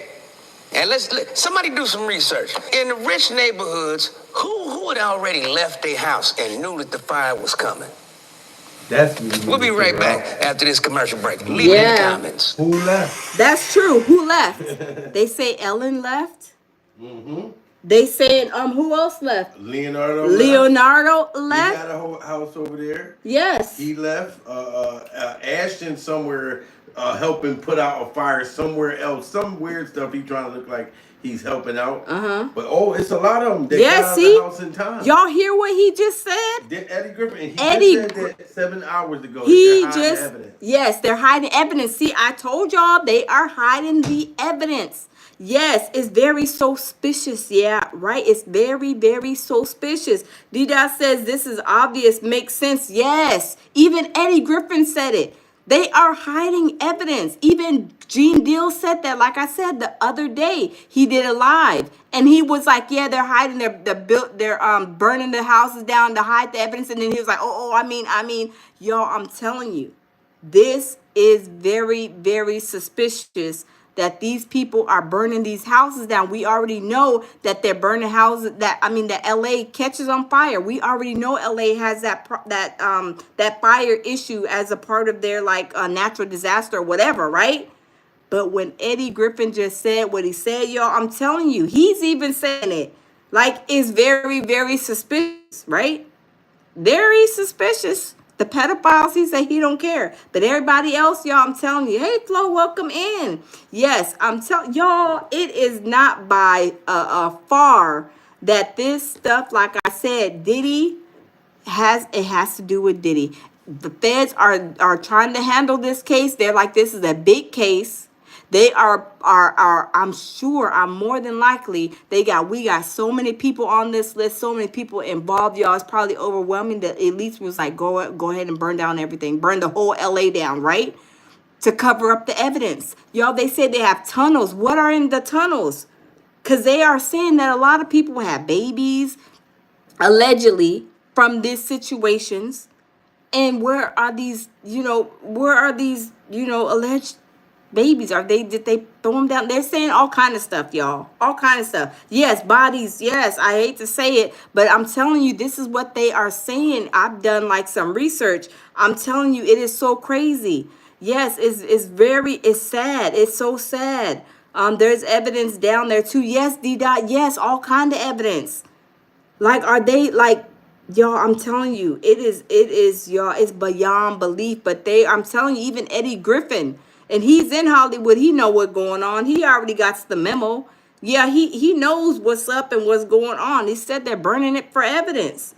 And somebody do some research. In the rich neighborhoods, who had already left their house and knew that the fire was coming? We'll be right back after this commercial break. Leave it in the comments. Who left? That's true. Who left? They say Ellen left. Mm-hmm. They said who else left? Leonardo left. He got a whole house over there. Yes. He left. Ashton somewhere helping put out a fire somewhere else. Some weird stuff. He trying to look like he's helping out. But it's a lot of them that got out of the house in time. Y'all hear what he just said? Eddie Griffin. He just said that 7 hours ago. He they're hiding just evidence. yes, they're hiding evidence. See, I told y'all they are hiding the evidence. Yes, it's very suspicious. Yeah, right. It's very, very suspicious. D-Dot says this is obvious, makes sense. Yes, even Eddie Griffin said it. They are hiding evidence. Even Gene Deal said that. Like I said the other day, he did a live, and he was like, "Yeah, they're hiding. They're burning the houses down to hide the evidence." And then he was like, I mean, y'all, I'm telling you, this is very, very suspicious that these people are burning these houses down. We already know that they're burning houses that LA catches on fire. We already know LA has that fire issue as a part of their natural disaster or whatever, right? But when Eddie Griffin just said what he said, y'all, I'm telling you, he's even saying it. Like, it's very, very suspicious, right? Very suspicious. The pedophiles, he said he don't care. But everybody else, y'all, I'm telling you, hey, Flo, welcome in. Yes, I'm telling y'all, it is not by far that this stuff, like I said, Diddy has to do with Diddy. The feds are trying to handle this case. They're like, this is a big case. They are I'm sure, I'm more than likely, we got so many people on this list, so many people involved, y'all. It's probably overwhelming that at least was like, go ahead and burn down everything, burn the whole LA down, right? To cover up the evidence. Y'all, they said they have tunnels. What are in the tunnels? Because they are saying that a lot of people have babies, allegedly, from these situations. And where are these alleged babies? Did they throw them down? They're saying all kind of stuff, y'all. All kind of stuff. Yes, bodies. Yes, I hate to say it, but I'm telling you, this is what they are saying. I've done some research. I'm telling you, it is so crazy. Yes, it's sad. It's so sad. There's evidence down there too. Yes, D-Dot. Yes, all kind of evidence. Are they y'all, I'm telling you, it is y'all, it's beyond belief. But I'm telling you, even Eddie Griffin, and he's in Hollywood, he know what's going on. He already got the memo. Yeah, he knows what's up and what's going on. He said they're burning it for evidence.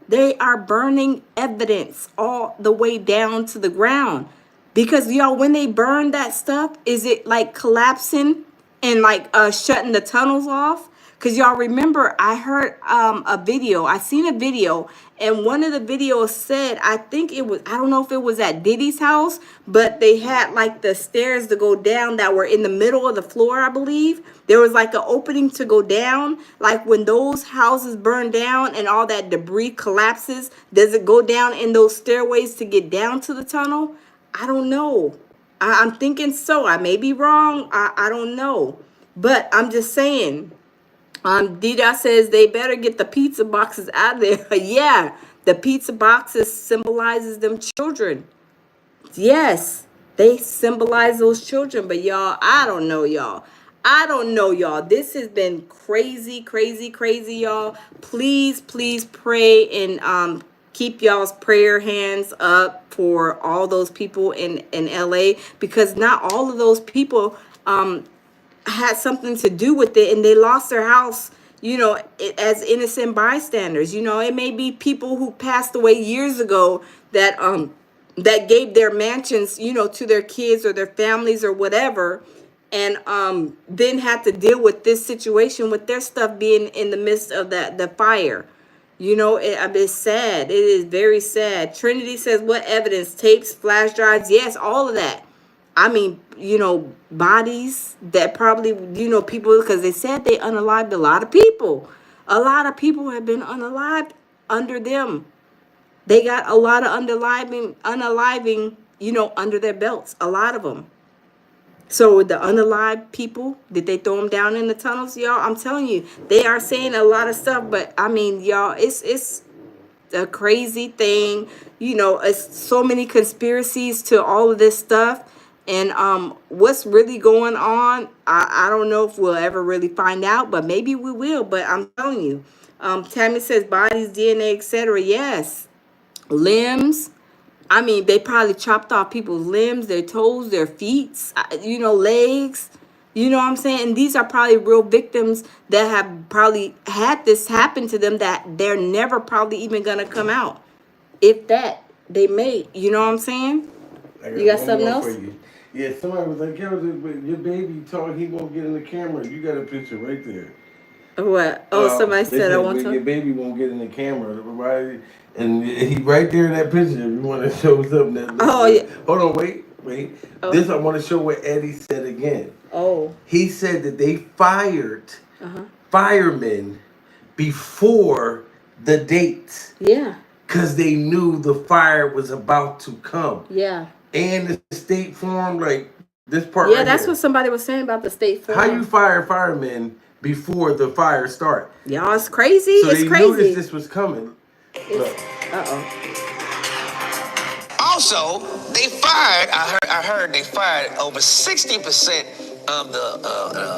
They are burning evidence all the way down to the ground. Because y'all, when they burn that stuff, is it collapsing and shutting the tunnels off? Because y'all remember, I heard I seen a video, and one of the videos said, I don't know if it was at Diddy's house, but they had the stairs to go down that were in the middle of the floor, I believe. There was an opening to go down. When those houses burn down and all that debris collapses, does it go down in those stairways to get down to the tunnel? I don't know. I'm thinking so. I may be wrong. I don't know. But I'm just saying. Dida says they better get the pizza boxes out of there. Yeah, the pizza boxes symbolizes them children. Yes, they symbolize those children. But y'all, I don't know, y'all. I don't know, y'all. This has been crazy, crazy, crazy, y'all. Please, please pray and keep y'all's prayer hands up for all those people in LA, because not all of those people had something to do with it, and they lost their house, as innocent bystanders. It may be people who passed away years ago that gave their mansions, to their kids or their families or whatever, and then had to deal with this situation with their stuff being in the midst of the fire. It's sad. It is very sad. Trinity says, what evidence? Tapes, flash drives? Yes, all of that. I mean, bodies that probably, people, because they said they unalived a lot of people. A lot of people have been unalived under them. They got a lot of unaliving, under their belts. A lot of them. So the unalived people, did they throw them down in the tunnels, y'all? I'm telling you, they are saying a lot of stuff, but I mean, y'all, it's a crazy thing. It's so many conspiracies to all of this stuff. And what's really going on, I don't know if we'll ever really find out, but maybe we will. But I'm telling you, Tammy says bodies, DNA, etc. Yes, limbs, I mean, they probably chopped off people's limbs, their toes, their feet, legs. You know what I'm saying? And these are probably real victims that have probably had this happen to them that they're never probably even going to come out. If that, they may. You know what I'm saying? You got one something more else? for you. Yeah, somebody was like, yo, your baby told he won't get in the camera. You got a picture right there. What? Oh, somebody They said I want your to. baby won't get in the camera, right? And he right there in that picture. If you want to show something that looks Oh, good. yeah. Hold on, wait. Oh. This I want to show what Eddie said again. Oh. He said that they fired Uh-huh. firemen before the date. Yeah. Because they knew the fire was about to come. Yeah. And the State Farm, like this part Yeah, right that's here. what somebody was saying about the State Farm. How you fire firemen before the fire start? Y'all, it's crazy. So it's they crazy. knew this was coming. Look. Also, they fired. I heard they fired over 60% of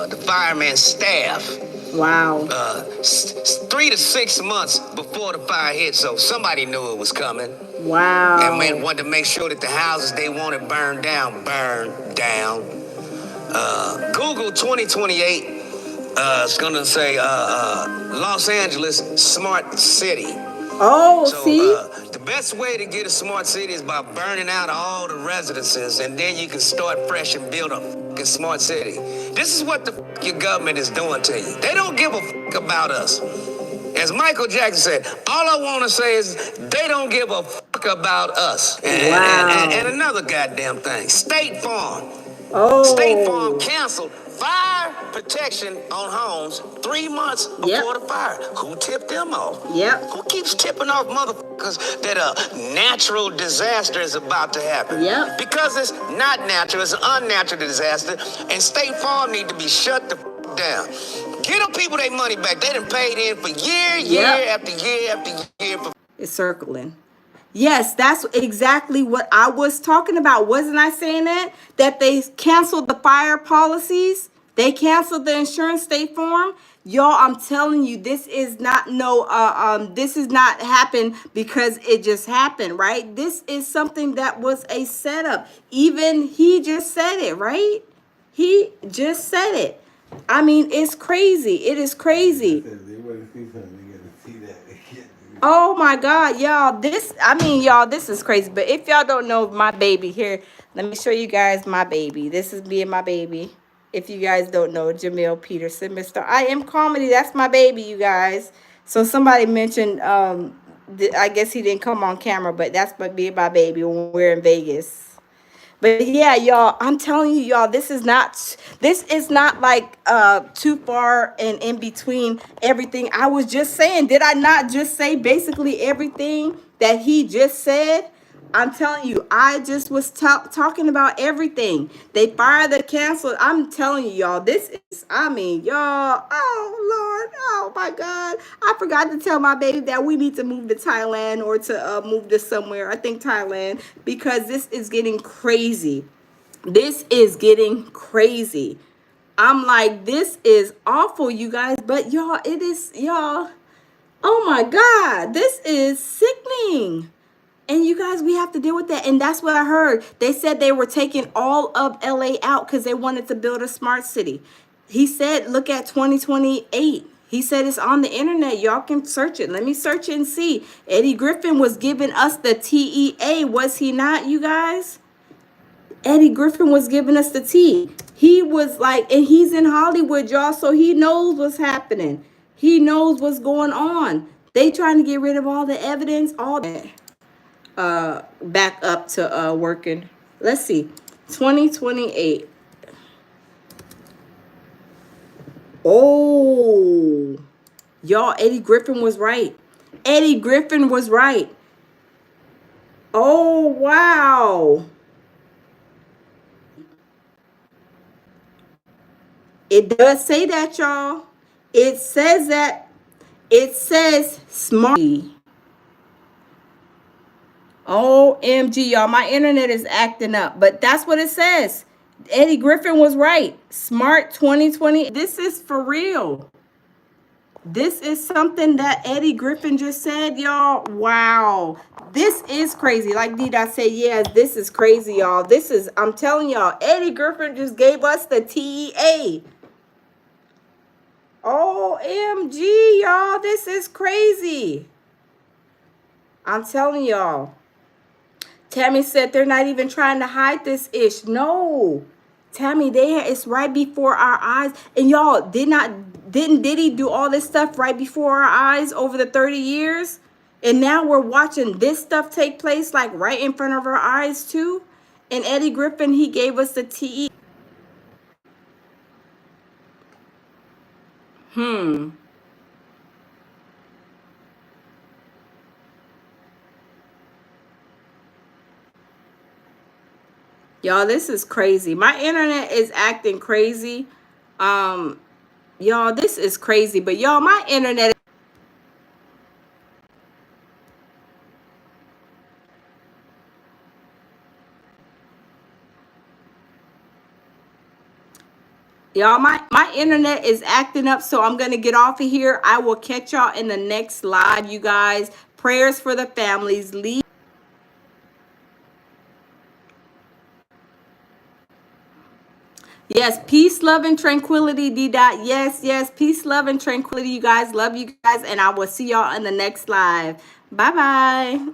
the fireman staff. Wow. 3 to 6 months before the fire hit, so somebody knew it was coming. Wow. And man wanted to make sure that the houses they wanted burned down. Google 2028 is gonna say Los Angeles smart city. Oh, so, see? The best way to get a smart city is by burning out all the residences, and then you can start fresh and build a fucking smart city. This is what the your government is doing to you. They don't give a fuck about us. As Michael Jackson said, all I want to say is they don't give a fuck about us. And another goddamn thing, State Farm. Oh. State Farm canceled fire protection on homes 3 months before the fire. Who tipped them off? Yep. Who keeps tipping off motherfuckers that a natural disaster is about to happen? Yep. Because it's not natural, it's an unnatural disaster, and State Farm need to be shut the down. Get them people their money back. They done paid in for year after year after year. It's circling. Yes, that's exactly what I was talking about. Wasn't I saying that? That they canceled the fire policies. They canceled the insurance State Farm. Y'all, I'm telling you, this is not this is not happened because it just happened, right? This is something that was a setup. Even he just said it, right? He just said it. I mean, it's crazy. It is crazy. Oh my God, y'all, this is crazy. But if y'all don't know my baby here, let me show you guys my baby. This is me and my baby. If you guys don't know, Jamil Peterson, Mr. I Am Comedy, that's my baby, you guys. So somebody mentioned, I guess he didn't come on camera, but that's my baby when we're in Vegas. But yeah, y'all, I'm telling you, y'all, this is not like too far and in between everything I was just saying. Did I not just say basically everything that he just said? I'm telling you, I just was talking about everything. They fired the cancel. I'm telling you, y'all, this is, I mean, y'all, oh Lord, oh my God. I forgot to tell my baby that we need to move to Thailand or to move to somewhere. I think Thailand, because this is getting crazy. This is getting crazy. I'm like, this is awful, you guys. But y'all, it is, y'all, oh my God, this is sickening. And you guys, we have to deal with that. And that's what I heard. They said they were taking all of LA out because they wanted to build a smart city. He said, look at 2028. He said it's on the internet. Y'all can search it. Let me search it and see. Eddie Griffin was giving us the TEA. Was he not, you guys? Eddie Griffin was giving us the T. He was like, and he's in Hollywood, y'all, so he knows what's happening. He knows what's going on. They trying to get rid of all the evidence, all that. Back up to working. Let's see. 2028. Oh, y'all, Eddie Griffin was right. Eddie Griffin was right. Oh, wow. It does say that, y'all. It says that. It says smart. OMG, y'all, my internet is acting up, but that's what it says. Eddie Griffin was right. Smart 2020. This is for real. This is something that Eddie Griffin just said, y'all. Wow. This is crazy. Like Dida said, yes, this is crazy, y'all. This is, I'm telling y'all, Eddie Griffin just gave us the TEA. OMG, y'all. This is crazy. I'm telling y'all. Tammy said they're not even trying to hide this ish. No. Tammy, it's right before our eyes. And y'all, didn't Diddy do all this stuff right before our eyes over the 30 years? And now we're watching this stuff take place like right in front of our eyes too. And Eddie Griffin, he gave us the TE. Y'all, this is crazy. My internet is acting crazy. Y'all, this is crazy. But y'all, my internet. Y'all, my internet is acting up, so I'm going to get off of here. I will catch y'all in the next live, you guys. Prayers for the families. Leave. Yes, peace, love, and tranquility, D-Dot. Yes, yes, peace, love, and tranquility, you guys. Love you guys, and I will see y'all in the next live. Bye-bye.